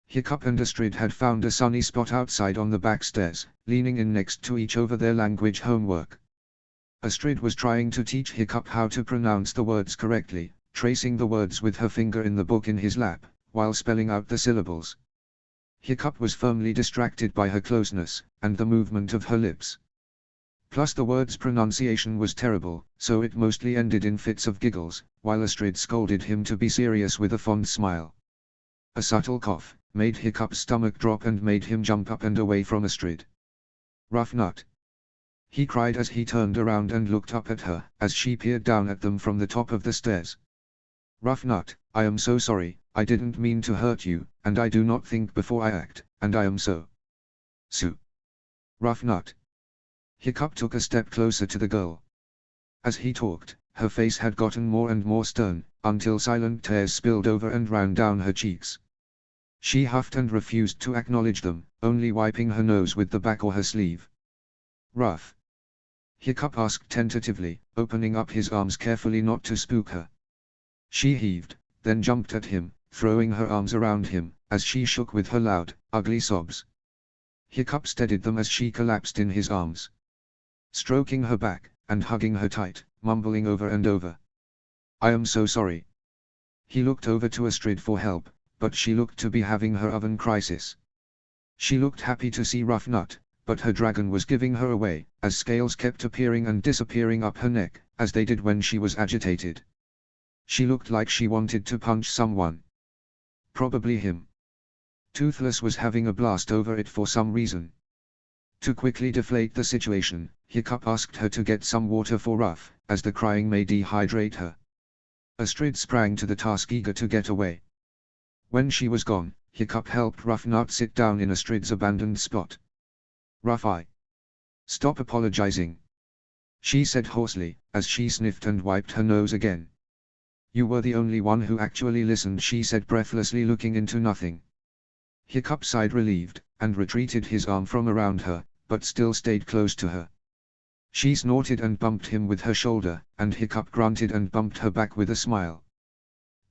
Hiccup and Astrid had found a sunny spot outside on the back stairs, leaning in next to each over their language homework. Astrid was trying to teach Hiccup how to pronounce the words correctly, tracing the words with her finger in the book in his lap, while spelling out the syllables. Hiccup was firmly distracted by her closeness, and the movement of her lips. Plus the word's pronunciation was terrible, so it mostly ended in fits of giggles, while Astrid scolded him to be serious with a fond smile. A subtle cough made Hiccup's stomach drop and made him jump up and away from Astrid. "Rough nut!" he cried as he turned around and looked up at her, as she peered down at them from the top of the stairs. "Rough nut, I am so sorry, I didn't mean to hurt you, and I do not think before I act, and I am so rough nut." Hiccup took a step closer to the girl. As he talked, her face had gotten more and more stern, until silent tears spilled over and ran down her cheeks. She huffed and refused to acknowledge them, only wiping her nose with the back of her sleeve. "Rough?" Hiccup asked tentatively, opening up his arms carefully not to spook her. She heaved, then jumped at him, throwing her arms around him, as she shook with her loud, ugly sobs. Hiccup steadied them as she collapsed in his arms, stroking her back, and hugging her tight, mumbling over and over, "I am so sorry." He looked over to Astrid for help, but she looked to be having her oven crisis. She looked happy to see Rough Nut, but her dragon was giving her away, as scales kept appearing and disappearing up her neck, as they did when she was agitated. She looked like she wanted to punch someone. Probably him. Toothless was having a blast over it for some reason. To quickly deflate the situation, Hiccup asked her to get some water for Ruff, as the crying may dehydrate her. Astrid sprang to the task eager to get away. When she was gone, Hiccup helped Rough Nut sit down in Astrid's abandoned spot. "Rough Eye. Stop apologizing," she said hoarsely, as she sniffed and wiped her nose again. "You were the only one who actually listened," she said breathlessly, looking into nothing. Hiccup sighed relieved, and retreated his arm from around her, but still stayed close to her. She snorted and bumped him with her shoulder, and Hiccup grunted and bumped her back with a smile.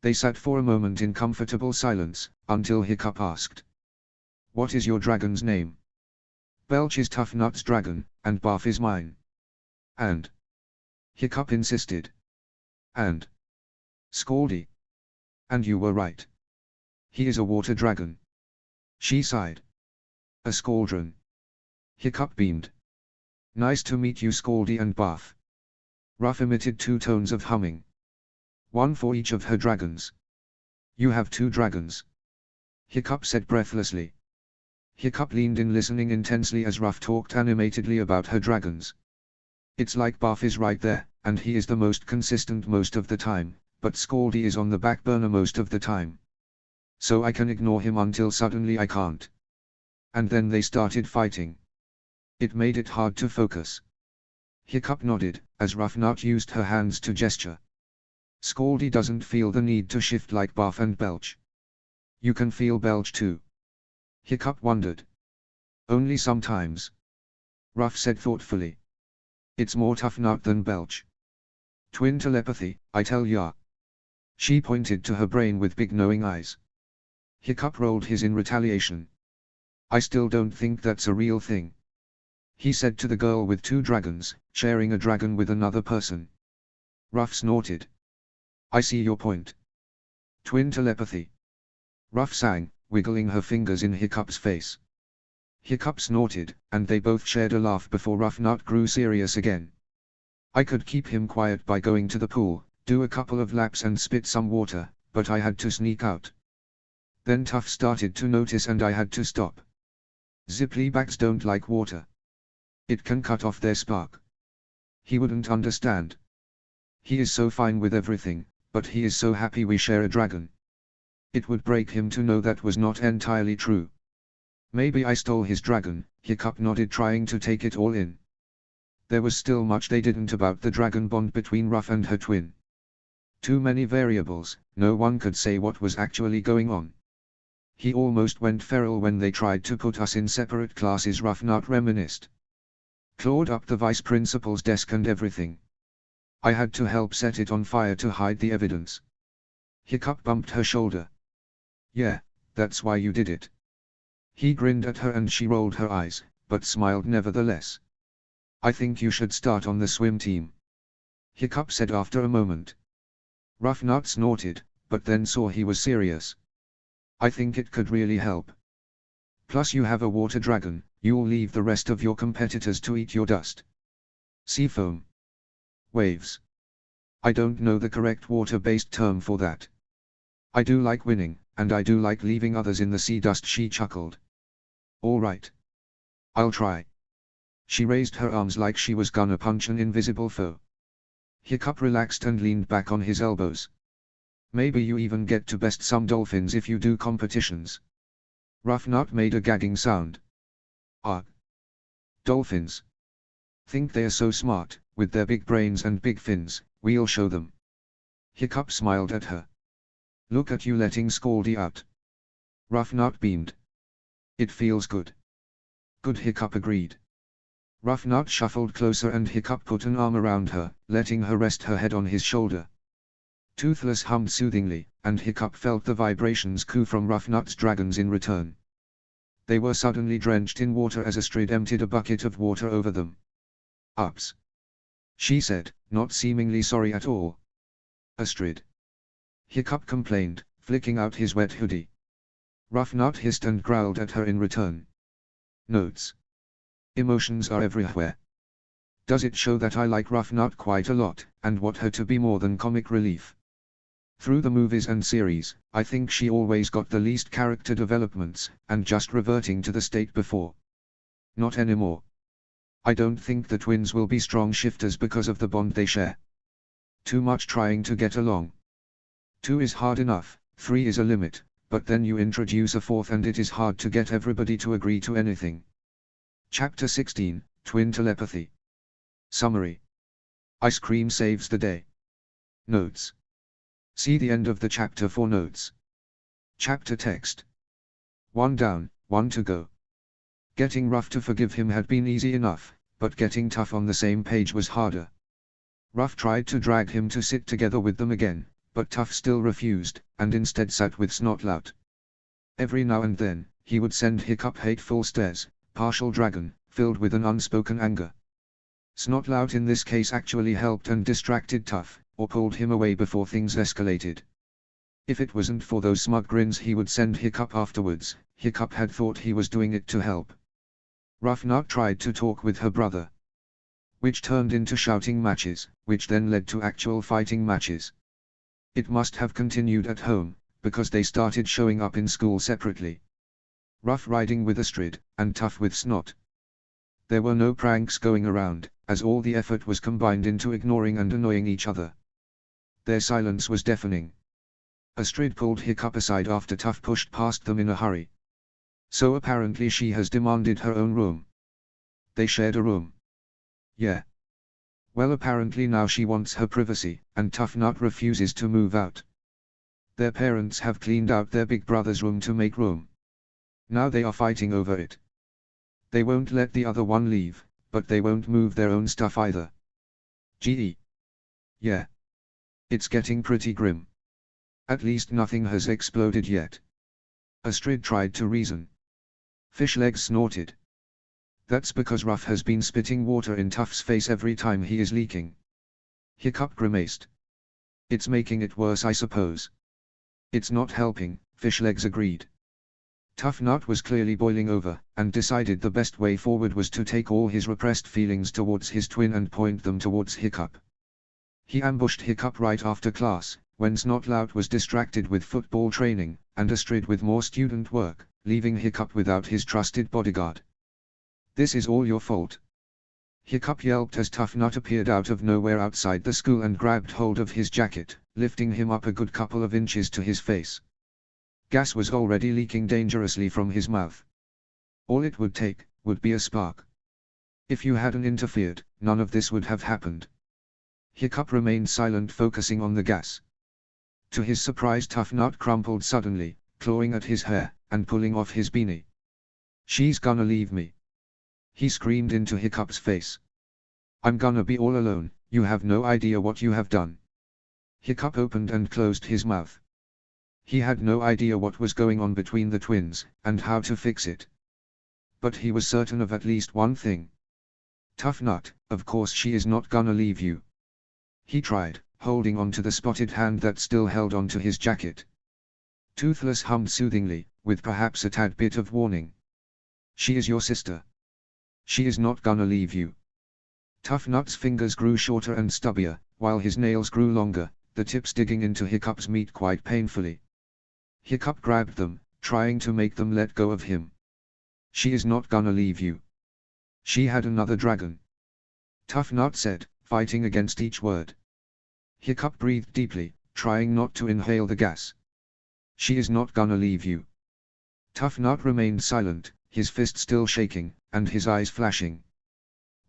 They sat for a moment in comfortable silence, until Hiccup asked, "What is your dragon's name?" "Belch is Tough Nut's dragon, and Barf is mine." "And?" Hiccup insisted. "And Scaldy." "And you were right. He is a water dragon." She sighed. "A Scaldron." Hiccup beamed. "Nice to meet you, Scaldy and Barf." Ruff emitted 2 tones of humming. "One for each of her dragons." "You have 2 dragons," Hiccup said breathlessly. Hiccup leaned in, listening intensely as Ruff talked animatedly about her dragons. "It's like Barf is right there, and he is the most consistent most of the time, but Scaldy is on the back burner most of the time. So I can ignore him until suddenly I can't." And then they started fighting. It made it hard to focus. Hiccup nodded, as Rough Nut used her hands to gesture. "Scaldy doesn't feel the need to shift like Barf and Belch. You can feel Belch too." Hiccup wondered. Only sometimes. Ruff said thoughtfully. It's more tough nut than belch. Twin telepathy, I tell ya. She pointed to her brain with big knowing eyes. Hiccup rolled his in retaliation. I still don't think that's a real thing. He said to the girl with 2 dragons, sharing a dragon with another person. Ruff snorted. I see your point. Twin telepathy. Ruff sang, wiggling her fingers in Hiccup's face. Hiccup snorted, and they both shared a laugh before Ruff Nut grew serious again. I could keep him quiet by going to the pool, do a couple of laps and spit some water, but I had to sneak out. Then Tuff started to notice and I had to stop. Ziplybacks don't like water. It can cut off their spark. He wouldn't understand. He is so fine with everything, but he is so happy we share a dragon. It would break him to know that was not entirely true. Maybe I stole his dragon, Hiccup nodded, trying to take it all in. There was still much they didn't about the dragon bond between Ruff and her twin. Too many variables, no one could say what was actually going on. He almost went feral when they tried to put us in separate classes, Ruff Nut reminisced. Clawed up the vice principal's desk and everything. I had to help set it on fire to hide the evidence. Hiccup bumped her shoulder. Yeah, that's why you did it. He grinned at her and she rolled her eyes, but smiled nevertheless. I think you should start on the swim team. Hiccup said after a moment. Ruff Nut snorted, but then saw he was serious. I think it could really help. Plus you have a water dragon, you'll leave the rest of your competitors to eat your dust. Sea foam. Waves. I don't know the correct water-based term for that. I do like winning, and I do like leaving others in the sea dust, she chuckled. All right. I'll try. She raised her arms like she was gonna punch an invisible foe. Hiccup relaxed and leaned back on his elbows. Maybe you even get to best some dolphins if you do competitions. Ruff Nut made a gagging sound. Ah. Dolphins. Think they're so smart, with their big brains and big fins, we'll show them. Hiccup smiled at her. Look at you letting Scaldy out. Ruff Nut beamed. It feels good. Good, Hiccup agreed. Ruff Nut shuffled closer and Hiccup put an arm around her, letting her rest her head on his shoulder. Toothless hummed soothingly, and Hiccup felt the vibrations coo from Ruff Nut's dragons in return. They were suddenly drenched in water as Astrid emptied a bucket of water over them. Ups. She said, not seemingly sorry at all. Astrid. Hiccup complained, flicking out his wet hoodie. Ruff Nut hissed and growled at her in return. Notes. Emotions are everywhere. Does it show that I like Ruff Nut quite a lot, and want her to be more than comic relief? Through the movies and series, I think she always got the least character developments, and just reverting to the state before. Not anymore. I don't think the twins will be strong shifters because of the bond they share. Too much trying to get along. 2 is hard enough, 3 is a limit, but then you introduce a 4th and it is hard to get everybody to agree to anything. Chapter 16, Twin Telepathy. Summary. Ice cream saves the day. Notes. See the end of the chapter for notes. Chapter text. 1 down, 1 to go. Getting Ruff to forgive him had been easy enough, but getting Tuff on the same page was harder. Ruff tried to drag him to sit together with them again, but Tuff still refused, and instead sat with Snotlout. Every now and then, he would send Hiccup hateful stares, partial dragon, filled with an unspoken anger. Snotlout in this case actually helped and distracted Tuff, or pulled him away before things escalated. If it wasn't for those smug grins he would send Hiccup afterwards, Hiccup had thought he was doing it to help. Ruff Nut tried to talk with her brother, which turned into shouting matches, which then led to actual fighting matches. It must have continued at home, because they started showing up in school separately. Ruff riding with Astrid, and Tuff with Snot. There were no pranks going around, as all the effort was combined into ignoring and annoying each other. Their silence was deafening. Astrid pulled Hiccup aside after Tuff pushed past them in a hurry. So apparently she has demanded her own room. They shared a room. Yeah. Well, apparently now she wants her privacy, and Tuff Nut refuses to move out. Their parents have cleaned out their big brother's room to make room. Now they are fighting over it. They won't let the other one leave, but they won't move their own stuff either. Gee. Yeah. It's getting pretty grim. At least nothing has exploded yet. Astrid tried to reason. Fishlegs snorted. That's because Ruff has been spitting water in Tuff's face every time he is leaking. Hiccup grimaced. It's making it worse, I suppose. It's not helping, Fishlegs agreed. Tough Nut was clearly boiling over, and decided the best way forward was to take all his repressed feelings towards his twin and point them towards Hiccup. He ambushed Hiccup right after class, when Snotlout was distracted with football training, and Astrid with more student work, leaving Hiccup without his trusted bodyguard. This is all your fault. Hiccup yelped as Tough Nut appeared out of nowhere outside the school and grabbed hold of his jacket, lifting him up a good couple of inches to his face. Gas was already leaking dangerously from his mouth. All it would take, would be a spark. If you hadn't interfered, none of this would have happened. Hiccup remained silent, focusing on the gas. To his surprise, Tough Nut crumpled suddenly, clawing at his hair, and pulling off his beanie. "She's gonna leave me!" he screamed into Hiccup's face. "I'm gonna be all alone, you have no idea what you have done." Hiccup opened and closed his mouth. He had no idea what was going on between the twins, and how to fix it. But he was certain of at least one thing. "Tough Nut, of course she is not gonna leave you." He tried, holding on to the spotted hand that still held onto his jacket. Toothless hummed soothingly, with perhaps a tad bit of warning. "She is your sister. She is not gonna leave you." Tough Nut's fingers grew shorter and stubbier, while his nails grew longer, the tips digging into Hiccup's meat quite painfully. Hiccup grabbed them, trying to make them let go of him. "She is not gonna leave you. She had another dragon," Tough Nut said, fighting against each word. Hiccup breathed deeply, trying not to inhale the gas. "She is not gonna leave you." Tough Nut remained silent, his fist still shaking, and his eyes flashing.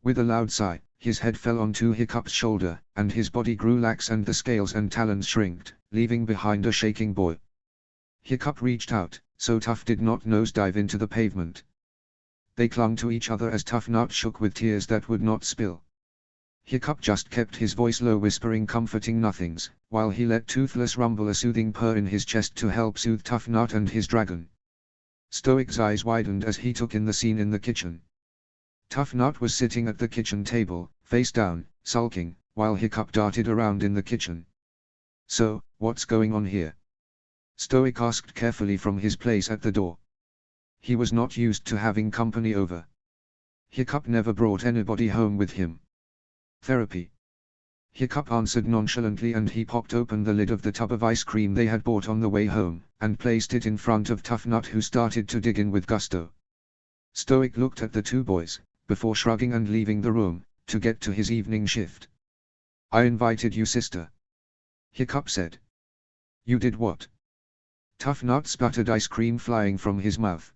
With a loud sigh, his head fell onto Hiccup's shoulder, and his body grew lax and the scales and talons shrinked, leaving behind a shaking boy. Hiccup reached out, so Tough did not nosedive into the pavement. They clung to each other as Tough Nut shook with tears that would not spill. Hiccup just kept his voice low, whispering comforting nothings, while he let Toothless rumble a soothing purr in his chest to help soothe Tough Nut and his dragon. Stoic's eyes widened as he took in the scene in the kitchen. Tough Nut was sitting at the kitchen table, face down, sulking, while Hiccup darted around in the kitchen. "So, what's going on here?" Stoic asked carefully from his place at the door. He was not used to having company over. Hiccup never brought anybody home with him. "Therapy," Hiccup answered nonchalantly, and he popped open the lid of the tub of ice cream they had bought on the way home, and placed it in front of Tough Nut, who started to dig in with gusto. Stoic looked at the two boys, before shrugging and leaving the room, to get to his evening shift. "I invited you, sister," Hiccup said. "You did what?" Tough Nut sputtered, ice cream flying from his mouth.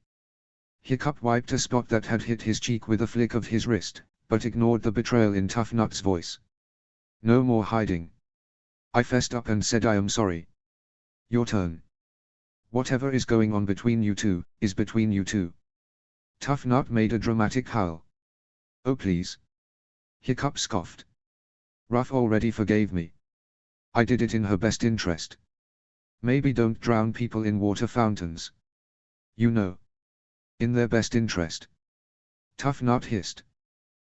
Hiccup wiped a spot that had hit his cheek with a flick of his wrist, but ignored the betrayal in Tough Nut's voice. "No more hiding. I fessed up and said I am sorry. Your turn. Whatever is going on between you two, is between you two." Tough Nut made a dramatic howl. "Oh please." Hiccup scoffed. "Ruff already forgave me. I did it in her best interest. Maybe don't drown people in water fountains. You know. In their best interest." Tough Nut hissed.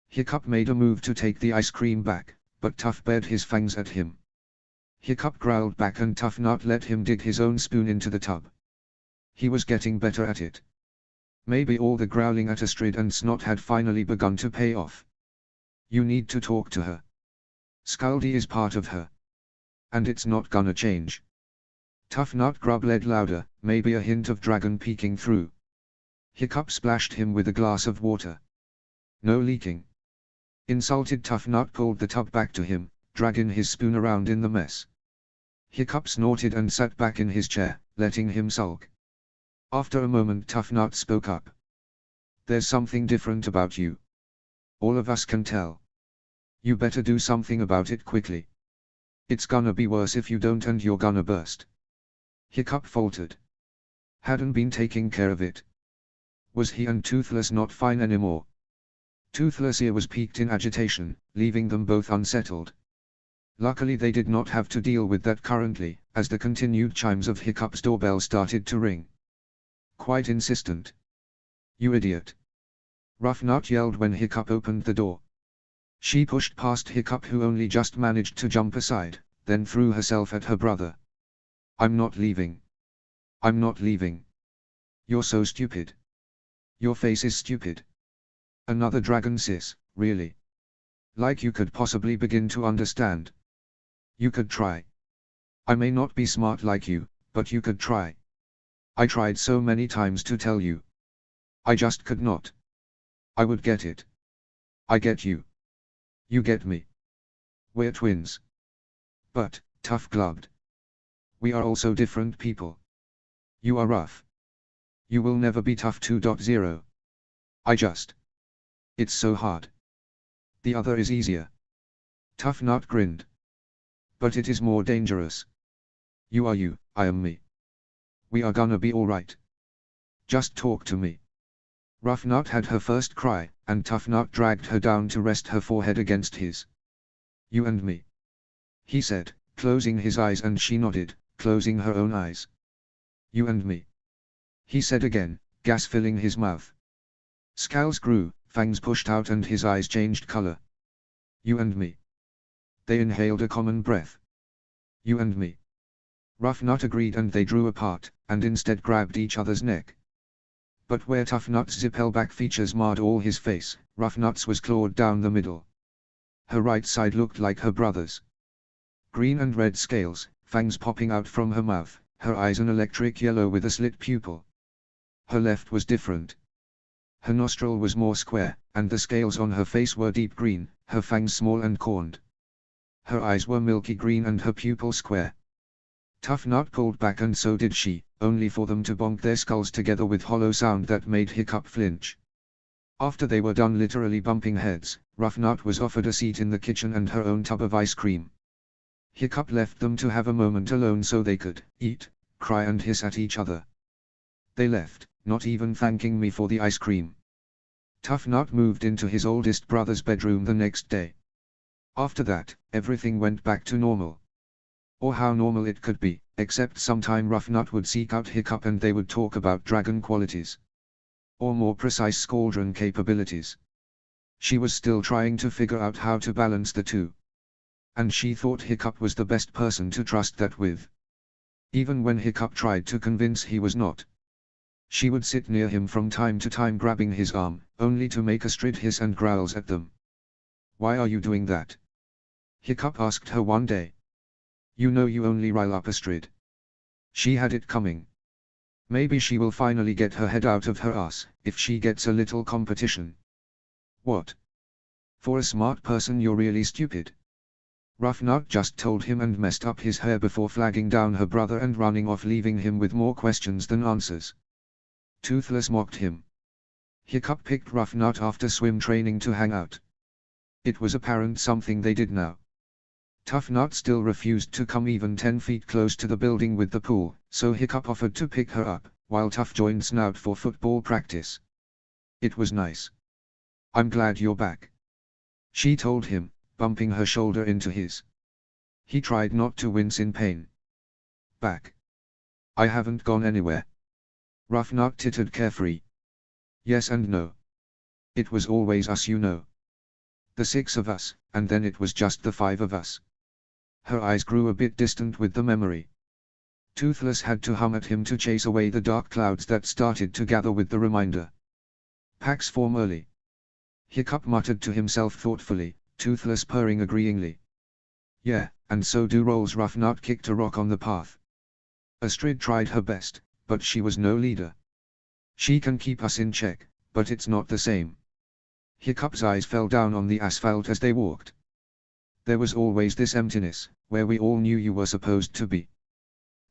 Hiccup made a move to take the ice cream back, but Tough bared his fangs at him. Hiccup growled back and Tough Nut let him dig his own spoon into the tub. He was getting better at it. Maybe all the growling at Astrid and Snot had finally begun to pay off. "You need to talk to her. Scaldy is part of her. And it's not gonna change." Tough Nut growled louder, maybe a hint of dragon peeking through. Hiccup splashed him with a glass of water. "No leaking." Insulted Tough Nut pulled the tub back to him, dragging his spoon around in the mess. Hiccup snorted and sat back in his chair, letting him sulk. After a moment Tough Nut spoke up. "There's something different about you. All of us can tell. You better do something about it quickly. It's gonna be worse if you don't, and you're gonna burst." Hiccup faltered. "Hadn't been taking care of it. Was he and Toothless not fine anymore? Toothless' ear was piqued in agitation, leaving them both unsettled. Luckily they did not have to deal with that currently, as the continued chimes of Hiccup's doorbell started to ring. Quite insistent. "You idiot!" Rough Nut yelled when Hiccup opened the door. She pushed past Hiccup, who only just managed to jump aside, then threw herself at her brother. "I'm not leaving. I'm not leaving. You're so stupid. Your face is stupid. Another dragon, sis, really? Like you could possibly begin to understand. You could try. I may not be smart like you, but you could try. I tried so many times to tell you. I just could not. I would get it. I get you. You get me. We're twins. But, tough glubbed. We are also different people. You are rough. You will never be tough 2.0. It's so hard. The other is easier." Tough Nut grinned. "But it is more dangerous. You are you, I am me. We are gonna be alright. Just talk to me." Rough Nut had her first cry, and Tough Nut dragged her down to rest her forehead against his. "You and me," he said, closing his eyes, and she nodded, closing her own eyes. "You and me," he said again, gas filling his mouth. Scowls grew, fangs pushed out, and his eyes changed color. "You and me." They inhaled a common breath. "You and me." Rough Nut agreed, and they drew apart, and instead grabbed each other's neck. But where Tough Nut's zip-back features marred all his face, Rough Nut's was clawed down the middle. Her right side looked like her brother's. Green and red scales, fangs popping out from her mouth, her eyes an electric yellow with a slit pupil. Her left was different. Her nostril was more square, and the scales on her face were deep green, her fangs small and corned. Her eyes were milky green and her pupil square. Tough Nut pulled back, and so did she, only for them to bonk their skulls together with hollow sound that made Hiccup flinch. After they were done literally bumping heads, Rough Nut was offered a seat in the kitchen and her own tub of ice cream. Hiccup left them to have a moment alone so they could eat, cry and hiss at each other. They left, not even thanking me for the ice cream. Tough Nut moved into his oldest brother's bedroom the next day. After that, everything went back to normal. Or how normal it could be, except sometime Rough Nut would seek out Hiccup and they would talk about dragon qualities. Or more precise, Scaldron capabilities. She was still trying to figure out how to balance the two. And she thought Hiccup was the best person to trust that with. Even when Hiccup tried to convince he was not. She would sit near him from time to time grabbing his arm, only to make a strid hiss and growls at them. "Why are you doing that?" Hiccup asked her one day. "You know you only rile up a strid." She had it coming. Maybe she will finally get her head out of her ass, if she gets a little competition. "What? For a smart person you're really stupid." Rough Nut just told him and messed up his hair before flagging down her brother and running off, leaving him with more questions than answers. Toothless mocked him. Hiccup picked Rough Nut after swim training to hang out. It was apparent something they did now. Tough Nut still refused to come even 10 feet close to the building with the pool, so Hiccup offered to pick her up, while Tough joined Snout for football practice. It was nice. "I'm glad you're back," she told him, bumping her shoulder into his. He tried not to wince in pain. "Back? I haven't gone anywhere." Rough Nut tittered carefree. "Yes and no. It was always us, you know. The 6 of us, and then it was just the 5 of us." Her eyes grew a bit distant with the memory. Toothless had to hum at him to chase away the dark clouds that started to gather with the reminder. "Packs form early." Hiccup muttered to himself thoughtfully, Toothless purring agreeingly. "Yeah, and so do rolls." Rough Nut kicked a rock on the path. Astrid tried her best, but she was no leader. "She can keep us in check, but it's not the same." Hiccup's eyes fell down on the asphalt as they walked. "There was always this emptiness, where we all knew you were supposed to be.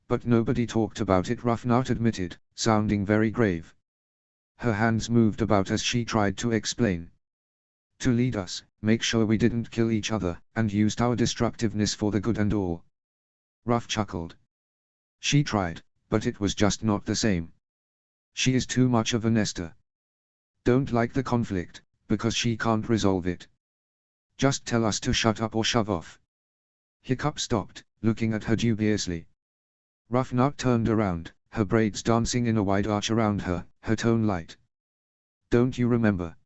But nobody talked about it," Rough Nut admitted, sounding very grave. Her hands moved about as she tried to explain. "To lead us, make sure we didn't kill each other, and used our destructiveness for the good and all." Rough chuckled. "She tried, but it was just not the same. She is too much of a nester. Don't like the conflict, because she can't resolve it. Just tell us to shut up or shove off. Hiccup stopped, looking at her dubiously. Rough Nut turned around, her braids dancing in a wide arch around her, her tone light. Don't you remember?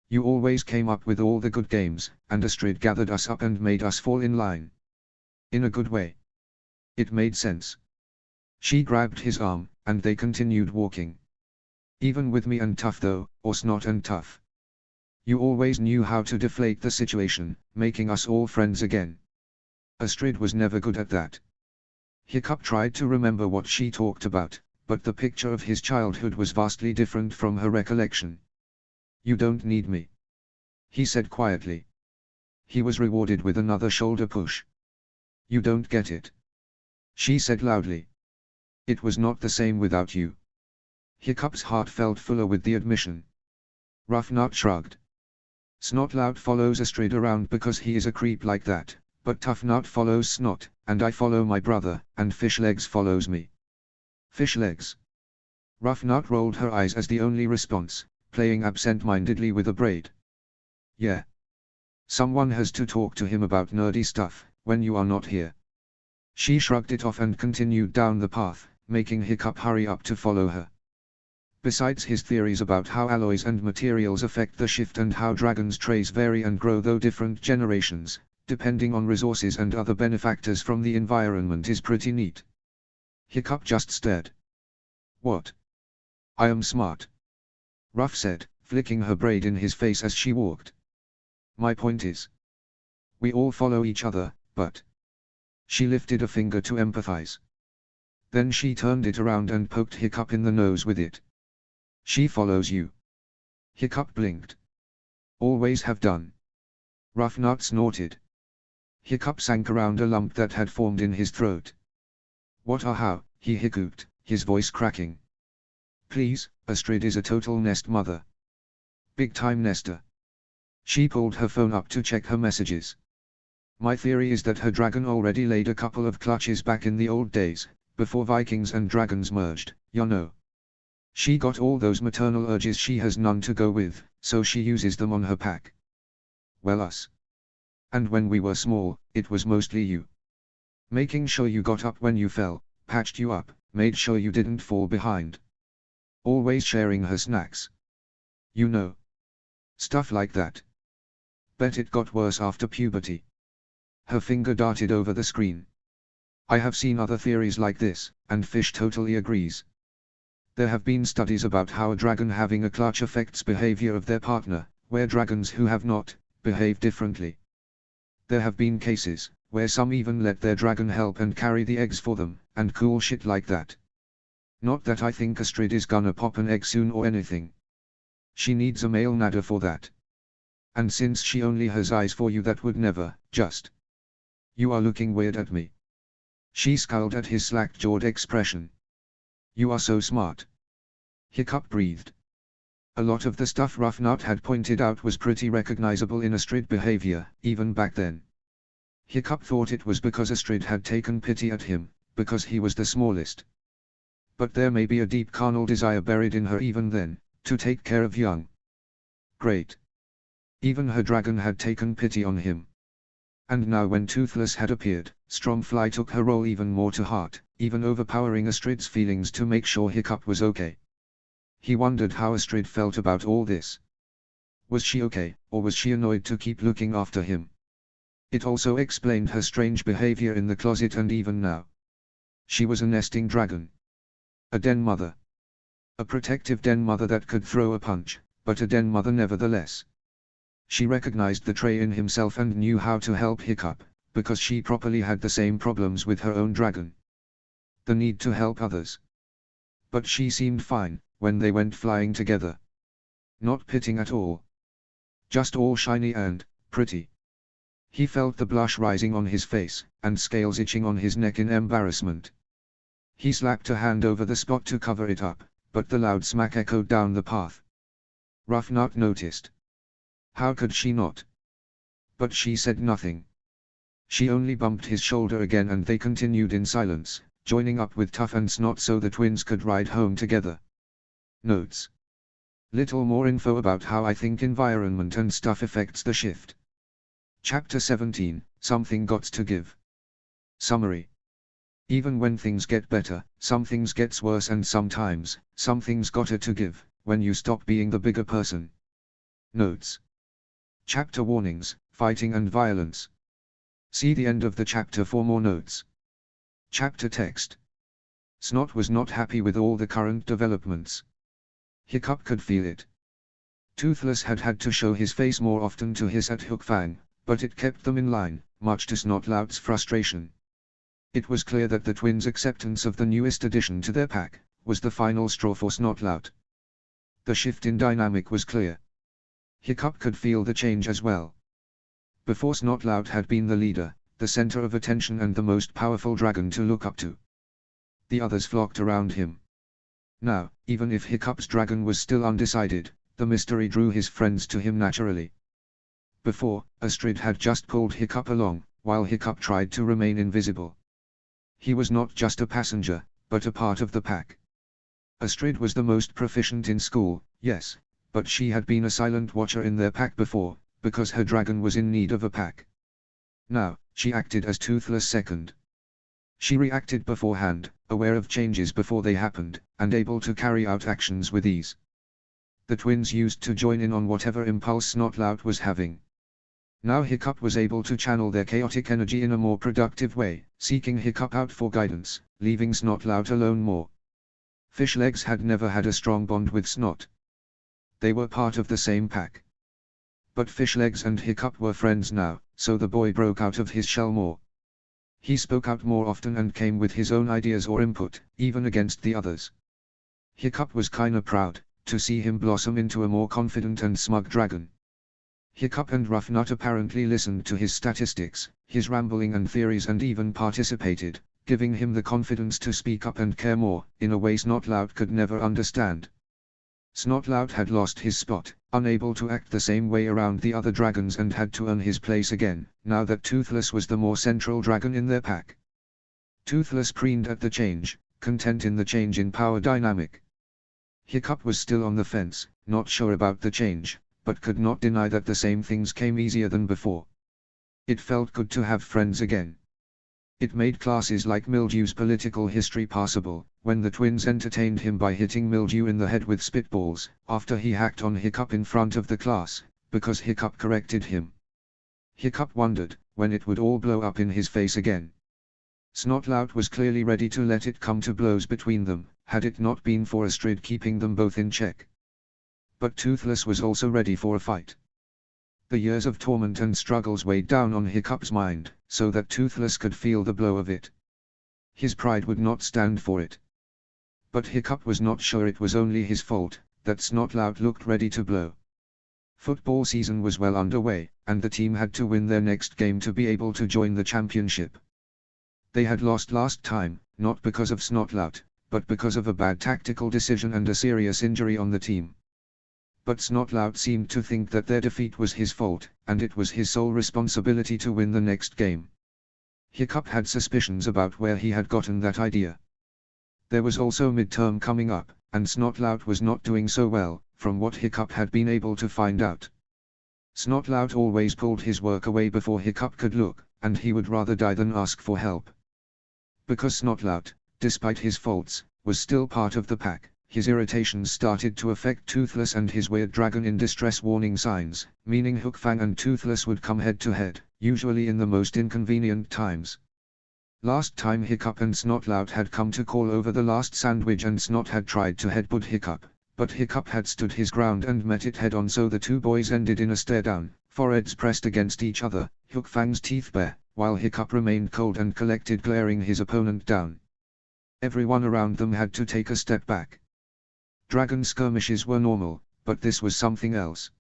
You always came up with all the good games, and Astrid gathered us up and made us fall in line. In a good way. It made sense. She grabbed his arm, and they continued walking. Even with me and Tough though, or Snot and Tough. You always knew how to deflate the situation, making us all friends again. Astrid was never good at that. Hiccup tried to remember what she talked about, but the picture of his childhood was vastly different from her recollection. You don't need me, he said quietly. He was rewarded with another shoulder push. You don't get it, she said loudly. It was not the same without you. Hiccup's heart felt fuller with the admission. Rough Nut shrugged. Snot Lout follows Astrid around because he is a creep like that, but Tough Nut follows Snot, and I follow my brother, and Fish Legs follows me. Fish Legs. Rough Nut rolled her eyes as the only response, playing absent-mindedly with a braid. Yeah. Someone has to talk to him about nerdy stuff, when you are not here. She shrugged it off and continued down the path, making Hiccup hurry up to follow her. Besides his theories about how alloys and materials affect the shift and how dragons' traits vary and grow through different generations, depending on resources and other benefactors from the environment is pretty neat. Hiccup just stared. What? I am smart, Ruff said, flicking her braid in his face as she walked. My point is, we all follow each other, but... She lifted a finger to empathize. Then she turned it around and poked Hiccup in the nose with it. She follows you. Hiccup blinked. Always have done. Rough Nut snorted. Hiccup sank around a lump that had formed in his throat. What or how, he hiccuped, his voice cracking. Please, Astrid is a total nest mother. Big time nester. She pulled her phone up to check her messages. My theory is that her dragon already laid a couple of clutches back in the old days, before Vikings and dragons merged, you know. She got all those maternal urges she has none to go with, so she uses them on her pack. Well us. And when we were small, it was mostly you. Making sure you got up when you fell, patched you up, made sure you didn't fall behind. Always sharing her snacks. You know. Stuff like that. Bet it got worse after puberty. Her finger darted over the screen. I have seen other theories like this, and Fish totally agrees. There have been studies about how a dragon having a clutch affects behavior of their partner, where dragons who have not, behave differently. There have been cases, where some even let their dragon help and carry the eggs for them, and cool shit like that. Not that I think Astrid is gonna pop an egg soon or anything. She needs a male nadder for that. And since she only has eyes for you, that would never, just. You are looking weird at me. She scowled at his slack-jawed expression. You are so smart. Hiccup breathed. A lot of the stuff Rough Nut had pointed out was pretty recognizable in Astrid behavior, even back then. Hiccup thought it was because Astrid had taken pity at him, because he was the smallest. But there may be a deep carnal desire buried in her even then, to take care of young. Great. Even her dragon had taken pity on him. And now when Toothless had appeared, Stormfly took her role even more to heart, even overpowering Astrid's feelings to make sure Hiccup was okay. He wondered how Astrid felt about all this. Was she okay, or was she annoyed to keep looking after him? It also explained her strange behavior in the closet and even now. She was a nesting dragon. A den mother. A protective den mother that could throw a punch, but a den mother nevertheless. She recognized the trait in himself and knew how to help Hiccup, because she properly had the same problems with her own dragon. The need to help others. But she seemed fine, when they went flying together. Not pitting at all. Just all shiny and pretty. He felt the blush rising on his face, and scales itching on his neck in embarrassment. He slapped a hand over the spot to cover it up, but the loud smack echoed down the path. Rough Nut noticed. How could she not? But she said nothing. She only bumped his shoulder again and they continued in silence, joining up with Tough and Snot so the twins could ride home together. Notes. Little more info about how I think environment and stuff affects the shift. Chapter 17, Something Gots to Give. Summary. Even when things get better, some things gets worse, and sometimes, something's gotta to give, when you stop being the bigger person. Notes. Chapter warnings, fighting and violence. See the end of the chapter for more notes. Chapter text. Snot was not happy with all the current developments. Hiccup could feel it. Toothless had had to show his face more often to hiss at Hook Fang, but it kept them in line, much to Snotlout's frustration. It was clear that the twins' acceptance of the newest addition to their pack was the final straw for Snotlout. The shift in dynamic was clear. Hiccup could feel the change as well. Before, Snotlout had been the leader, the center of attention, and the most powerful dragon to look up to. The others flocked around him. Now, even if Hiccup's dragon was still undecided, the mystery drew his friends to him naturally. Before, Astrid had just pulled Hiccup along, while Hiccup tried to remain invisible. He was not just a passenger, but a part of the pack. Astrid was the most proficient in school, yes, but she had been a silent watcher in their pack before, because her dragon was in need of a pack. Now, she acted as Toothless' second. She reacted beforehand, aware of changes before they happened, and able to carry out actions with ease. The twins used to join in on whatever impulse Snotlout was having. Now Hiccup was able to channel their chaotic energy in a more productive way, seeking Hiccup out for guidance, leaving Snotlout alone more. Fishlegs had never had a strong bond with Snot. They were part of the same pack. But Fishlegs and Hiccup were friends now, so the boy broke out of his shell more. He spoke out more often and came with his own ideas or input, even against the others. Hiccup was kinda proud to see him blossom into a more confident and smug dragon. Hiccup and Ruffnut apparently listened to his statistics, his rambling and theories, and even participated, giving him the confidence to speak up and care more, in a way Snotlout could never understand. Snotlout had lost his spot, unable to act the same way around the other dragons, and had to earn his place again, now that Toothless was the more central dragon in their pack. Toothless preened at the change, content in the change in power dynamic. Hiccup was still on the fence, not sure about the change, but could not deny that the same things came easier than before. It felt good to have friends again. It made classes like Mildew's political history passable, when the twins entertained him by hitting Mildew in the head with spitballs, after he hacked on Hiccup in front of the class, because Hiccup corrected him. Hiccup wondered when it would all blow up in his face again. Snotlout was clearly ready to let it come to blows between them, had it not been for Astrid keeping them both in check. But Toothless was also ready for a fight. The years of torment and struggles weighed down on Hiccup's mind, so that Toothless could feel the blow of it. His pride would not stand for it. But Hiccup was not sure it was only his fault that Snotlout looked ready to blow. Football season was well underway, and the team had to win their next game to be able to join the championship. They had lost last time, not because of Snotlout, but because of a bad tactical decision and a serious injury on the team. But Snotlout seemed to think that their defeat was his fault, and it was his sole responsibility to win the next game. Hiccup had suspicions about where he had gotten that idea. There was also midterm coming up, and Snotlout was not doing so well, from what Hiccup had been able to find out. Snotlout always pulled his work away before Hiccup could look, and he would rather die than ask for help. Because Snotlout, despite his faults, was still part of the pack, his irritations started to affect Toothless and his weird dragon in distress warning signs, meaning Hook Fang and Toothless would come head to head, usually in the most inconvenient times. Last time Hiccup and Snotlout had come to call over the last sandwich, and Snot had tried to headbutt Hiccup, but Hiccup had stood his ground and met it head on, so the two boys ended in a stare down, foreheads pressed against each other, Hook Fang's teeth bare, while Hiccup remained cold and collected, glaring his opponent down. Everyone around them had to take a step back. Dragon skirmishes were normal, but this was something else.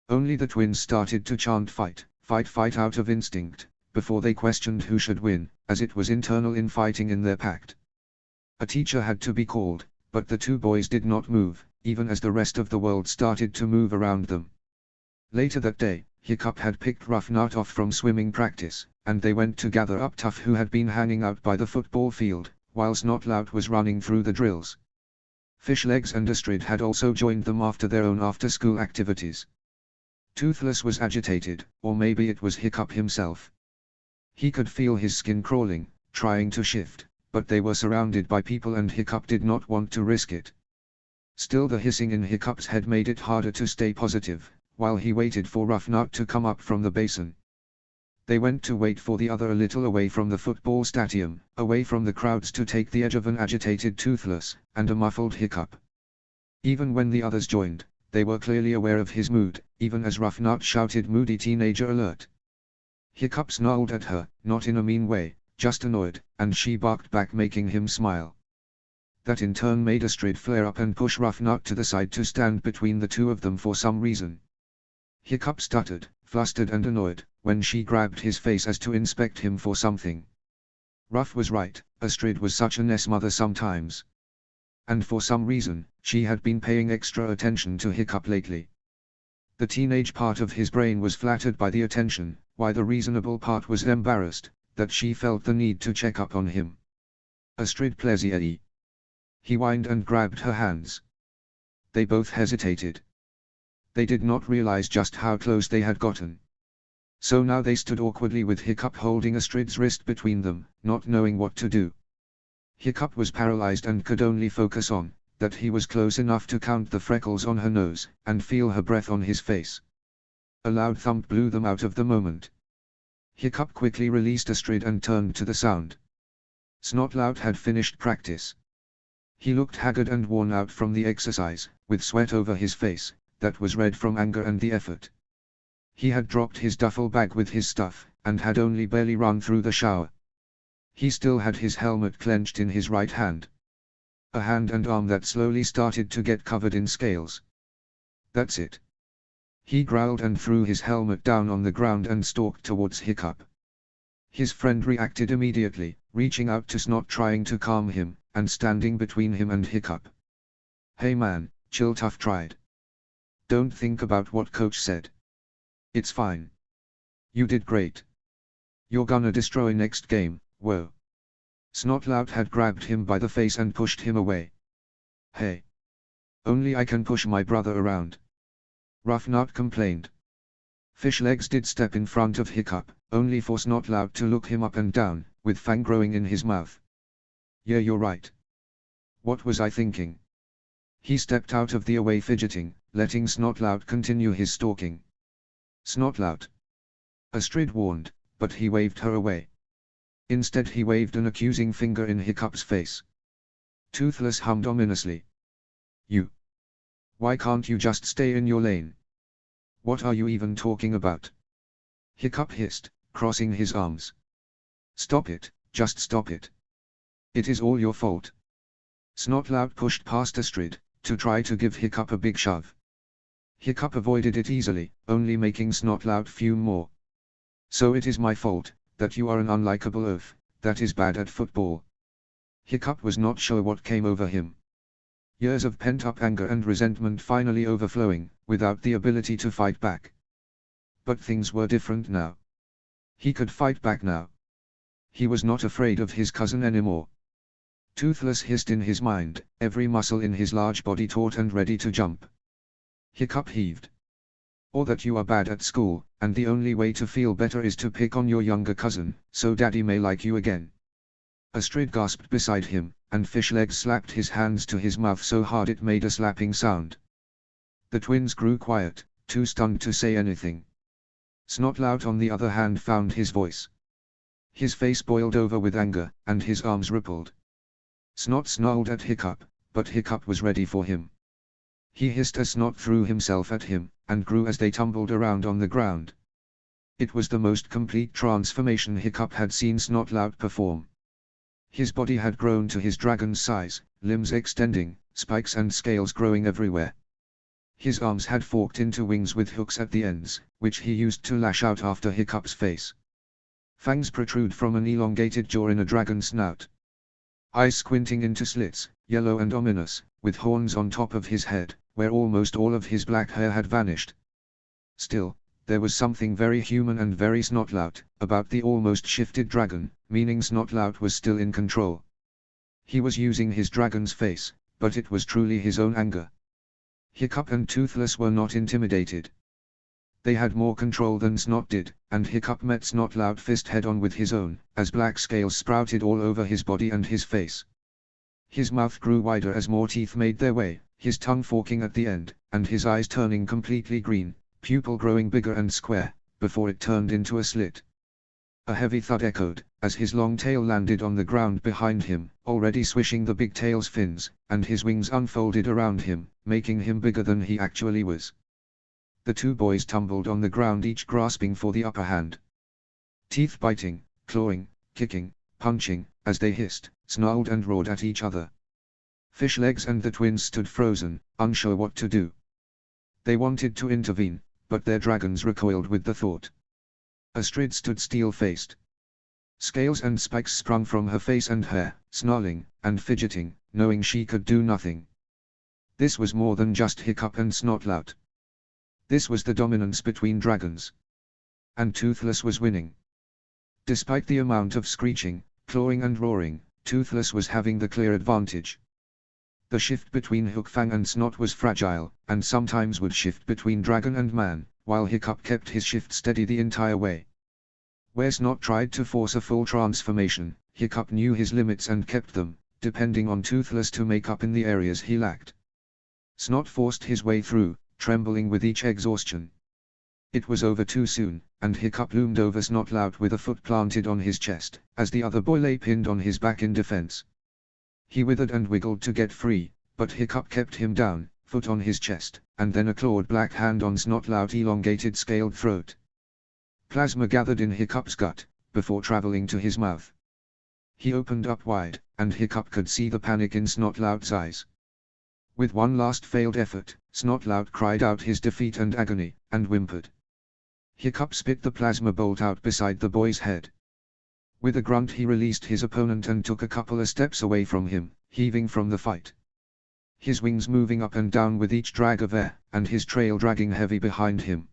Only the twins started to chant fight, fight, fight out of instinct, before they questioned who should win, as it was internal infighting in their pact. A teacher had to be called, but the two boys did not move, even as the rest of the world started to move around them. Later that day, Hiccup had picked Ruffnut off from swimming practice, and they went to gather up Tough, who had been hanging out by the football field, while Snotlout was running through the drills. Fishlegs and Astrid had also joined them after their own after-school activities. Toothless was agitated, or maybe it was Hiccup himself. He could feel his skin crawling, trying to shift, but they were surrounded by people and Hiccup did not want to risk it. Still, the hissing in Hiccup's head made it harder to stay positive, while he waited for Rough Nut to come up from the basin. They went to wait for the other a little away from the football stadium, away from the crowds to take the edge of an agitated Toothless, and a muffled Hiccup. Even when the others joined, they were clearly aware of his mood, even as Rough Nut shouted "Moody teenager alert!" Hiccup snarled at her, not in a mean way, just annoyed, and she barked back, making him smile. That in turn made Astrid flare up and push Rough Nut to the side to stand between the two of them for some reason. Hiccup stuttered, flustered and annoyed, when she grabbed his face as to inspect him for something. Rough was right, Astrid was such a mess mother sometimes. And for some reason, she had been paying extra attention to Hiccup lately. The teenage part of his brain was flattered by the attention, while the reasonable part was embarrassed, that she felt the need to check up on him. Astrid plaisir. He whined and grabbed her hands. They both hesitated. They did not realize just how close they had gotten. So now they stood awkwardly with Hiccup holding Astrid's wrist between them, not knowing what to do. Hiccup was paralyzed and could only focus on that he was close enough to count the freckles on her nose, and feel her breath on his face. A loud thump blew them out of the moment. Hiccup quickly released Astrid and turned to the sound. Snotlout had finished practice. He looked haggard and worn out from the exercise, with sweat over his face, that was red from anger and the effort. He had dropped his duffel bag with his stuff, and had only barely run through the shower. He still had his helmet clenched in his right hand. A hand and arm that slowly started to get covered in scales. "That's it." He growled and threw his helmet down on the ground and stalked towards Hiccup. His friend reacted immediately, reaching out to Snot, trying to calm him, and standing between him and Hiccup. "Hey man, chill, tough tried. Don't think about what coach said. It's fine. You did great. You're gonna destroy next game, whoa." Snotlout had grabbed him by the face and pushed him away. "Hey. Only I can push my brother around." Rough Nut complained. Fishlegs did step in front of Hiccup, only for Snotlout to look him up and down, with fang growing in his mouth. "Yeah, you're right. What was I thinking?" He stepped out of the way fidgeting, letting Snotlout continue his stalking. "Snotlout!" Astrid warned, but he waved her away. Instead he waved an accusing finger in Hiccup's face. Toothless hummed ominously. "You! Why can't you just stay in your lane? What are you even talking about?" Hiccup hissed, crossing his arms. "Stop it, just stop it. It is all your fault." Snotlout pushed past Astrid, to try to give Hiccup a big shove. Hiccup avoided it easily, only making Snotlout fume more. "So it is my fault, that you are an unlikable oaf, that is bad at football." Hiccup was not sure what came over him. Years of pent-up anger and resentment finally overflowing, without the ability to fight back. But things were different now. He could fight back now. He was not afraid of his cousin anymore. Toothless hissed in his mind, every muscle in his large body taut and ready to jump. Hiccup heaved. "Or that you are bad at school, and the only way to feel better is to pick on your younger cousin, so daddy may like you again." Astrid gasped beside him, and Fishlegs slapped his hands to his mouth so hard it made a slapping sound. The twins grew quiet, too stunned to say anything. Snotlout on the other hand found his voice. His face boiled over with anger, and his arms rippled. Snot snarled at Hiccup, but Hiccup was ready for him. He hissed as Snot threw himself at him, and grew as they tumbled around on the ground. It was the most complete transformation Hiccup had seen Snotlout perform. His body had grown to his dragon's size, limbs extending, spikes and scales growing everywhere. His arms had forked into wings with hooks at the ends, which he used to lash out after Hiccup's face. Fangs protrude from an elongated jaw in a dragon's snout. Eyes squinting into slits, yellow and ominous, with horns on top of his head, where almost all of his black hair had vanished. Still, there was something very human and very Snotlout about the almost shifted dragon, meaning Snotlout was still in control. He was using his dragon's face, but it was truly his own anger. Hiccup and Toothless were not intimidated. They had more control than Snot did, and Hiccup met Snotlout fist head-on with his own, as black scales sprouted all over his body and his face. His mouth grew wider as more teeth made their way, his tongue forking at the end, and his eyes turning completely green, pupil growing bigger and square, before it turned into a slit. A heavy thud echoed, as his long tail landed on the ground behind him, already swishing the big tail's fins, and his wings unfolded around him, making him bigger than he actually was. The two boys tumbled on the ground, each grasping for the upper hand. Teeth biting, clawing, kicking, punching, as they hissed, snarled and roared at each other. Fishlegs and the twins stood frozen, unsure what to do. They wanted to intervene, but their dragons recoiled with the thought. Astrid stood steel-faced. Scales and spikes sprung from her face and hair, snarling, and fidgeting, knowing she could do nothing. This was more than just Hiccup and Snotlout. This was the dominance between dragons. And Toothless was winning. Despite the amount of screeching, clawing and roaring, Toothless was having the clear advantage. The shift between Hookfang and Snot was fragile, and sometimes would shift between dragon and man, while Hiccup kept his shift steady the entire way. Where Snot tried to force a full transformation, Hiccup knew his limits and kept them, depending on Toothless to make up in the areas he lacked. Snot forced his way through, trembling with each exhaustion. It was over too soon, and Hiccup loomed over Snotlout with a foot planted on his chest, as the other boy lay pinned on his back in defense. He withered and wiggled to get free, but Hiccup kept him down, foot on his chest, and then a clawed black hand on Snotlout's elongated scaled throat. Plasma gathered in Hiccup's gut, before traveling to his mouth. He opened up wide, and Hiccup could see the panic in Snotlout's eyes. With one last failed effort, Snotlout cried out his defeat and agony, and whimpered. Hiccup spit the plasma bolt out beside the boy's head. With a grunt he released his opponent and took a couple of steps away from him, heaving from the fight. His wings moving up and down with each drag of air, and his trail dragging heavy behind him.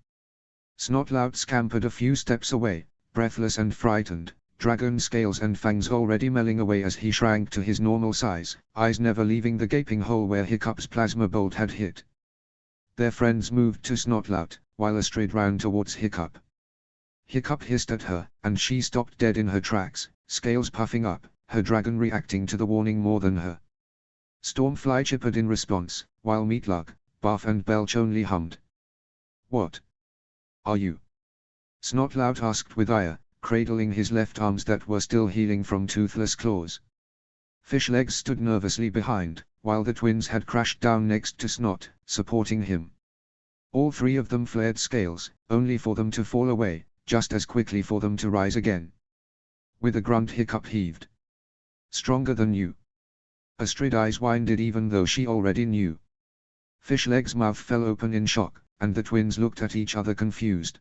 Snotlout scampered a few steps away, breathless and frightened, dragon scales and fangs already melting away as he shrank to his normal size, eyes never leaving the gaping hole where Hiccup's plasma bolt had hit. Their friends moved to Snotlout, while Astrid ran towards Hiccup. Hiccup hissed at her, and she stopped dead in her tracks, scales puffing up, her dragon reacting to the warning more than her. Stormfly chippered in response, while Meatlug, Barf and Belch only hummed. "What are you?" Snotlout asked with ire, cradling his left arms that were still healing from Toothless claws. Fishlegs stood nervously behind, while the twins had crashed down next to Snot, supporting him. All three of them flared scales, only for them to fall away, just as quickly for them to rise again. With a grunt Hiccup heaved. "Stronger than you." Astrid's eyes winded even though she already knew. Fishleg's mouth fell open in shock, and the twins looked at each other confused.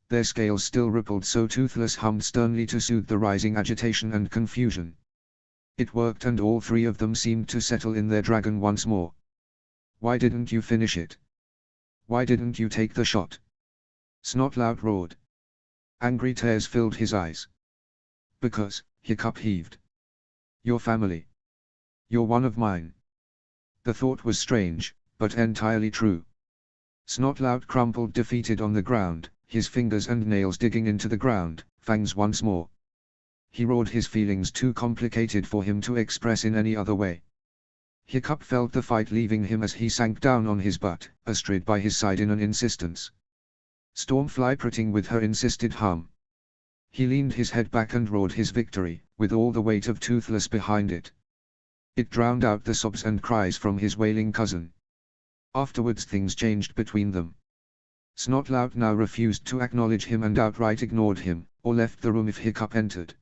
Their scales still rippled, so Toothless hummed sternly to soothe the rising agitation and confusion. It worked, and all three of them seemed to settle in their dragon once more. "Why didn't you finish it? Why didn't you take the shot?" Snotlout roared. Angry tears filled his eyes. "Because," Hiccup heaved. "Your family. You're one of mine." The thought was strange, but entirely true. Snotlout crumpled defeated on the ground, his fingers and nails digging into the ground, fangs once more. He roared, his feelings too complicated for him to express in any other way. Hiccup felt the fight leaving him as he sank down on his butt, Astrid by his side in an insistence. Stormfly prating with her insisted hum. He leaned his head back and roared his victory, with all the weight of Toothless behind it. It drowned out the sobs and cries from his wailing cousin. Afterwards things changed between them. Snotlout now refused to acknowledge him and outright ignored him, or left the room if Hiccup entered.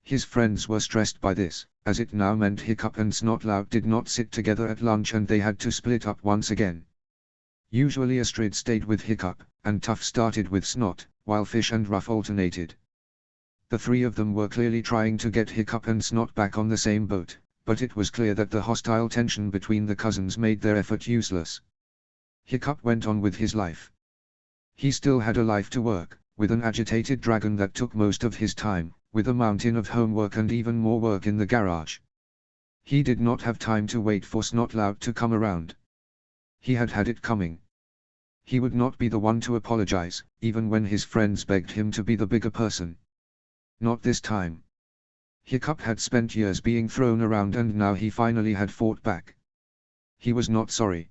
His friends were stressed by this, as it now meant Hiccup and Snotlout did not sit together at lunch and they had to split up once again. Usually Astrid stayed with Hiccup, and Tuff started with Snot, while Fish and Ruff alternated. The three of them were clearly trying to get Hiccup and Snot back on the same boat, but it was clear that the hostile tension between the cousins made their effort useless. Hiccup went on with his life. He still had a life to work, with an agitated dragon that took most of his time, with a mountain of homework and even more work in the garage. He did not have time to wait for Snotlout to come around. He had had it coming. He would not be the one to apologize, even when his friends begged him to be the bigger person. Not this time. Hiccup had spent years being thrown around and now he finally had fought back. He was not sorry.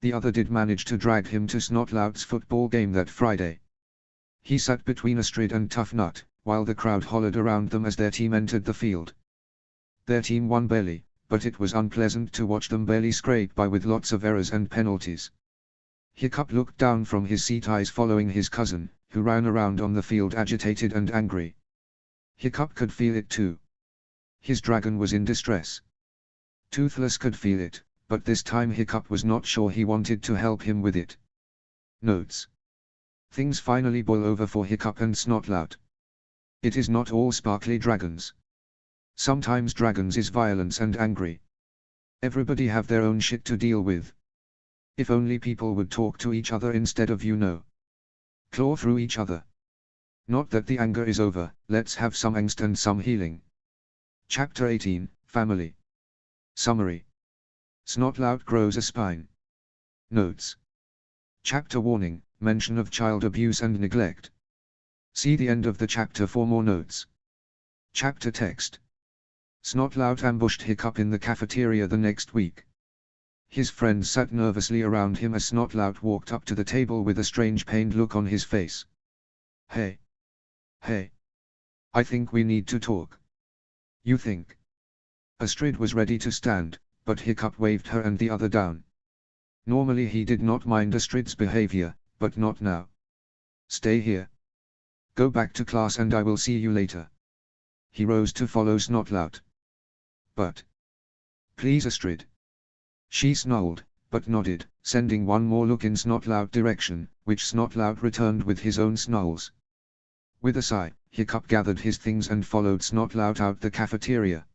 The other did manage to drag him to Snotlout's football game that Friday. He sat between Astrid and Tough Nut, while the crowd hollered around them as their team entered the field. Their team won barely, but it was unpleasant to watch them barely scrape by with lots of errors and penalties. Hiccup looked down from his seat, eyes following his cousin, who ran around on the field agitated and angry. Hiccup could feel it too. His dragon was in distress. Toothless could feel it, but this time Hiccup was not sure he wanted to help him with it. Notes. Things finally boil over for Hiccup and Snotlout. It is not all sparkly dragons. Sometimes dragons is violence and angry. Everybody have their own shit to deal with. If only people would talk to each other instead of claw through each other. Not that the anger is over, let's have some angst and some healing. Chapter 18, Family. Summary. Snotlout grows a spine. Notes. Chapter warning, mention of child abuse and neglect. See the end of the chapter for more notes. Chapter text. Snotlout ambushed Hiccup in the cafeteria the next week. His friends sat nervously around him as Snotlout walked up to the table with a strange pained look on his face. Hey. Hey. I think we need to talk. You think? Astrid was ready to stand, but Hiccup waved her and the other down. Normally he did not mind Astrid's behavior, but not now. Stay here. Go back to class and I will see you later. He rose to follow Snotlout. But. Please Astrid. She snarled, but nodded, sending one more look in Snotlout's direction, which Snotlout returned with his own snarls. With a sigh, Hiccup gathered his things and followed Snotlout out the cafeteria.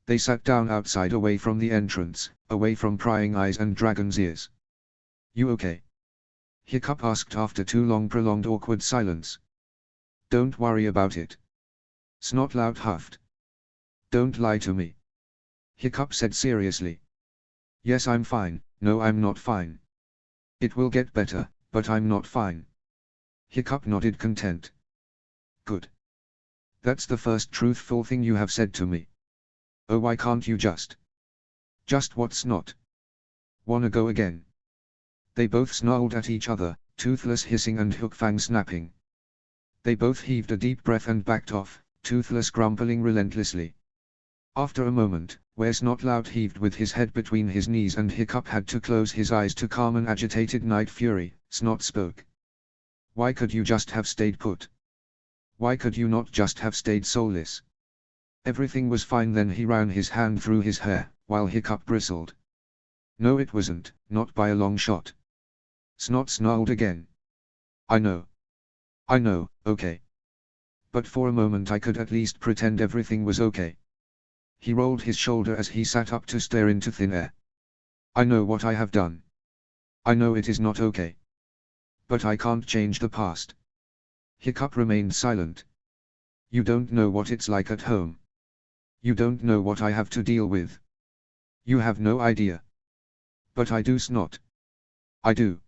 They sat down outside away from the entrance, away from prying eyes and dragon's ears. You okay? Hiccup asked after too long prolonged awkward silence. Don't worry about it. Snotlout huffed. Don't lie to me. Hiccup said seriously. Yes, I'm fine. No, I'm not fine. It will get better, but I'm not fine. Hiccup nodded content. Good. That's the first truthful thing you have said to me. Oh, why can't you just what's not? Wanna go again? They both snarled at each other, Toothless hissing and Hookfang snapping. They both heaved a deep breath and backed off, Toothless grumbling relentlessly. After a moment, where Snotlout heaved with his head between his knees and Hiccup had to close his eyes to calm an agitated night fury, Snot spoke. Why could you just have stayed put? Why could you not just have stayed soulless? Everything was fine then. He ran his hand through his hair, while Hiccup bristled. No, it wasn't, not by a long shot. Snot snarled again. I know. I know, okay. But for a moment I could at least pretend everything was okay. He rolled his shoulder as he sat up to stare into thin air. I know what I have done. I know it is not okay. But I can't change the past. Hiccup remained silent. You don't know what it's like at home. You don't know what I have to deal with. You have no idea. But I do, Snot. I do.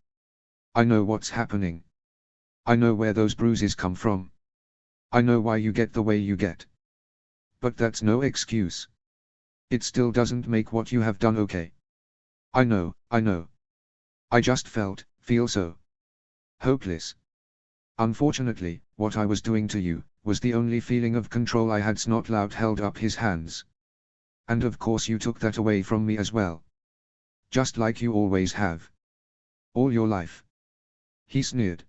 I know what's happening. I know where those bruises come from. I know why you get the way you get. But that's no excuse. It still doesn't make what you have done okay. I know, I know. I just feel so hopeless. Unfortunately, what I was doing to you was the only feeling of control I had. Snotlout held up his hands. And of course you took that away from me as well. Just like you always have. All your life. He sneered.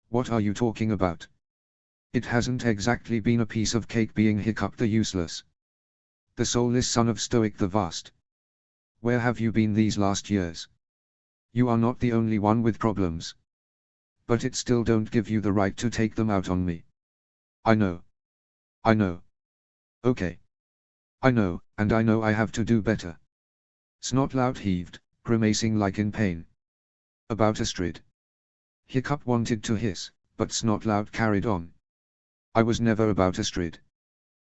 What are you talking about? It hasn't exactly been a piece of cake being Hiccup the useless. The soulless son of Stoic the Vast. Where have you been these last years? You are not the only one with problems. But it still don't give you the right to take them out on me. I know. I know. Okay. I know, and I know I have to do better. Snotlout heaved, grimacing like in pain. About Astrid. Hiccup wanted to hiss, but Snotlout carried on. I was never about Astrid.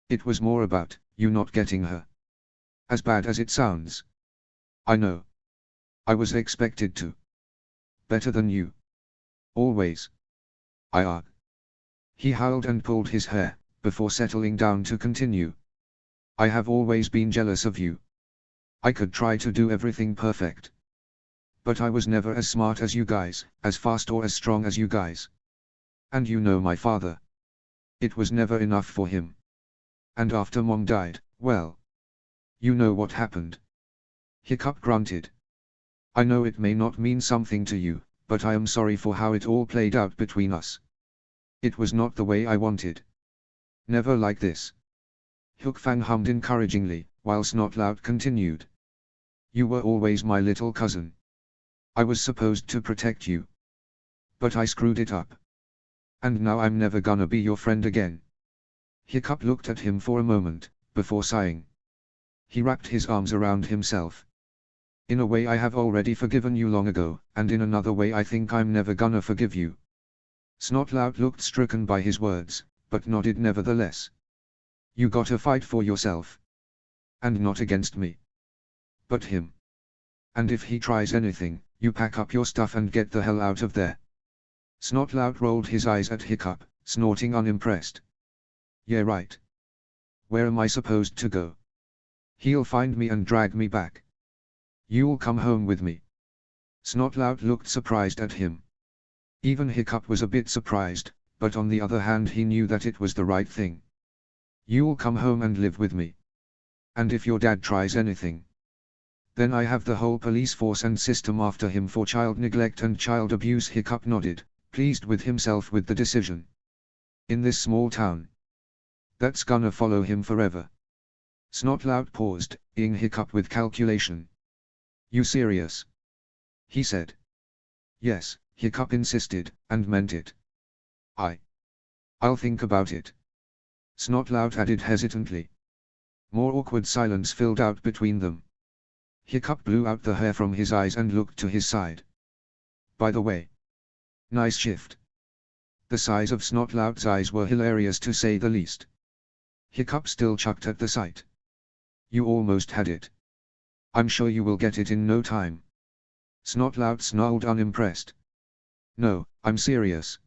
It was more about you not getting her. As bad as it sounds. I know. I was expected to. Better than you. Always. I are. He howled and pulled his hair, before settling down to continue. I have always been jealous of you. I could try to do everything perfect. But I was never as smart as you guys, as fast or as strong as you guys. And you know my father. It was never enough for him. And after Mom died, well. You know what happened. Hiccup grunted. I know it may not mean something to you, but I am sorry for how it all played out between us. It was not the way I wanted. Never like this. Hookfang hummed encouragingly, while Snotlout continued. You were always my little cousin. I was supposed to protect you. But I screwed it up. And now I'm never gonna be your friend again. Hiccup looked at him for a moment, before sighing. He wrapped his arms around himself. In a way I have already forgiven you long ago, and in another way I think I'm never gonna forgive you. Snotlout looked stricken by his words, but nodded nevertheless. You gotta fight for yourself. And not against me. But him. And if he tries anything, you pack up your stuff and get the hell out of there. Snotlout rolled his eyes at Hiccup, snorting unimpressed. Yeah right. Where am I supposed to go? He'll find me and drag me back. You'll come home with me. Snotlout looked surprised at him. Even Hiccup was a bit surprised, but on the other hand he knew that it was the right thing. You'll come home and live with me. And if your dad tries anything, then I have the whole police force and system after him for child neglect and child abuse. Hiccup nodded, pleased with himself with the decision. In this small town. That's gonna follow him forever. Snotlout paused, eyeing Hiccup with calculation. You serious? He said. Yes, Hiccup insisted, and meant it. I'll think about it. Snotlout added hesitantly. More awkward silence filled out between them. Hiccup blew out the hair from his eyes and looked to his side. By the way. Nice shift. The size of Snotlout's eyes were hilarious to say the least. Hiccup still chucked at the sight. You almost had it. I'm sure you will get it in no time. Snotlout snarled unimpressed. No, I'm serious.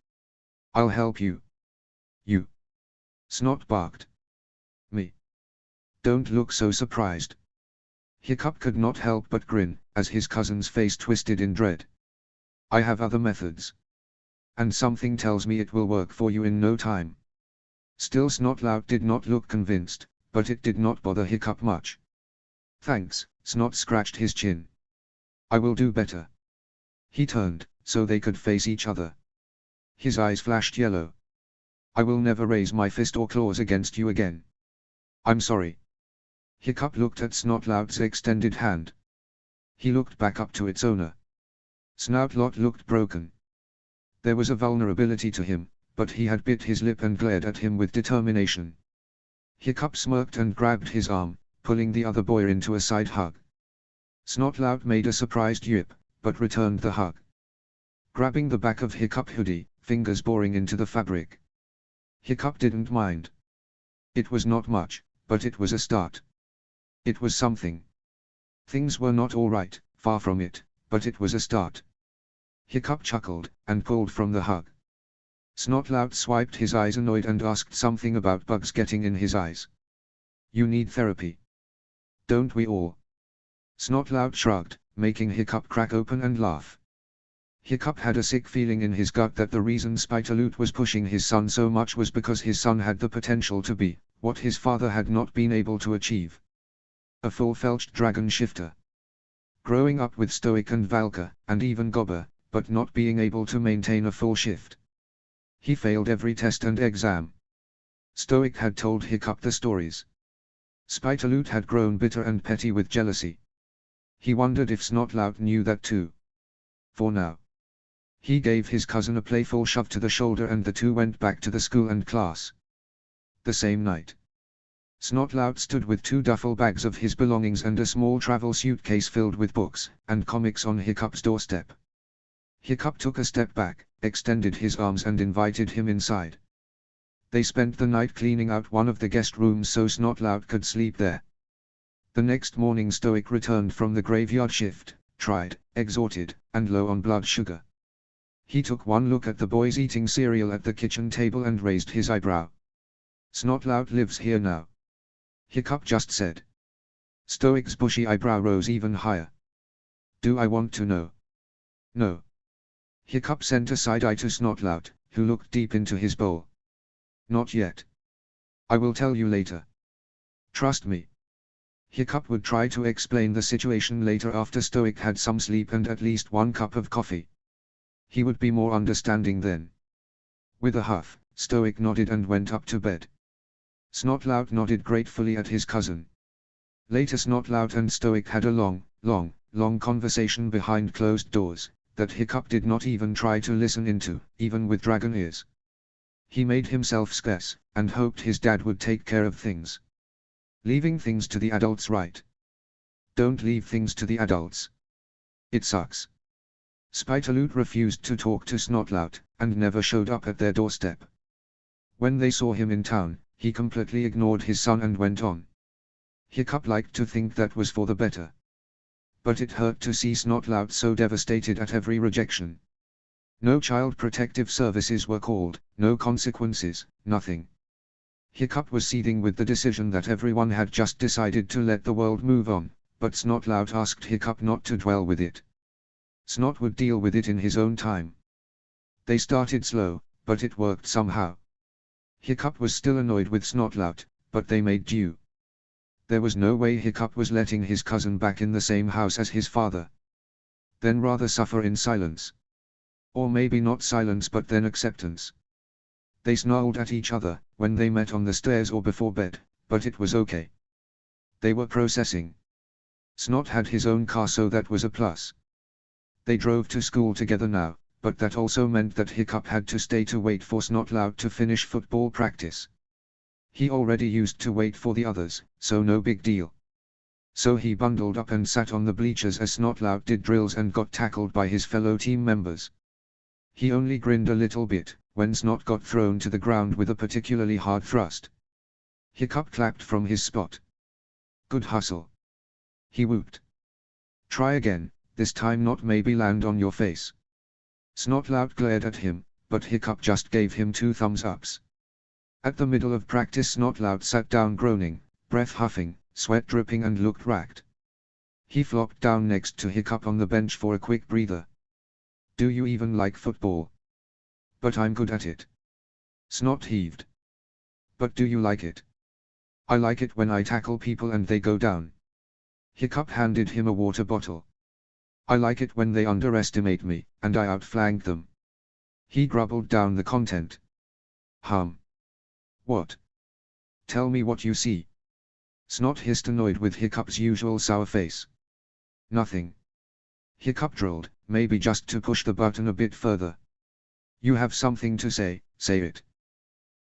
I'll help you. You. Snot barked. Me. Don't look so surprised. Hiccup could not help but grin, as his cousin's face twisted in dread. I have other methods. And something tells me it will work for you in no time. Still Snotlout did not look convinced, but it did not bother Hiccup much. Thanks, Snot scratched his chin. I will do better. He turned, so they could face each other. His eyes flashed yellow. I will never raise my fist or claws against you again. I'm sorry. Hiccup looked at Snotlout's extended hand. He looked back up to its owner. Snotlot looked broken. There was a vulnerability to him, but he had bit his lip and glared at him with determination. Hiccup smirked and grabbed his arm, pulling the other boy into a side hug. Snotlout made a surprised yip, but returned the hug. Grabbing the back of Hiccup hoodie, fingers boring into the fabric. Hiccup didn't mind. It was not much, but it was a start. It was something. Things were not all right, far from it, but it was a start. Hiccup chuckled, and pulled from the hug. Snotlout swiped his eyes annoyed and asked something about bugs getting in his eyes. You need therapy. Don't we all? Snotlout shrugged, making Hiccup crack open and laugh. Hiccup had a sick feeling in his gut that the reason Spitaloot was pushing his son so much was because his son had the potential to be, what his father had not been able to achieve. A full-fledged dragon shifter. Growing up with Stoic and Valka, and even Gobber, but not being able to maintain a full shift. He failed every test and exam. Stoic had told Hiccup the stories. Spitaloot had grown bitter and petty with jealousy. He wondered if Snotlout knew that too. For now. He gave his cousin a playful shove to the shoulder and the two went back to the school and class. The same night. Snotlout stood with 2 duffel bags of his belongings and a small travel suitcase filled with books and comics on Hiccup's doorstep. Hiccup took a step back, extended his arms and invited him inside. They spent the night cleaning out one of the guest rooms so Snotlout could sleep there. The next morning Stoic returned from the graveyard shift, tried, exhausted, and low on blood sugar. He took one look at the boys eating cereal at the kitchen table and raised his eyebrow. Snotlout lives here now. Hiccup just said. Stoic's bushy eyebrow rose even higher. Do I want to know? No. Hiccup sent a side eye to Snotlout, who looked deep into his bowl. Not yet. I will tell you later. Trust me. Hiccup would try to explain the situation later after Stoic had some sleep and at least one cup of coffee. He would be more understanding then. With a huff, Stoic nodded and went up to bed. Snotlout nodded gratefully at his cousin. Later Snotlout and Stoic had a long conversation behind closed doors, that Hiccup did not even try to listen into, even with dragon ears. He made himself scarce, and hoped his dad would take care of things. Leaving things to the adults, right? Don't leave things to the adults. It sucks. Spitaloot refused to talk to Snotlout, and never showed up at their doorstep. When they saw him in town, he completely ignored his son and went on. Hiccup liked to think that was for the better. But it hurt to see Snotlout so devastated at every rejection. No child protective services were called, no consequences, nothing. Hiccup was seething with the decision that everyone had just decided to let the world move on, but Snotlout asked Hiccup not to dwell with it. Snot would deal with it in his own time. They started slow, but it worked somehow. Hiccup was still annoyed with Snotlout, but they made do. There was no way Hiccup was letting his cousin back in the same house as his father. Then rather suffer in silence. Or maybe not silence but then acceptance. They snarled at each other, when they met on the stairs or before bed, but it was okay. They were processing. Snot had his own car, so that was a plus. They drove to school together now, but that also meant that Hiccup had to stay to wait for Snotlout to finish football practice. He already used to wait for the others, so no big deal. So he bundled up and sat on the bleachers as Snotlout did drills and got tackled by his fellow team members. He only grinned a little bit when Snot got thrown to the ground with a particularly hard thrust. Hiccup clapped from his spot. Good hustle. He whooped. Try again, this time not maybe land on your face. Snotlout glared at him, but Hiccup just gave him 2 thumbs ups. At the middle of practice Snotlout sat down groaning, breath huffing, sweat dripping and looked racked. He flopped down next to Hiccup on the bench for a quick breather. Do you even like football? But I'm good at it. Snot heaved. But do you like it? I like it when I tackle people and they go down. Hiccup handed him a water bottle. I like it when they underestimate me, and I outflank them. He grumbled down the content. What? Tell me what you see. Snot hissed, annoyed with Hiccup's usual sour face. Nothing. Hiccup drawled, maybe just to push the button a bit further. You have something to say, say it.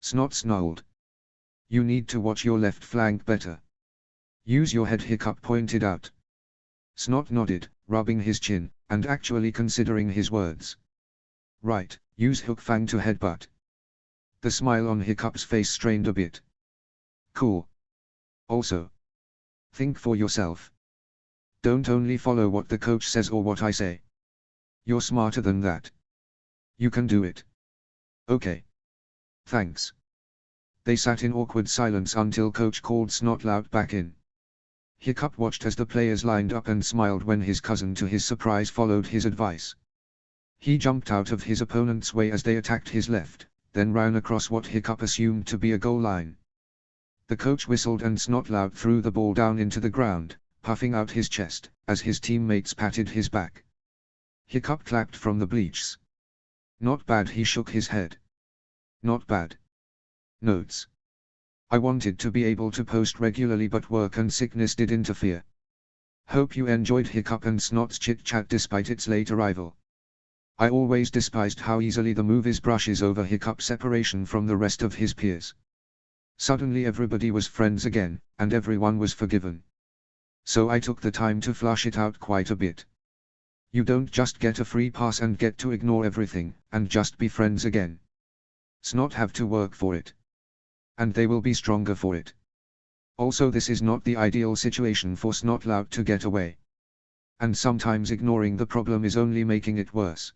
Snot snarled. You need to watch your left flank better. Use your head, Hiccup pointed out. Snot nodded, rubbing his chin, and actually considering his words. Right, use hook fang to headbutt. The smile on Hiccup's face strained a bit. Cool. Also, think for yourself. Don't only follow what the coach says or what I say. You're smarter than that. You can do it. Okay. Thanks. They sat in awkward silence until coach called Snotlout back in. Hiccup watched as the players lined up and smiled when his cousin, to his surprise, followed his advice. He jumped out of his opponent's way as they attacked his left, then ran across what Hiccup assumed to be a goal line. The coach whistled and Snotlout threw the ball down into the ground, puffing out his chest, as his teammates patted his back. Hiccup clapped from the bleachers. Not bad, he shook his head. Not bad. Notes. I wanted to be able to post regularly, but work and sickness did interfere. Hope you enjoyed Hiccup and Snot's chit-chat despite its late arrival. I always despised how easily the movies brushes over Hiccup's separation from the rest of his peers. Suddenly everybody was friends again, and everyone was forgiven. So I took the time to flush it out quite a bit. You don't just get a free pass and get to ignore everything, and just be friends again. Snot have to work for it. And they will be stronger for it. Also, this is not the ideal situation for Snotlout to get away. And sometimes ignoring the problem is only making it worse.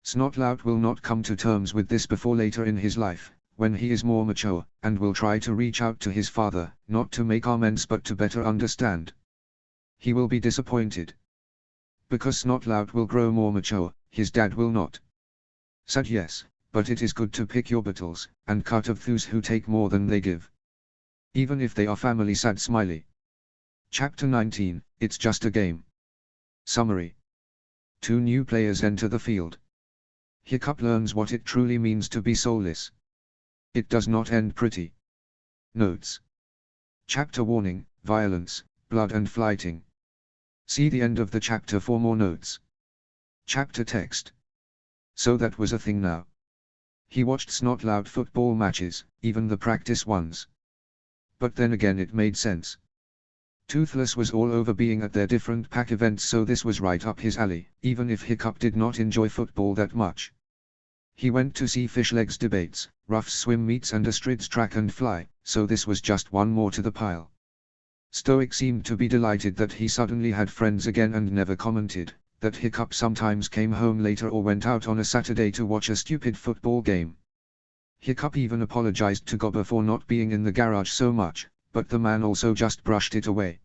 Snotlout will not come to terms with this before later in his life, when he is more mature, and will try to reach out to his father, not to make amends but to better understand. He will be disappointed. Because Snotlout will grow more mature, his dad will not. Sad, yes, but it is good to pick your battles, and cut of those who take more than they give. Even if they are family. Sad smiley. Chapter 19, It's Just a Game. Summary. 2 new players enter the field. Hiccup learns what it truly means to be soulless. It does not end pretty. Notes. Chapter warning, violence, blood and fighting. See the end of the chapter for more notes. Chapter text. So that was a thing now. He watched Snotlout football matches, even the practice ones. But then again it made sense. Toothless was all over being at their different pack events, so this was right up his alley, even if Hiccup did not enjoy football that much. He went to see Fishleg's debates, Ruff's swim meets and Astrid's track and fly, so this was just one more to the pile. Stoic seemed to be delighted that he suddenly had friends again and never commented that Hiccup sometimes came home later or went out on a Saturday to watch a stupid football game. Hiccup even apologized to Gobber for not being in the garage so much, but the man also just brushed it away.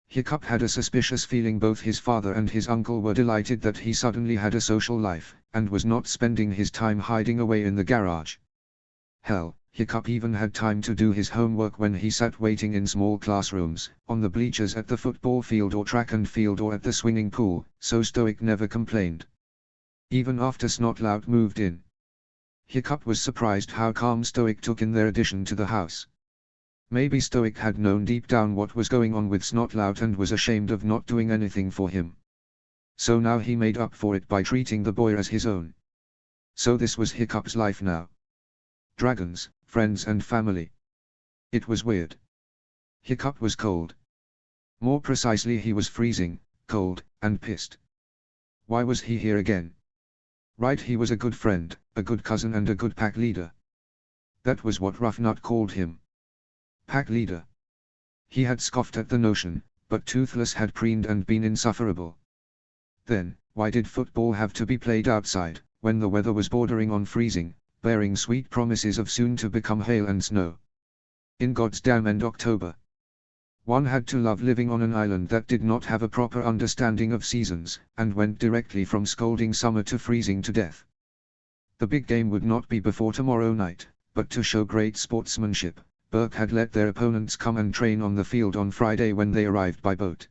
Hiccup had a suspicious feeling both his father and his uncle were delighted that he suddenly had a social life, and was not spending his time hiding away in the garage. Hell, Hiccup even had time to do his homework when he sat waiting in small classrooms, on the bleachers at the football field or track and field or at the swimming pool, so Stoic never complained. Even after Snotlout moved in. Hiccup was surprised how calm Stoic took in their addition to the house. Maybe Stoic had known deep down what was going on with Snotlout and was ashamed of not doing anything for him. So now he made up for it by treating the boy as his own. So this was Hiccup's life now. Dragons, friends and family. It was weird. Hiccup was cold. More precisely, he was freezing, cold, and pissed. Why was he here again? Right, he was a good friend, a good cousin and a good pack leader. That was what Roughnut called him. Pack leader. He had scoffed at the notion, but Toothless had preened and been insufferable. Then, why did football have to be played outside, when the weather was bordering on freezing, bearing sweet promises of soon to become hail and snow? In God's damn end October. One had to love living on an island that did not have a proper understanding of seasons, and went directly from scolding summer to freezing to death. The big game would not be before tomorrow night, but to show great sportsmanship, Burke had let their opponents come and train on the field on Friday when they arrived by boat.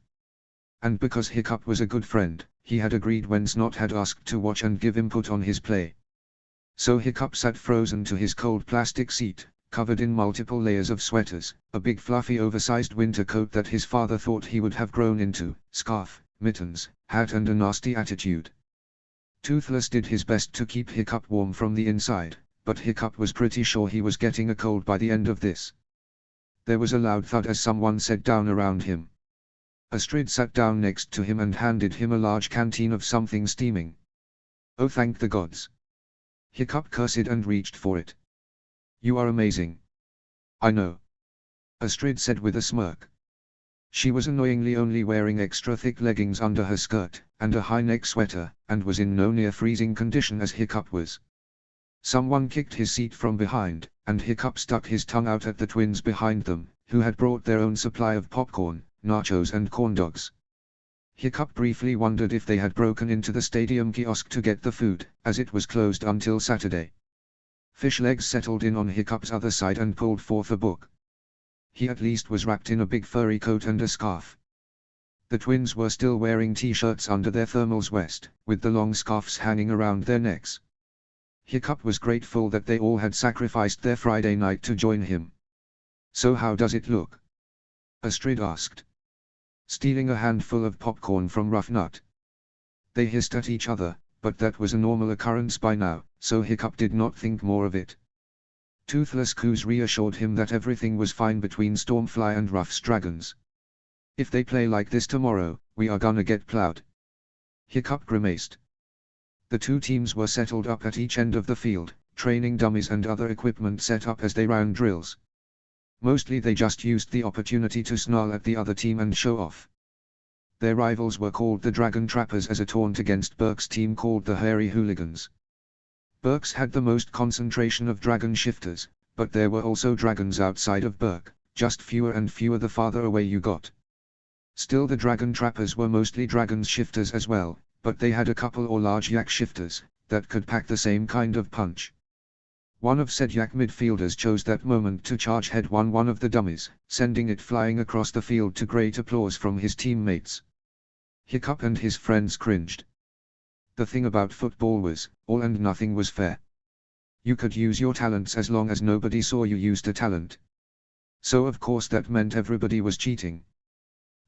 And because Hiccup was a good friend, he had agreed when Snot had asked to watch and give input on his play. So Hiccup sat frozen to his cold plastic seat, covered in multiple layers of sweaters, a big fluffy oversized winter coat that his father thought he would have grown into, scarf, mittens, hat and a nasty attitude. Toothless did his best to keep Hiccup warm from the inside, but Hiccup was pretty sure he was getting a cold by the end of this. There was a loud thud as someone sat down around him. Astrid sat down next to him and handed him a large canteen of something steaming. Oh, thank the gods. Hiccup cursed and reached for it. You are amazing. I know. Astrid said with a smirk. She was annoyingly only wearing extra thick leggings under her skirt, and a high-neck sweater, and was in no near freezing condition as Hiccup was. Someone kicked his seat from behind, and Hiccup stuck his tongue out at the twins behind them, who had brought their own supply of popcorn, nachos and corn dogs. Hiccup briefly wondered if they had broken into the stadium kiosk to get the food, as it was closed until Saturday. Fishlegs settled in on Hiccup's other side and pulled forth a book. He at least was wrapped in a big furry coat and a scarf. The twins were still wearing t-shirts under their thermals vest, with the long scarves hanging around their necks. Hiccup was grateful that they all had sacrificed their Friday night to join him. So how does it look? Astrid asked, stealing a handful of popcorn from Roughnut. They hissed at each other, but that was a normal occurrence by now, so Hiccup did not think more of it. Toothless Coos reassured him that everything was fine between Stormfly and Ruff's dragons. If they play like this tomorrow, we are gonna get plowed. Hiccup grimaced. The two teams were settled up at each end of the field, training dummies and other equipment set up as they ran drills. Mostly they just used the opportunity to snarl at the other team and show off. Their rivals were called the Dragon Trappers as a taunt against Burke's team called the Hairy Hooligans. Burke's had the most concentration of dragon shifters, but there were also dragons outside of Burke, just fewer and fewer the farther away you got. Still the Dragon Trappers were mostly dragons shifters as well, but they had a couple or large yak shifters, that could pack the same kind of punch. One of said yak midfielders chose that moment to charge head one of the dummies, sending it flying across the field to great applause from his teammates. Hiccup and his friends cringed. The thing about football was, all and nothing was fair. You could use your talents as long as nobody saw you used a talent. So of course that meant everybody was cheating.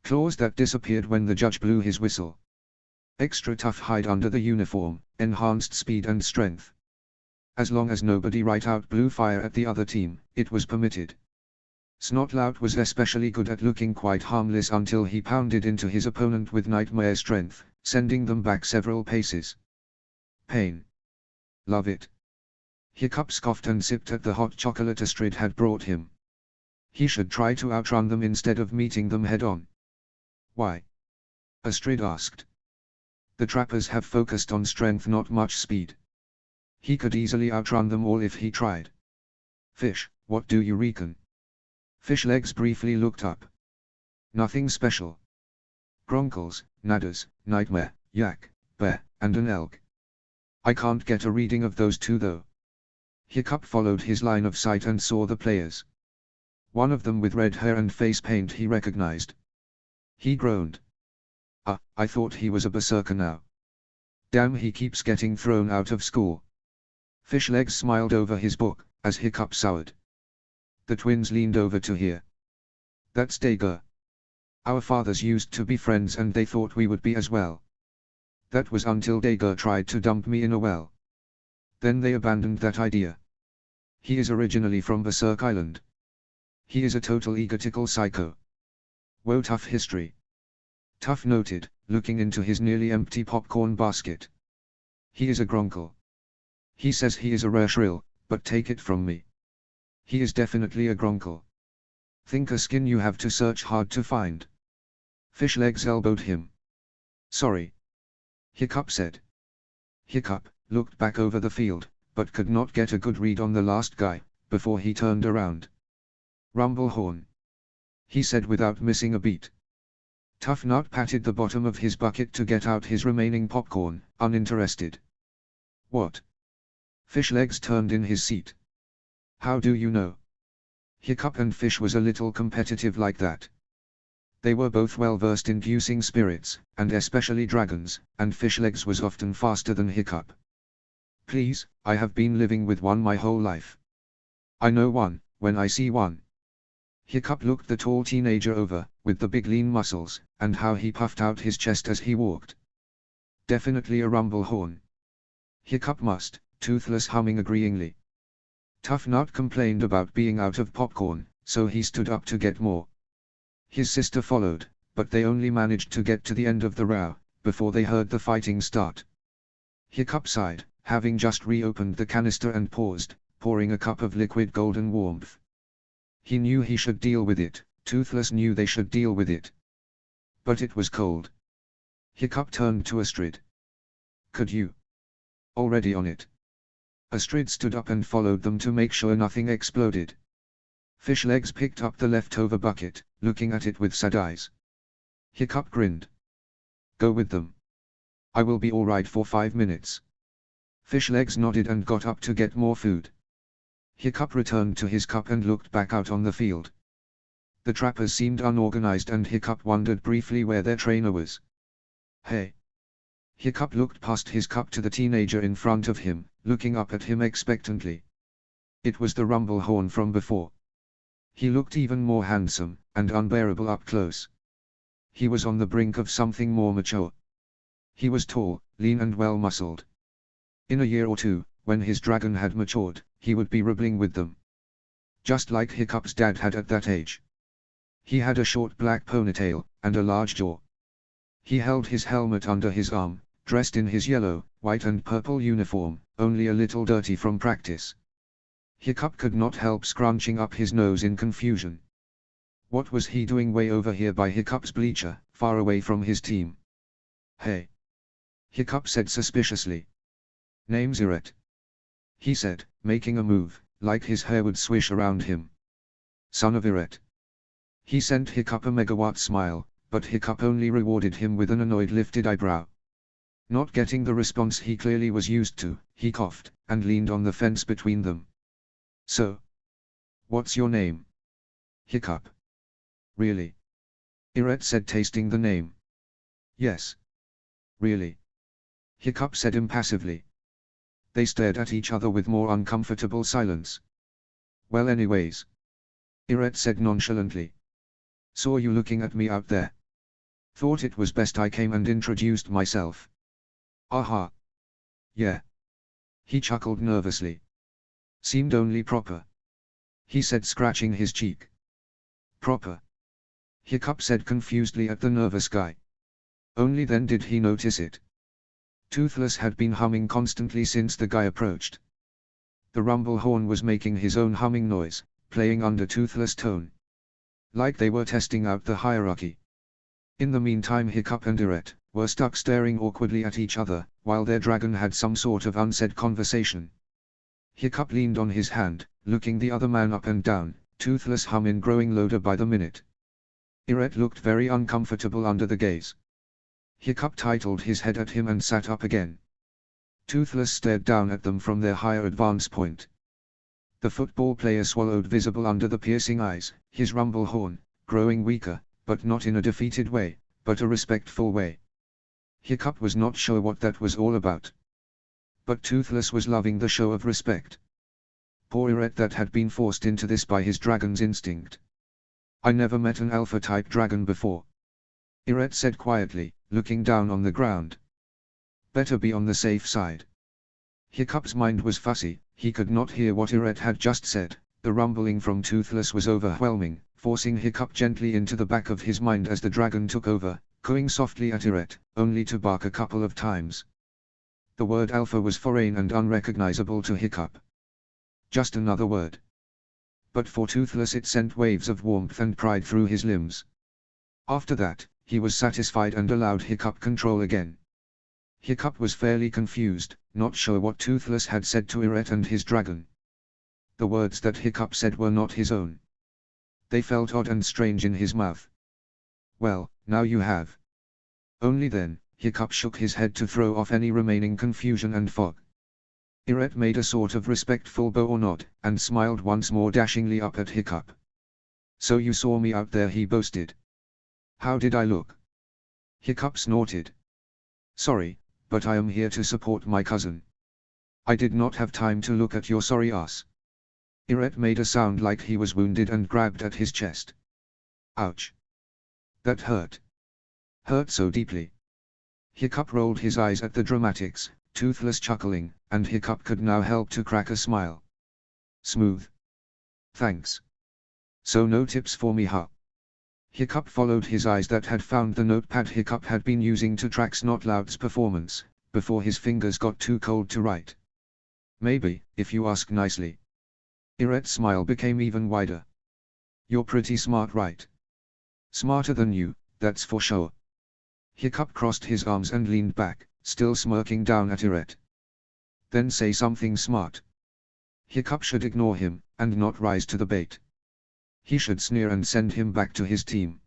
Clause that disappeared when the judge blew his whistle. Extra tough hide under the uniform, enhanced speed and strength. As long as nobody right out blew fire at the other team, it was permitted. Snotlout was especially good at looking quite harmless until he pounded into his opponent with nightmare strength, sending them back several paces. Pain. Love it. Hiccup scoffed and sipped at the hot chocolate Astrid had brought him. He should try to outrun them instead of meeting them head-on. Why? Astrid asked. The trappers have focused on strength, not much speed. He could easily outrun them all if he tried. Fish, what do you reckon? Fishlegs briefly looked up. Nothing special. Gronkles, Nadders, Nightmare, Yak, Bear, and an elk. I can't get a reading of those two though. Hiccup followed his line of sight and saw the players. One of them with red hair and face paint he recognized. He groaned. Ah, I thought he was a berserker now. Damn, he keeps getting thrown out of school. Fishlegs smiled over his book, as Hiccup soured. The twins leaned over to hear. That's Dager. Our fathers used to be friends and they thought we would be as well. That was until Dager tried to dump me in a well. Then they abandoned that idea. He is originally from Berserk Island. He is a total egotistical psycho. Whoa, tough history. Tough noted, looking into his nearly empty popcorn basket. He is a gronkle. He says he is a rare shrill, but take it from me. He is definitely a gronkle. Think a skin you have to search hard to find. Fishlegs elbowed him. Sorry. Hiccup said. Hiccup looked back over the field, but could not get a good read on the last guy, before he turned around. Rumblehorn. He said without missing a beat. Tough Nut patted the bottom of his bucket to get out his remaining popcorn, uninterested. What? Fishlegs turned in his seat. How do you know? Hiccup and Fish was a little competitive like that. They were both well versed in using spirits, and especially dragons, and Fishlegs was often faster than Hiccup. Please, I have been living with one my whole life. I know one, when I see one. Hiccup looked the tall teenager over, with the big lean muscles, and how he puffed out his chest as he walked. Definitely a rumblehorn. Hiccup must, Toothless humming agreeingly. Tough Nut complained about being out of popcorn, so he stood up to get more. His sister followed, but they only managed to get to the end of the row, before they heard the fighting start. Hiccup sighed, having just reopened the canister and paused, pouring a cup of liquid golden warmth. He knew he should deal with it, Toothless knew they should deal with it. But it was cold. Hiccup turned to Astrid. Could you? Already on it. Astrid stood up and followed them to make sure nothing exploded. Fishlegs picked up the leftover bucket, looking at it with sad eyes. Hiccup grinned. Go with them. I will be alright for 5 minutes. Fishlegs nodded and got up to get more food. Hiccup returned to his cup and looked back out on the field. The trappers seemed unorganized and Hiccup wondered briefly where their trainer was. Hey! Hiccup looked past his cup to the teenager in front of him, looking up at him expectantly. It was the Rumblehorn from before. He looked even more handsome, and unbearable up close. He was on the brink of something more mature. He was tall, lean and well-muscled. In a year or two, when his dragon had matured, he would be ribbling with them. Just like Hiccup's dad had at that age. He had a short black ponytail, and a large jaw. He held his helmet under his arm, dressed in his yellow, white and purple uniform, only a little dirty from practice. Hiccup could not help scrunching up his nose in confusion. What was he doing way over here by Hiccup's bleacher, far away from his team? Hey! Hiccup said suspiciously. Name's Iret, he said, making a move, like his hair would swish around him. Son of Iret. He sent Hiccup a megawatt smile, but Hiccup only rewarded him with an annoyed lifted eyebrow. Not getting the response he clearly was used to, he coughed, and leaned on the fence between them. So? What's your name? Hiccup. Really? Iret said, tasting the name. Yes. Really? Hiccup said impassively. They stared at each other with more uncomfortable silence. Well anyways. Iret said nonchalantly. Saw you looking at me out there. Thought it was best I came and introduced myself. Aha. Yeah. He chuckled nervously. Seemed only proper. He said, scratching his cheek. Proper. Hiccup said confusedly at the nervous guy. Only then did he notice it. Toothless had been humming constantly since the guy approached. The rumble horn was making his own humming noise, playing under Toothless' tone. Like they were testing out the hierarchy. In the meantime Hiccup and Iret were stuck staring awkwardly at each other, while their dragon had some sort of unsaid conversation. Hiccup leaned on his hand, looking the other man up and down, Toothless' humming growing louder by the minute. Iret looked very uncomfortable under the gaze. Hiccup titled his head at him and sat up again. Toothless stared down at them from their higher advance point. The football player swallowed visible under the piercing eyes, his rumble horn, growing weaker, but not in a defeated way, but a respectful way. Hiccup was not sure what that was all about. But Toothless was loving the show of respect. Poor Iret that had been forced into this by his dragon's instinct. I never met an alpha-type dragon before. Iret said quietly, looking down on the ground. Better be on the safe side. Hiccup's mind was fussy, he could not hear what Iret had just said, the rumbling from Toothless was overwhelming, forcing Hiccup gently into the back of his mind as the dragon took over, cooing softly at Iret, only to bark a couple of times. The word alpha was foreign and unrecognizable to Hiccup. Just another word. But for Toothless it sent waves of warmth and pride through his limbs. After that, he was satisfied and allowed Hiccup control again. Hiccup was fairly confused, not sure what Toothless had said to Iret and his dragon. The words that Hiccup said were not his own. They felt odd and strange in his mouth. Well, now you have. Only then, Hiccup shook his head to throw off any remaining confusion and fog. Iret made a sort of respectful bow or nod, and smiled once more dashingly up at Hiccup. So you saw me out there, he boasted. How did I look? Hiccup snorted. Sorry, but I am here to support my cousin. I did not have time to look at your sorry ass. Iret made a sound like he was wounded and grabbed at his chest. Ouch. That hurt. Hurt so deeply. Hiccup rolled his eyes at the dramatics, Toothless chuckling, and Hiccup could now help to crack a smile. Smooth. Thanks. So no tips for me, huh? Hiccup followed his eyes that had found the notepad Hiccup had been using to track Snotlout's performance, before his fingers got too cold to write. Maybe, if you ask nicely. Iret's smile became even wider. You're pretty smart, right? Smarter than you, that's for sure. Hiccup crossed his arms and leaned back, still smirking down at Iret. Then say something smart. Hiccup should ignore him, and not rise to the bait. He should sneer and send him back to his team.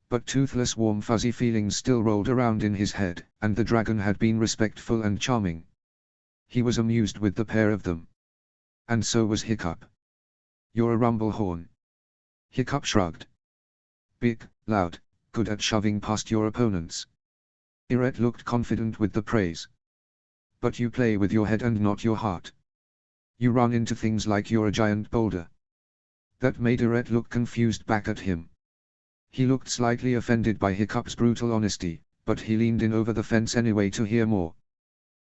But Toothless' warm fuzzy feelings still rolled around in his head, and the dragon had been respectful and charming. He was amused with the pair of them. And so was Hiccup. You're a rumble horn. Hiccup shrugged. Big, loud, good at shoving past your opponents. Iret looked confident with the praise. But you play with your head and not your heart. You run into things like you're a giant boulder. That made Iret look confused back at him. He looked slightly offended by Hiccup's brutal honesty, but he leaned in over the fence anyway to hear more.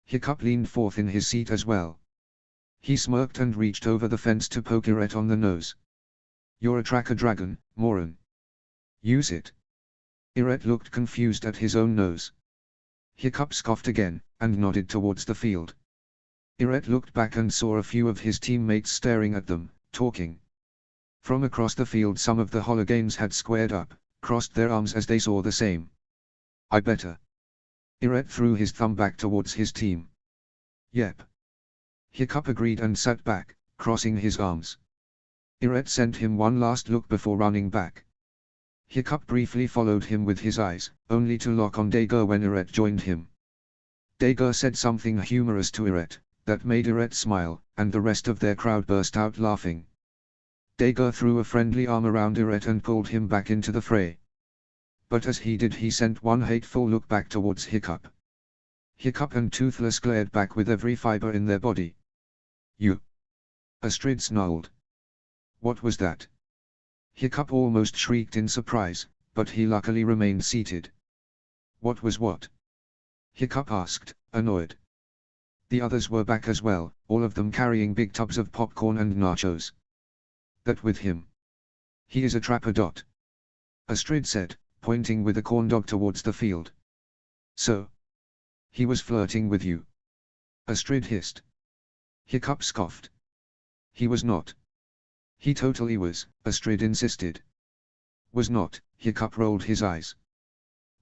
Hiccup leaned forth in his seat as well. He smirked and reached over the fence to poke Iret on the nose. You're a tracker dragon, moron. Use it. Iret looked confused at his own nose. Hiccup scoffed again, and nodded towards the field. Iret looked back and saw a few of his teammates staring at them, talking. From across the field some of the hologanes had squared up, crossed their arms as they saw the same. I better. Iret threw his thumb back towards his team. Yep. Hiccup agreed and sat back, crossing his arms. Iret sent him one last look before running back. Hiccup briefly followed him with his eyes, only to lock on Dager when Iret joined him. Dager said something humorous to Iret, that made Iret smile, and the rest of their crowd burst out laughing. Dager threw a friendly arm around Iret and pulled him back into the fray. But as he did he sent one hateful look back towards Hiccup. Hiccup and Toothless glared back with every fiber in their body. You! Astrid snarled. What was that? Hiccup almost shrieked in surprise, but he luckily remained seated. What was what? Hiccup asked, annoyed. The others were back as well, all of them carrying big tubs of popcorn and nachos. That with him. He is a trapper. Astrid said, pointing with a corn dog towards the field. So? He was flirting with you? Astrid hissed. Hiccup scoffed. He was not. He totally was, Astrid insisted. Was not, Hiccup rolled his eyes.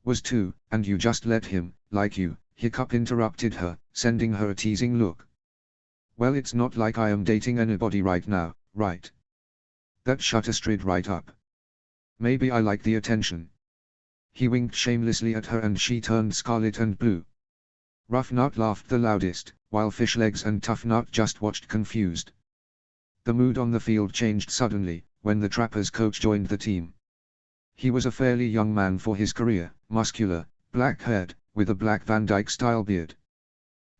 Was too, and you just let him, like you, Hiccup interrupted her, sending her a teasing look. Well, it's not like I am dating anybody right now, right? That shut Astrid right up. Maybe I like the attention. He winked shamelessly at her and she turned scarlet and blue. Rough Nut laughed the loudest, while Fishlegs and Tough Nut just watched confused. The mood on the field changed suddenly, when the Trappers coach joined the team. He was a fairly young man for his career, muscular, black-haired, with a black Van Dyke-style beard.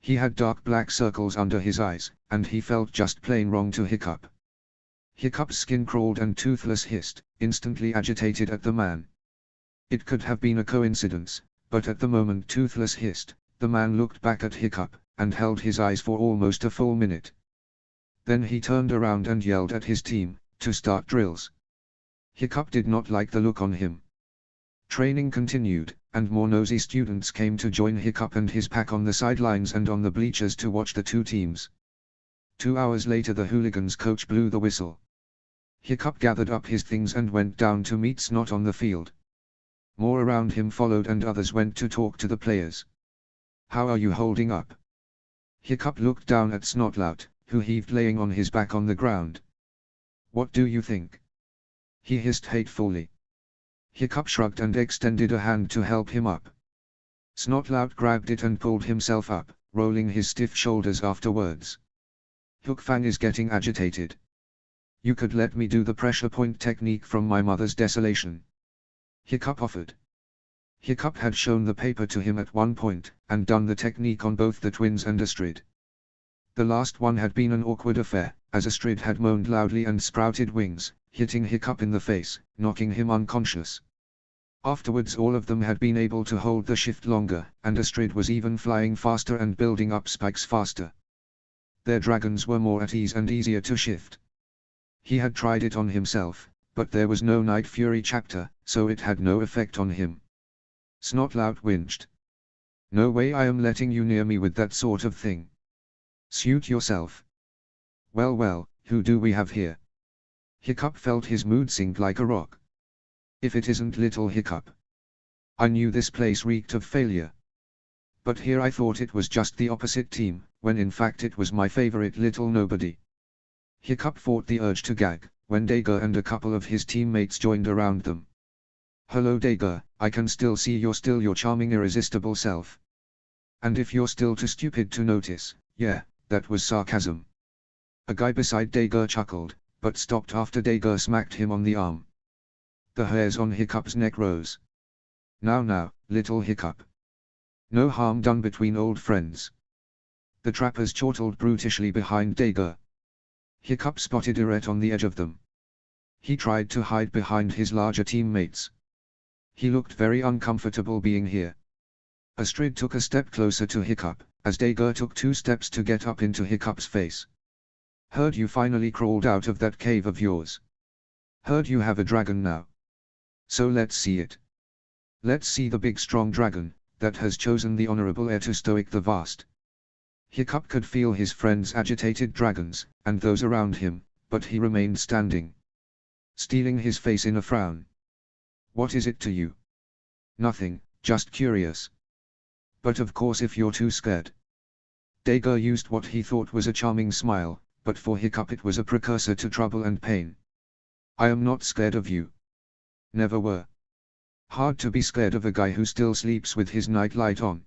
He had dark black circles under his eyes, and he felt just plain wrong to Hiccup. Hiccup's skin crawled and Toothless hissed, instantly agitated at the man. It could have been a coincidence, but at the moment Toothless hissed, the man looked back at Hiccup, and held his eyes for almost a full minute. Then he turned around and yelled at his team, to start drills. Hiccup did not like the look on him. Training continued, and more nosy students came to join Hiccup and his pack on the sidelines and on the bleachers to watch the two teams. 2 hours later the hooligans coach blew the whistle. Hiccup gathered up his things and went down to meet Snot on the field. More around him followed and others went to talk to the players. How are you holding up? Hiccup looked down at Snotlout, who heaved laying on his back on the ground. What do you think? He hissed hatefully. Hiccup shrugged and extended a hand to help him up. Snotlout grabbed it and pulled himself up, rolling his stiff shoulders afterwards. Hookfang is getting agitated. You could let me do the pressure point technique from my mother's desolation. Hiccup offered. Hiccup had shown the paper to him at one point, and done the technique on both the twins and Astrid. The last one had been an awkward affair, as Astrid had moaned loudly and sprouted wings, hitting Hiccup in the face, knocking him unconscious. Afterwards all of them had been able to hold the shift longer, and Astrid was even flying faster and building up spikes faster. Their dragons were more at ease and easier to shift. He had tried it on himself, but there was no Night Fury chapter, so it had no effect on him. Snotlout whinged. No way I am letting you near me with that sort of thing. Suit yourself. Well well, who do we have here? Hiccup felt his mood sink like a rock. If it isn't little Hiccup. I knew this place reeked of failure. But here I thought it was just the opposite team, when in fact it was my favorite little nobody. Hiccup fought the urge to gag, when Dager and a couple of his teammates joined around them. Hello Dager, I can still see you're still your charming irresistible self. And if you're still too stupid to notice, yeah, that was sarcasm. A guy beside Dager chuckled, but stopped after Dager smacked him on the arm. The hairs on Hiccup's neck rose. Now, little Hiccup. No harm done between old friends. The trappers chortled brutishly behind Dager. Hiccup spotted Iret on the edge of them. He tried to hide behind his larger teammates. He looked very uncomfortable being here. Astrid took a step closer to Hiccup, as Dager took 2 steps to get up into Hiccup's face. Heard you finally crawled out of that cave of yours. Heard you have a dragon now. So let's see it. Let's see the big strong dragon, that has chosen the honorable heir to Stoic the Vast. Hiccup could feel his friend's agitated dragons, and those around him, but he remained standing, steeling his face in a frown. What is it to you? Nothing, just curious. But of course if you're too scared. Dager used what he thought was a charming smile, but for Hiccup it was a precursor to trouble and pain. I am not scared of you. Never were. Hard to be scared of a guy who still sleeps with his nightlight on.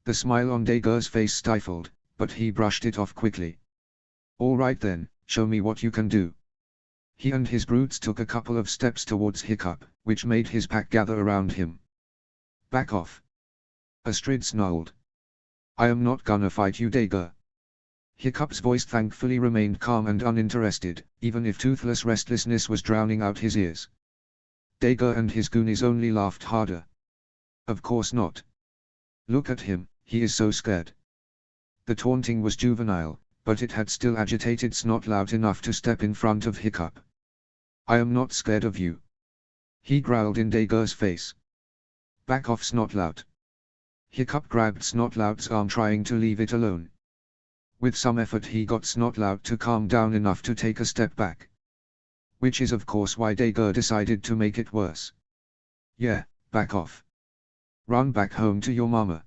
The smile on Dager's face stifled, but he brushed it off quickly. All right then, show me what you can do. He and his brutes took a couple of steps towards Hiccup, which made his pack gather around him. Back off. Astrid snarled. I am not gonna fight you, Dager. Hiccup's voice thankfully remained calm and uninterested, even if toothless restlessness was drowning out his ears. Dager and his goonies only laughed harder. Of course not. Look at him, he is so scared. The taunting was juvenile, but it had still agitated Snotlout enough to step in front of Hiccup. I am not scared of you. He growled in Dager's face. Back off, Snotlout. Hiccup grabbed Snotlout's arm, trying to leave it alone. With some effort he got Snotlout to calm down enough to take a step back. Which is of course why Dager decided to make it worse. Yeah, back off. Run back home to your mama.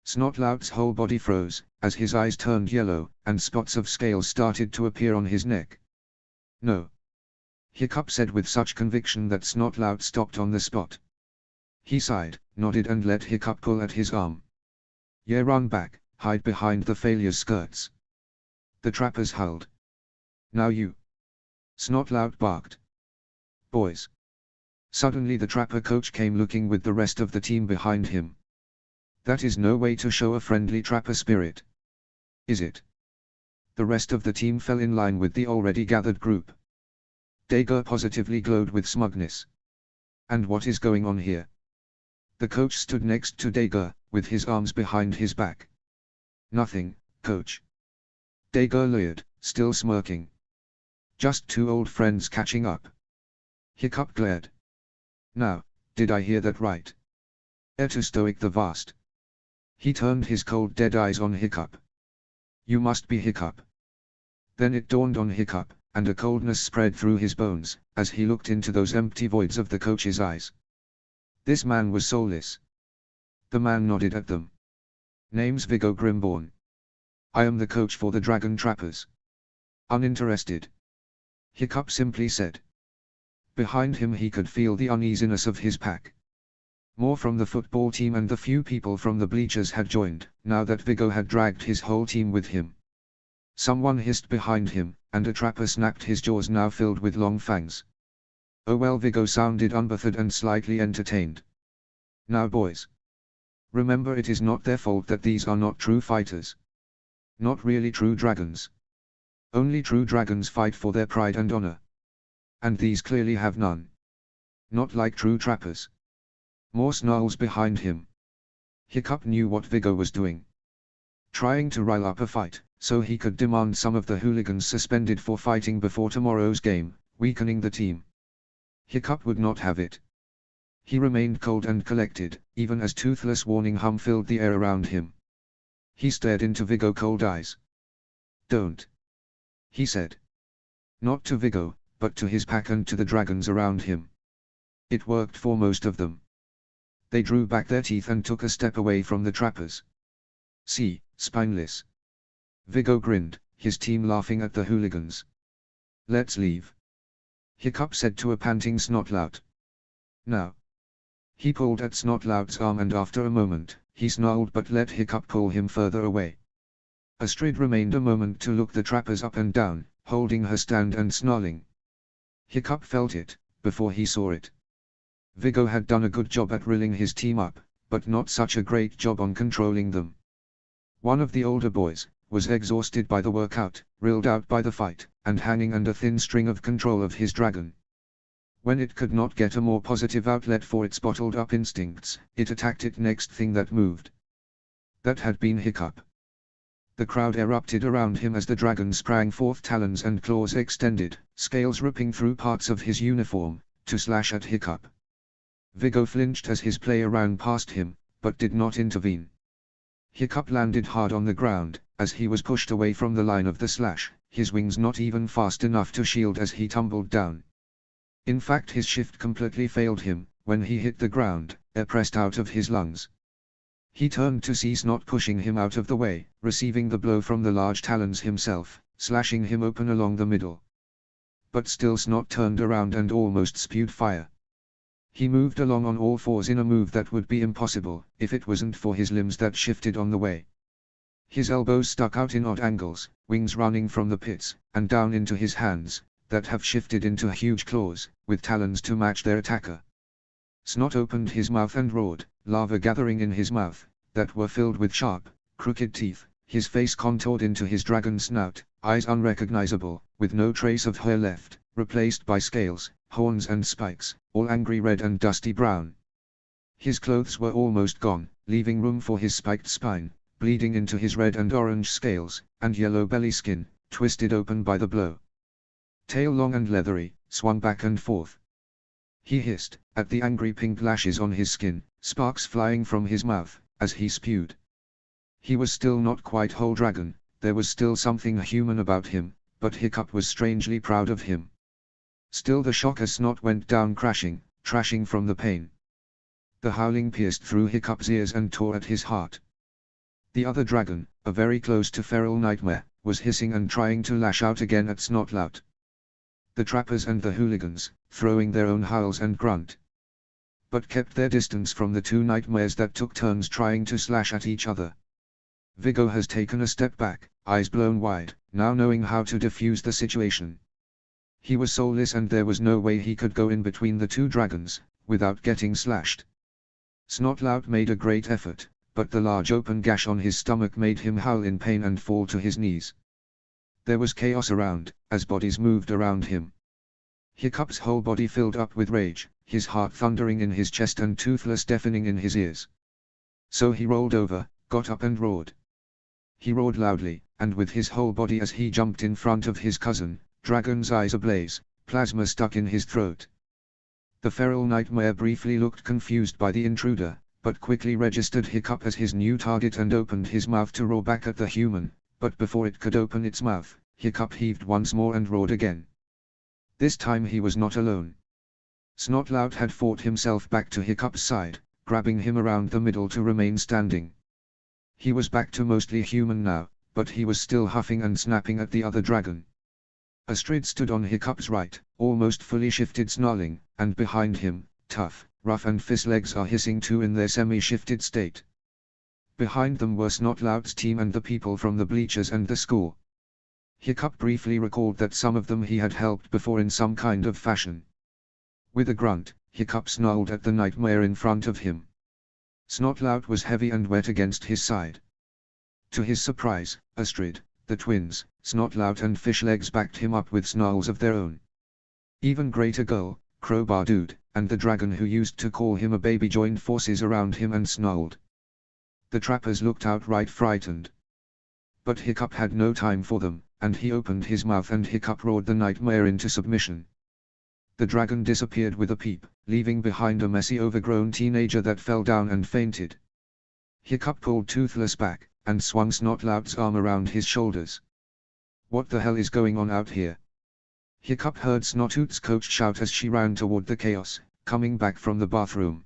Snotlout's whole body froze, as his eyes turned yellow, and spots of scales started to appear on his neck. No. Hiccup said with such conviction that Snotlout stopped on the spot. He sighed, nodded and let Hiccup pull at his arm. Yeah, run back, hide behind the failure's skirts. The trappers howled. Now you. Snotlout barked. Boys. Suddenly the trapper coach came looking with the rest of the team behind him. That is no way to show a friendly trapper spirit. Is it? The rest of the team fell in line with the already gathered group. Dager positively glowed with smugness. And what is going on here? The coach stood next to Dager, with his arms behind his back. Nothing, coach. Dager leered, still smirking. Just two old friends catching up. Hiccup glared. Now, did I hear that right? To stoic the vast. He turned his cold dead eyes on Hiccup. You must be Hiccup. Then it dawned on Hiccup, and a coldness spread through his bones, as he looked into those empty voids of the coach's eyes. This man was soulless. The man nodded at them. Name's Viggo Grimborn. I am the coach for the Dragon Trappers. Uninterested. Hiccup simply said. Behind him he could feel the uneasiness of his pack. More from the football team and the few people from the bleachers had joined, now that Viggo had dragged his whole team with him. Someone hissed behind him, and a trapper snapped his jaws now filled with long fangs. Oh well, Viggo sounded unbothered and slightly entertained. Now boys. Remember, it is not their fault that these are not true fighters. Not really true dragons. Only true dragons fight for their pride and honor. And these clearly have none. Not like true trappers. More snarls behind him. Hiccup knew what Viggo was doing. Trying to rile up a fight, so he could demand some of the hooligans suspended for fighting before tomorrow's game, weakening the team. Hiccup would not have it. He remained cold and collected, even as toothless warning hum filled the air around him. He stared into Viggo's cold eyes. Don't. He said. Not to Viggo, but to his pack and to the dragons around him. It worked for most of them. They drew back their teeth and took a step away from the trappers. See, spineless. Viggo grinned, his team laughing at the hooligans. Let's leave. Hiccup said to a panting Snotlout. Now. He pulled at Snotlout's arm and after a moment, he snarled but let Hiccup pull him further away. Astrid remained a moment to look the trappers up and down, holding her stand and snarling. Hiccup felt it, before he saw it. Viggo had done a good job at rilling his team up, but not such a great job on controlling them. One of the older boys was exhausted by the workout, rilled out by the fight, and hanging under thin string of control of his dragon. When it could not get a more positive outlet for its bottled-up instincts, it attacked it next thing that moved. That had been Hiccup. The crowd erupted around him as the dragon sprang forth, talons and claws extended, scales ripping through parts of his uniform, to slash at Hiccup. Viggo flinched as his player ran past him, but did not intervene. Hiccup landed hard on the ground, as he was pushed away from the line of the slash, his wings not even fast enough to shield as he tumbled down. In fact, his shift completely failed him. When he hit the ground, air pressed out of his lungs. He turned to see Snot pushing him out of the way, receiving the blow from the large talons himself, slashing him open along the middle. But still Snot turned around and almost spewed fire. He moved along on all fours in a move that would be impossible, if it wasn't for his limbs that shifted on the way. His elbows stuck out in odd angles, wings running from the pits, and down into his hands, that have shifted into huge claws, with talons to match their attacker. Snot opened his mouth and roared, lava gathering in his mouth, that were filled with sharp, crooked teeth, his face contoured into his dragon snout, eyes unrecognizable, with no trace of hair left, replaced by scales, horns and spikes, all angry red and dusty brown. His clothes were almost gone, leaving room for his spiked spine, bleeding into his red and orange scales, and yellow belly skin, twisted open by the blow. Tail long and leathery, swung back and forth. He hissed, at the angry pink lashes on his skin, sparks flying from his mouth, as he spewed. He was still not quite whole dragon, there was still something human about him, but Hiccup was strangely proud of him. Still the shock as Snot went down crashing, trashing from the pain. The howling pierced through Hiccup's ears and tore at his heart. The other dragon, a very close to feral nightmare, was hissing and trying to lash out again at Snotlout. The trappers and the hooligans, throwing their own howls and grunt, but kept their distance from the two nightmares that took turns trying to slash at each other. Viggo has taken a step back, eyes blown wide, now knowing how to defuse the situation. He was soulless and there was no way he could go in between the two dragons, without getting slashed. Snotlout made a great effort, but the large open gash on his stomach made him howl in pain and fall to his knees. There was chaos around, as bodies moved around him. Hiccup's whole body filled up with rage, his heart thundering in his chest and Toothless deafening in his ears. So he rolled over, got up and roared. He roared loudly, and with his whole body as he jumped in front of his cousin, dragon's eyes ablaze, plasma stuck in his throat. The feral nightmare briefly looked confused by the intruder, but quickly registered Hiccup as his new target and opened his mouth to roar back at the human, but before it could open its mouth, Hiccup heaved once more and roared again. This time he was not alone. Snotlout had fought himself back to Hiccup's side, grabbing him around the middle to remain standing. He was back to mostly human now, but he was still huffing and snapping at the other dragon. Astrid stood on Hiccup's right, almost fully shifted snarling, and behind him, Tough, Rough and Fishlegs are hissing too in their semi-shifted state. Behind them were Snotlout's team and the people from the bleachers and the school. Hiccup briefly recalled that some of them he had helped before in some kind of fashion. With a grunt, Hiccup snarled at the nightmare in front of him. Snotlout was heavy and wet against his side. To his surprise, Astrid, the twins, Snotlout and Fishlegs backed him up with snarls of their own. Even Greater Girl, Crowbar Dude, and the dragon who used to call him a baby joined forces around him and snarled. The trappers looked outright frightened. But Hiccup had no time for them, and he opened his mouth and Hiccup roared the nightmare into submission. The dragon disappeared with a peep, leaving behind a messy overgrown teenager that fell down and fainted. Hiccup pulled Toothless back, and swung Snotlout's arm around his shoulders. What the hell is going on out here? Hiccup heard Snotlout's coach shout as she ran toward the chaos, coming back from the bathroom.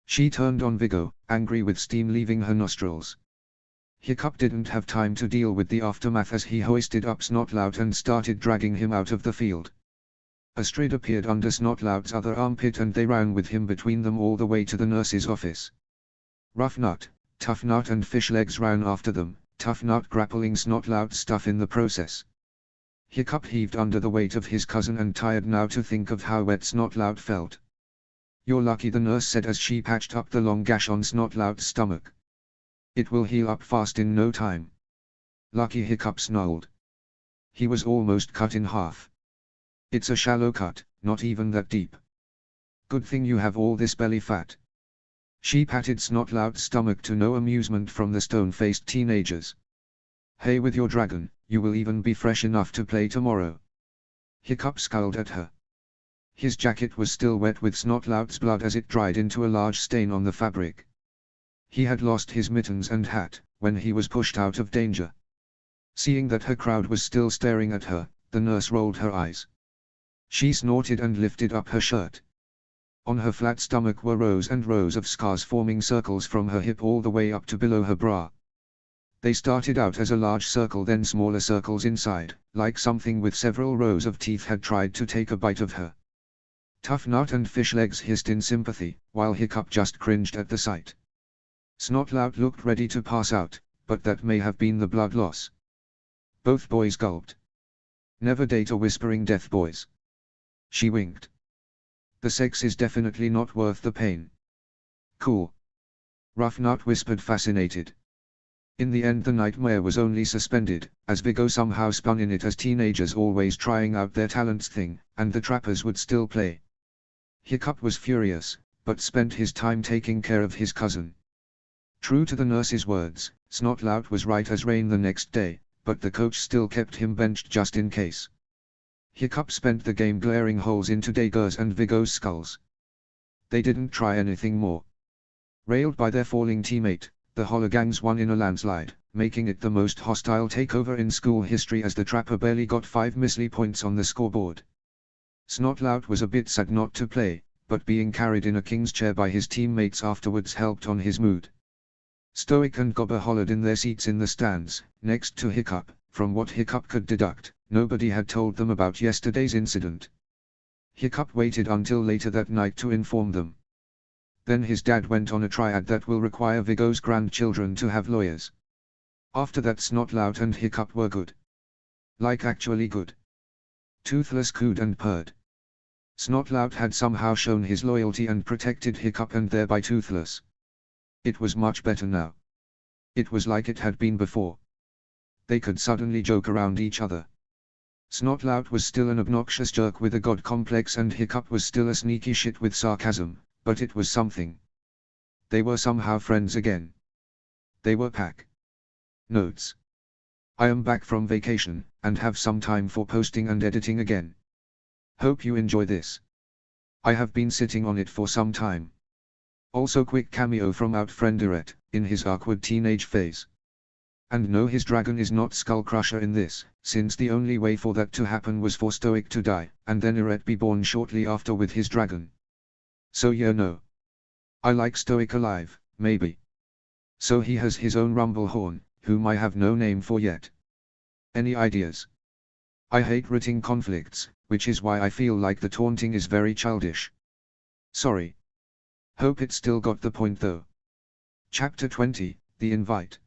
She turned on Viggo, angry with steam leaving her nostrils. Hiccup didn't have time to deal with the aftermath as he hoisted up Snotlout and started dragging him out of the field. Astrid appeared under Snotlout's other armpit and they ran with him between them all the way to the nurse's office. Rough Nut, Tough Nut and Fishlegs ran after them, Tough Nut grappling Snotlout's stuff in the process. Hiccup heaved under the weight of his cousin and tired now to think of how wet Snotlout felt. "You're lucky," the nurse said as she patched up the long gash on Snotlout's stomach. "It will heal up fast in no time." "Lucky," Hiccup snarled. He was almost cut in half. "It's a shallow cut, not even that deep. Good thing you have all this belly fat." She patted Snotlout's stomach to no amusement from the stone-faced teenagers. "Hey, with your dragon, you will even be fresh enough to play tomorrow." Hiccup scowled at her. His jacket was still wet with Snotlout's blood as it dried into a large stain on the fabric. He had lost his mittens and hat, when he was pushed out of danger. Seeing that her crowd was still staring at her, the nurse rolled her eyes. She snorted and lifted up her shirt. On her flat stomach were rows and rows of scars forming circles from her hip all the way up to below her bra. They started out as a large circle, then smaller circles inside, like something with several rows of teeth had tried to take a bite of her. Tough Nut and Fish Legs hissed in sympathy, while Hiccup just cringed at the sight. Snotlout looked ready to pass out, but that may have been the blood loss. Both boys gulped. Never date a whispering death, boys. She winked. The sex is definitely not worth the pain. Cool. Rough Nut whispered, fascinated. In the end the nightmare was only suspended, as Viggo somehow spun in it as teenagers always trying out their talents thing, and the trappers would still play. Hiccup was furious, but spent his time taking care of his cousin. True to the nurse's words, Snotlout was right as rain the next day, but the coach still kept him benched just in case. Hiccup spent the game glaring holes into Dager's and Viggo's skulls. They didn't try anything more. Railed by their falling teammate, the Hologangs won in a landslide, making it the most hostile takeover in school history as the trapper barely got 5 measly points on the scoreboard. Snotlout was a bit sad not to play, but being carried in a king's chair by his teammates afterwards helped on his mood. Stoic and Gobber hollered in their seats in the stands, next to Hiccup. From what Hiccup could deduct, nobody had told them about yesterday's incident. Hiccup waited until later that night to inform them. Then his dad went on a triad that will require Viggo's grandchildren to have lawyers. After that Snotlout and Hiccup were good. Like actually good. Toothless cooed and purred. Snotlout had somehow shown his loyalty and protected Hiccup and thereby Toothless. It was much better now. It was like it had been before. They could suddenly joke around each other. Snotlout was still an obnoxious jerk with a god complex and Hiccup was still a sneaky shit with sarcasm, but it was something. They were somehow friends again. They were pack. Notes. I am back from vacation, and have some time for posting and editing again. Hope you enjoy this. I have been sitting on it for some time. Also quick cameo from out friend Eret, in his awkward teenage phase. And no, his dragon is not Skullcrusher in this, since the only way for that to happen was for Stoic to die, and then Eret be born shortly after with his dragon. So yeah, no. I like Stoic alive, maybe. So he has his own Rumblehorn, whom I have no name for yet. Any ideas? I hate writing conflicts, which is why I feel like the taunting is very childish. Sorry. Hope it still got the point though. Chapter 20, The Invite.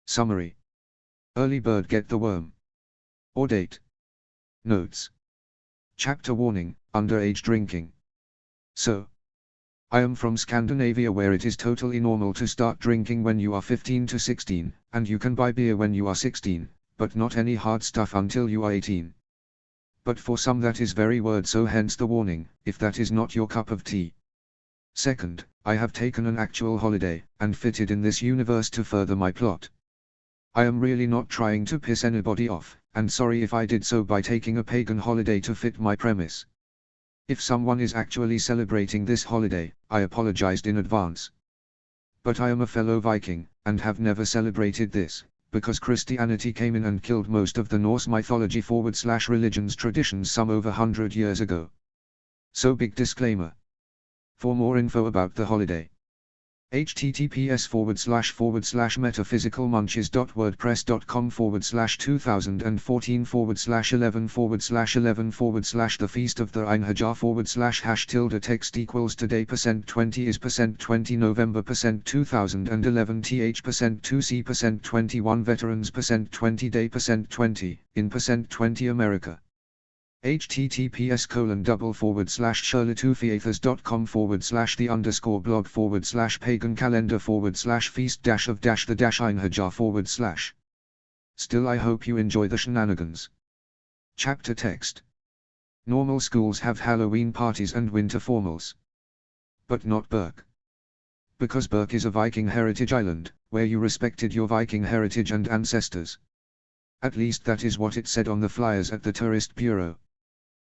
Summary. Early bird get the worm. Or date. Notes. Chapter warning, underage drinking. So. I am from Scandinavia, where it is totally normal to start drinking when you are 15 to 16, and you can buy beer when you are 16, but not any hard stuff until you are 18. But for some that is very weird, so hence the warning, if that is not your cup of tea. Second, I have taken an actual holiday, and fitted in this universe to further my plot. I am really not trying to piss anybody off, and sorry if I did so by taking a pagan holiday to fit my premise. If someone is actually celebrating this holiday, I apologized in advance. But I am a fellow Viking, and have never celebrated this, because Christianity came in and killed most of the Norse mythology / religion's traditions some over 100 years ago. So big disclaimer. For more info about the holiday, https://metaphysicalmunches.wordpress.com/2014/11/11/the Feast of the Einherjar / text equals today %20 is %20 November %2011 th %2c %21 veterans %20 day %20 in %20 America. https://shirleytwotheathers.com/the_blog/pagan calendar /feast of the Einherjar /. Still, I hope you enjoy the shenanigans. Chapter text. Normal schools have Halloween parties and winter formals. But not Berk. Because Berk is a Viking heritage island, where you respected your Viking heritage and ancestors. At least that is what it said on the flyers at the tourist bureau.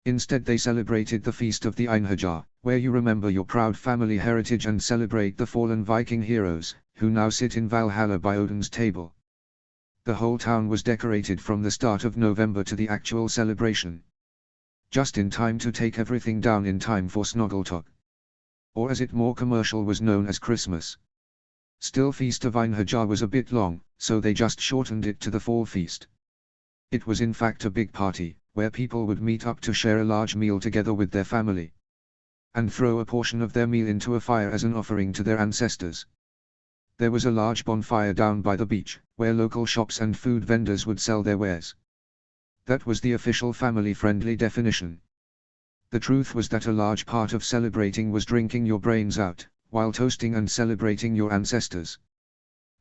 Instead they celebrated the Feast of the Einherjar, where you remember your proud family heritage and celebrate the fallen Viking heroes, who now sit in Valhalla by Odin's table. The whole town was decorated from the start of November to the actual celebration. Just in time to take everything down in time for Snoggletok. Or as it more commercial was known as Christmas. Still, Feast of Einherjar was a bit long, so they just shortened it to the Fall Feast. It was in fact a big party, where people would meet up to share a large meal together with their family. And throw a portion of their meal into a fire as an offering to their ancestors. There was a large bonfire down by the beach, where local shops and food vendors would sell their wares. That was the official family-friendly definition. The truth was that a large part of celebrating was drinking your brains out, while toasting and celebrating your ancestors.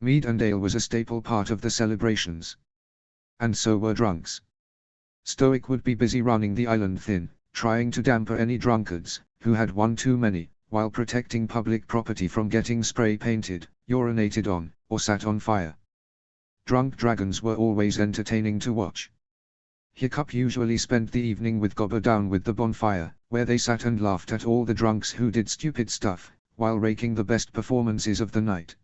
Mead and ale was a staple part of the celebrations. And so were drunks. Stoic would be busy running the island thin, trying to damper any drunkards who had one too many, while protecting public property from getting spray painted, urinated on, or sat on fire. Drunk dragons were always entertaining to watch. Hiccup usually spent the evening with Gobber down with the bonfire, where they sat and laughed at all the drunks who did stupid stuff, while raking the best performances of the night.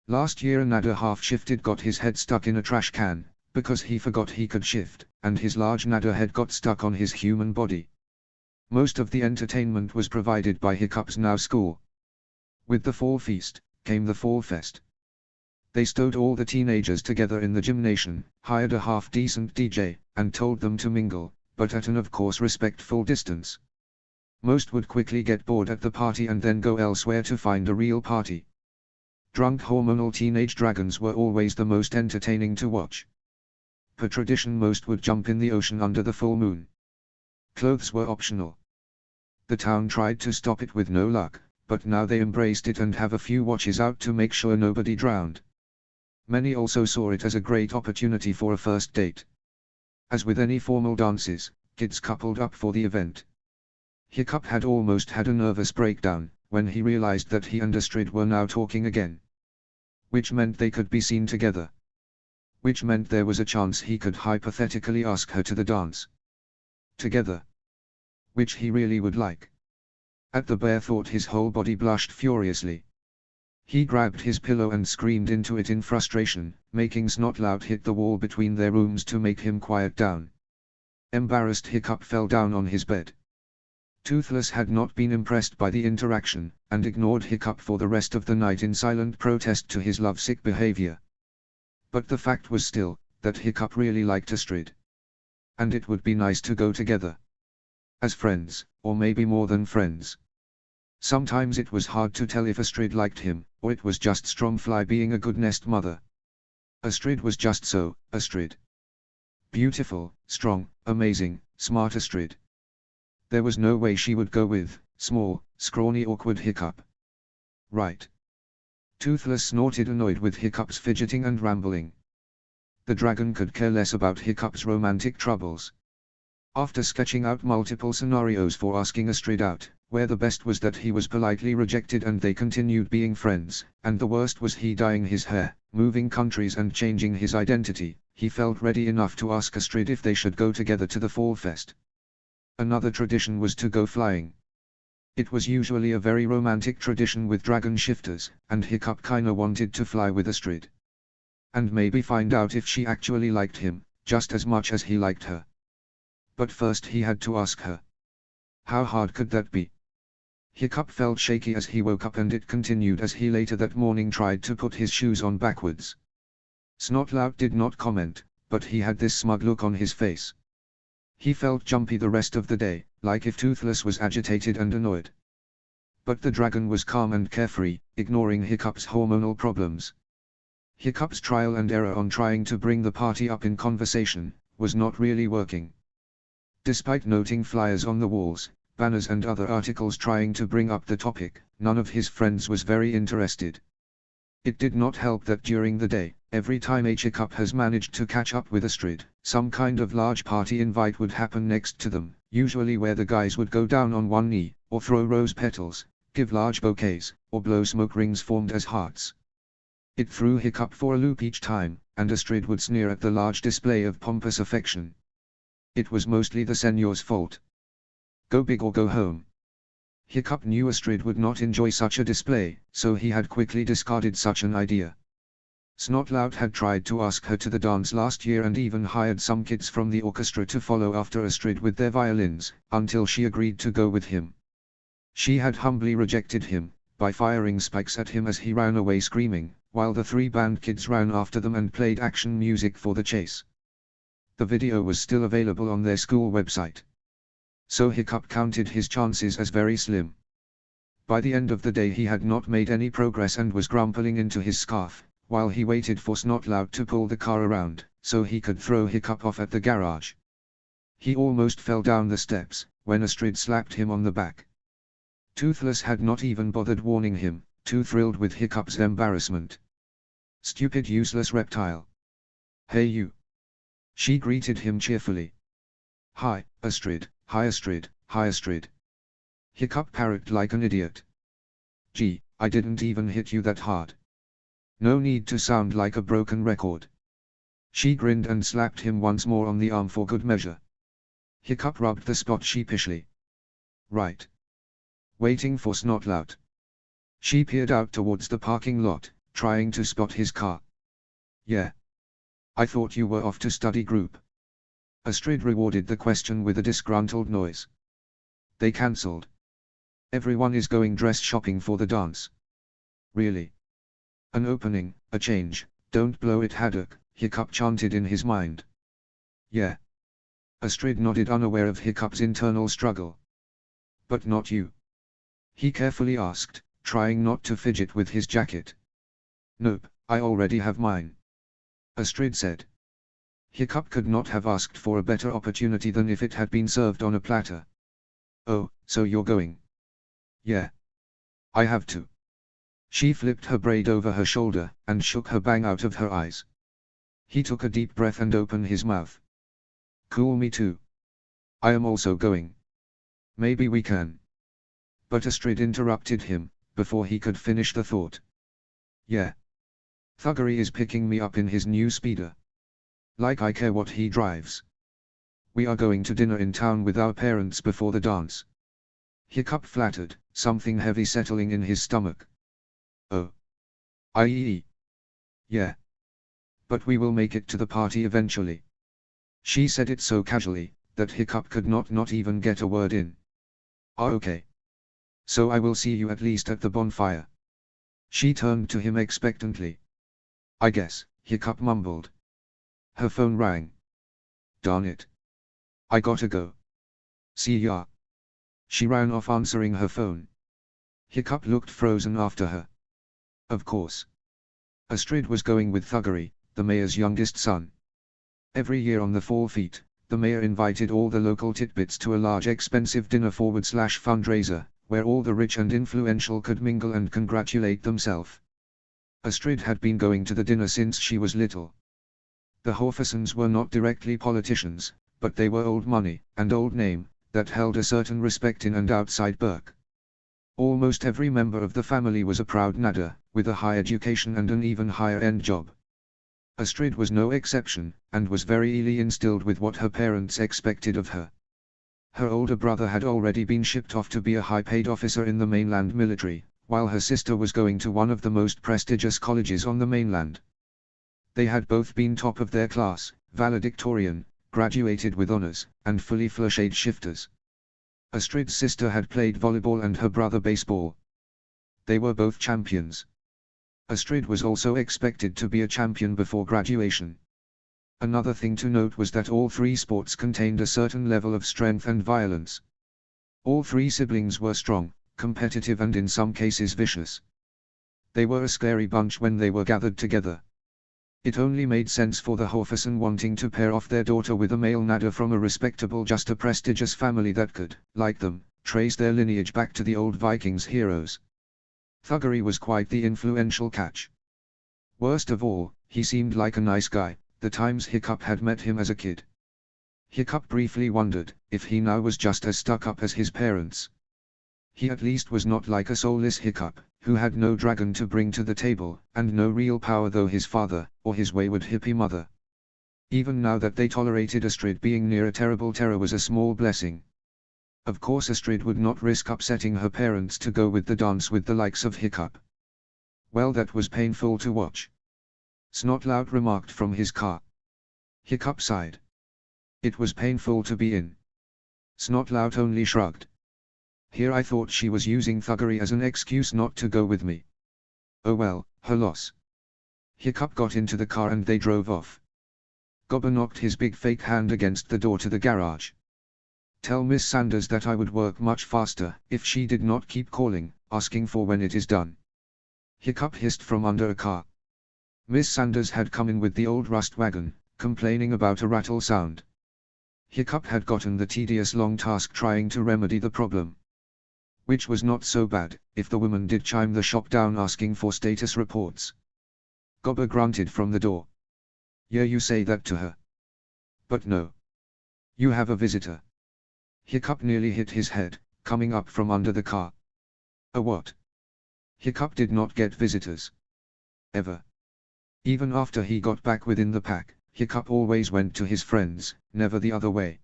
Last year another half-shifted got his head stuck in a trash can, because he forgot he could shift, and his large nadder head got stuck on his human body. Most of the entertainment was provided by Hiccup's now school. With the Fall Feast, came the Fall Fest. They stowed all the teenagers together in the gymnasium, hired a half-decent DJ, and told them to mingle, but at an of course respectful distance. Most would quickly get bored at the party and then go elsewhere to find a real party. Drunk hormonal teenage dragons were always the most entertaining to watch. Per tradition most would jump in the ocean under the full moon. Clothes were optional. The town tried to stop it with no luck, but now they embraced it and have a few watches out to make sure nobody drowned. Many also saw it as a great opportunity for a first date. As with any formal dances, kids coupled up for the event. Hiccup had almost had a nervous breakdown, when he realized that he and Astrid were now talking again. Which meant they could be seen together. Which meant there was a chance he could hypothetically ask her to the dance. Together. Which he really would like. At the bare thought his whole body blushed furiously. He grabbed his pillow and screamed into it in frustration, making Snotlout hit the wall between their rooms to make him quiet down. Embarrassed, Hiccup fell down on his bed. Toothless had not been impressed by the interaction, and ignored Hiccup for the rest of the night in silent protest to his lovesick behavior. But the fact was still, that Hiccup really liked Astrid. And it would be nice to go together. As friends, or maybe more than friends. Sometimes it was hard to tell if Astrid liked him, or it was just Stromfly being a good nest mother. Astrid was just so, Astrid. Beautiful, strong, amazing, smart Astrid. There was no way she would go with small, scrawny, awkward Hiccup. Right. Toothless snorted, annoyed with Hiccup's fidgeting and rambling. The dragon could care less about Hiccup's romantic troubles. After sketching out multiple scenarios for asking Astrid out, where the best was that he was politely rejected and they continued being friends, and the worst was he dyeing his hair, moving countries and changing his identity, he felt ready enough to ask Astrid if they should go together to the Fall Fest. Another tradition was to go flying. It was usually a very romantic tradition with dragon shifters, and Hiccup kinda wanted to fly with Astrid. And maybe find out if she actually liked him, just as much as he liked her. But first he had to ask her. How hard could that be? Hiccup felt shaky as he woke up, and it continued as he later that morning tried to put his shoes on backwards. Snotlout did not comment, but he had this smug look on his face. He felt jumpy the rest of the day, like if Toothless was agitated and annoyed. But the dragon was calm and carefree, ignoring Hiccup's hormonal problems. Hiccup's trial and error on trying to bring the party up in conversation was not really working. Despite noting flyers on the walls, banners and other articles trying to bring up the topic, none of his friends was very interested. It did not help that during the day, every time Hiccup has managed to catch up with Astrid, some kind of large party invite would happen next to them, usually where the guys would go down on one knee, or throw rose petals, give large bouquets, or blow smoke rings formed as hearts. It threw Hiccup for a loop each time, and Astrid would sneer at the large display of pompous affection. It was mostly the senor's fault. Go big or go home. Hiccup knew Astrid would not enjoy such a display, so he had quickly discarded such an idea. Snotlout had tried to ask her to the dance last year and even hired some kids from the orchestra to follow after Astrid with their violins, until she agreed to go with him. She had humbly rejected him, by firing spikes at him as he ran away screaming, while the 3 band kids ran after them and played action music for the chase. The video was still available on their school website. So Hiccup counted his chances as very slim. By the end of the day he had not made any progress and was grumbling into his scarf, while he waited for Snotlout to pull the car around, so he could throw Hiccup off at the garage. He almost fell down the steps, when Astrid slapped him on the back. Toothless had not even bothered warning him, too thrilled with Hiccup's embarrassment. "Stupid useless reptile. Hey you." She greeted him cheerfully. "Hi, Astrid, hi Astrid, hi Astrid." Hiccup parroted like an idiot. "Gee, I didn't even hit you that hard. No need to sound like a broken record." She grinned and slapped him once more on the arm for good measure. Hiccup rubbed the spot sheepishly. "Right. Waiting for Snotlout." She peered out towards the parking lot, trying to spot his car. "Yeah. I thought you were off to study group." Astrid rewarded the question with a disgruntled noise. "They cancelled. Everyone is going dress shopping for the dance." "Really? An opening, a change, don't blow it Haddock," Hiccup chanted in his mind. "Yeah." Astrid nodded, unaware of Hiccup's internal struggle. "But not you?" he carefully asked, trying not to fidget with his jacket. "Nope, I already have mine," Astrid said. Hiccup could not have asked for a better opportunity than if it had been served on a platter. "Oh, so you're going?" "Yeah. I have to." She flipped her braid over her shoulder, and shook her bang out of her eyes. He took a deep breath and opened his mouth. "Cool, me too. I am also going. Maybe we can." But Astrid interrupted him, before he could finish the thought. "Yeah. Thuggery is picking me up in his new speeder. Like I care what he drives. We are going to dinner in town with our parents before the dance." Hiccup flattered, something heavy settling in his stomach. "Oh. I. Yeah. But we will make it to the party eventually." She said it so casually, that Hiccup could not even get a word in. "Ah, okay. So I will see you at least at the bonfire." She turned to him expectantly. "I guess," Hiccup mumbled. Her phone rang. "Darn it. I gotta go. See ya." She ran off answering her phone. Hiccup looked frozen after her. Of course. Astrid was going with Thuggery, the mayor's youngest son. Every year on the fall feet, the mayor invited all the local titbits to a large expensive dinner /fundraiser, where all the rich and influential could mingle and congratulate themselves. Astrid had been going to the dinner since she was little. The Horfusons were not directly politicians, but they were old money, and old name, that held a certain respect in and outside Burke. Almost every member of the family was a proud nadder, with a high education and an even higher-end job. Astrid was no exception, and was very early instilled with what her parents expected of her. Her older brother had already been shipped off to be a high-paid officer in the mainland military, while her sister was going to one of the most prestigious colleges on the mainland. They had both been top of their class, valedictorian, graduated with honors, and fully flushade shifters. Astrid's sister had played volleyball and her brother baseball. They were both champions. Astrid was also expected to be a champion before graduation. Another thing to note was that all 3 sports contained a certain level of strength and violence. All 3 siblings were strong, competitive and in some cases vicious. They were a scary bunch when they were gathered together. It only made sense for the Horfuson wanting to pair off their daughter with a male nadder from a respectable, just a prestigious family that could, like them, trace their lineage back to the old Vikings heroes. Thuggery was quite the influential catch. Worst of all, he seemed like a nice guy, the times Hiccup had met him as a kid. Hiccup briefly wondered if he now was just as stuck up as his parents. He at least was not like a soulless Hiccup, who had no dragon to bring to the table, and no real power though his father, or his wayward hippie mother. Even now that they tolerated Astrid being near a terrible terror was a small blessing. Of course Astrid would not risk upsetting her parents to go with the dance with the likes of Hiccup. Well, that was painful to watch. Snotlout remarked from his car. Hiccup sighed. It was painful to be in. Snotlout only shrugged. Here I thought she was using thuggery as an excuse not to go with me. Oh well, her loss. Hiccup got into the car and they drove off. Gobber knocked his big fake hand against the door to the garage. Tell Miss Sanders that I would work much faster if she did not keep calling, asking for when it is done. Hiccup hissed from under a car. Miss Sanders had come in with the old rust wagon, complaining about a rattle sound. Hiccup had gotten the tedious long task trying to remedy the problem. Which was not so bad, if the woman did chime the shop down asking for status reports. Gobber grunted from the door. Yeah, you say that to her. But no. You have a visitor. Hiccup nearly hit his head, coming up from under the car. A what? Hiccup did not get visitors. Ever. Even after he got back within the pack, Hiccup always went to his friends, never the other way.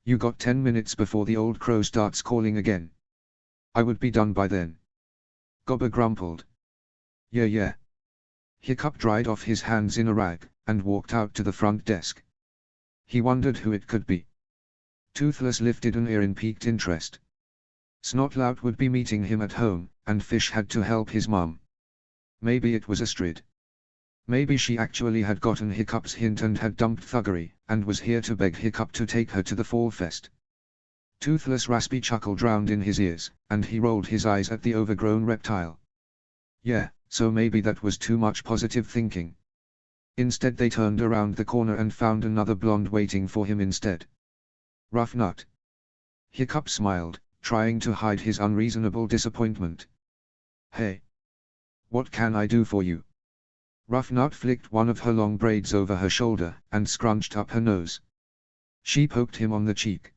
You got 10 minutes before the old crow starts calling again. I would be done by then. Gobber grumbled. Yeah. Hiccup dried off his hands in a rag, and walked out to the front desk. He wondered who it could be. Toothless lifted an ear in piqued interest. Snotlout would be meeting him at home, and Fish had to help his mum. Maybe it was Astrid. Maybe she actually had gotten Hiccup's hint and had dumped thuggery, and was here to beg Hiccup to take her to the fall fest. Toothless' raspy chuckle drowned in his ears, and he rolled his eyes at the overgrown reptile. Yeah, so maybe that was too much positive thinking. Instead they turned around the corner and found another blonde waiting for him instead. Rough nut. Hiccup smiled, trying to hide his unreasonable disappointment. Hey. What can I do for you? Rough Nut flicked one of her long braids over her shoulder, and scrunched up her nose. She poked him on the cheek.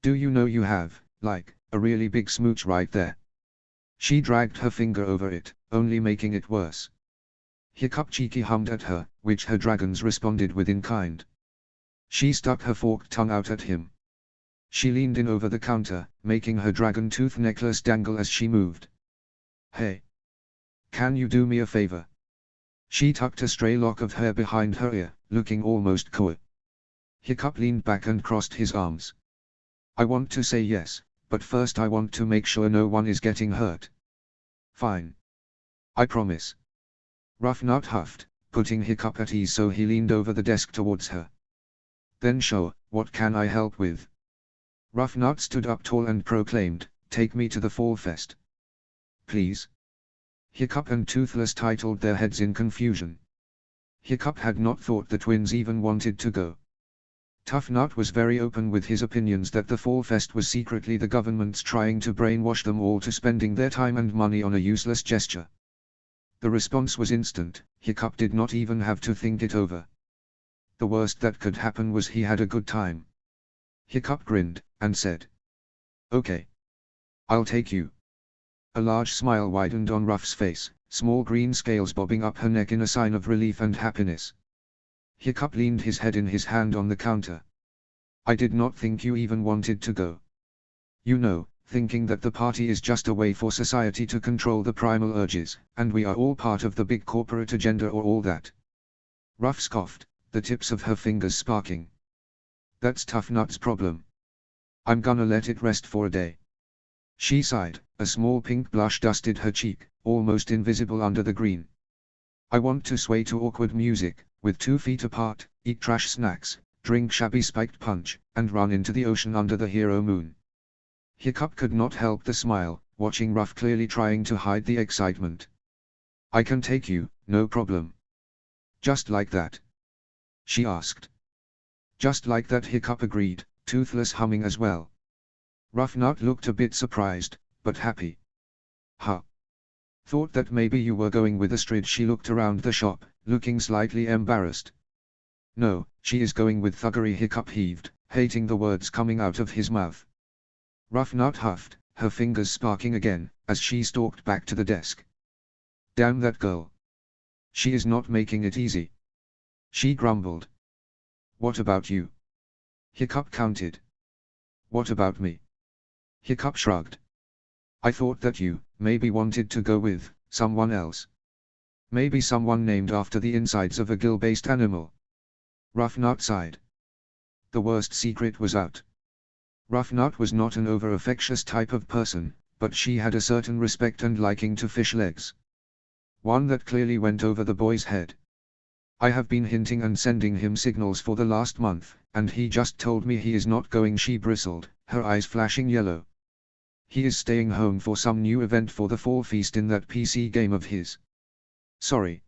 Do you know you have, like, a really big smooch right there? She dragged her finger over it, only making it worse. Hiccup cheeky hummed at her, which her dragons responded with in kind. She stuck her forked tongue out at him. She leaned in over the counter, making her dragon tooth necklace dangle as she moved. Hey. Can you do me a favor? She tucked a stray lock of hair behind her ear, looking almost coy. Hiccup leaned back and crossed his arms. I want to say yes, but first I want to make sure no one is getting hurt. Fine. I promise. Rough Nut huffed, putting Hiccup at ease, so he leaned over the desk towards her. Then sure, what can I help with? Rough Nut stood up tall and proclaimed, take me to the fall fest. Please. Hiccup and Toothless titled their heads in confusion. Hiccup had not thought the twins even wanted to go. Tough Nut was very open with his opinions that the fall fest was secretly the government's trying to brainwash them all to spending their time and money on a useless gesture. The response was instant. Hiccup did not even have to think it over. The worst that could happen was he had a good time. Hiccup grinned, and said, okay. I'll take you. A large smile widened on Ruff's face, small green scales bobbing up her neck in a sign of relief and happiness. Hiccup leaned his head in his hand on the counter. I did not think you even wanted to go. You know, thinking that the party is just a way for society to control the primal urges, and we are all part of the big corporate agenda or all that. Ruff scoffed, the tips of her fingers sparking. That's Tough Nut's problem. I'm gonna let it rest for a day. She sighed, a small pink blush dusted her cheek, almost invisible under the green. I want to sway to awkward music, with 2 feet apart, eat trash snacks, drink shabby spiked punch, and run into the ocean under the hero moon. Hiccup could not help the smile, watching Ruff clearly trying to hide the excitement. I can take you, no problem. Just like that? She asked. Just like that, Hiccup agreed, Toothless humming as well. Rough Nut looked a bit surprised, but happy. Huh. Thought that maybe you were going with Astrid. She looked around the shop, looking slightly embarrassed. No, she is going with thuggery. Hiccup heaved, hating the words coming out of his mouth. Rough Nut huffed, her fingers sparking again, as she stalked back to the desk. Damn that girl. She is not making it easy. She grumbled. What about you? Hiccup counted. What about me? Hiccup shrugged. I thought that you, maybe wanted to go with, someone else. Maybe someone named after the insides of a gill-based animal. Roughnut sighed. The worst secret was out. Roughnut was not an over-affectious type of person, but she had a certain respect and liking to fish legs. One that clearly went over the boy's head. I have been hinting and sending him signals for the last month, and he just told me he is not going. She bristled, her eyes flashing yellow. He is staying home for some new event for the fall feast in that PC game of his. Sorry.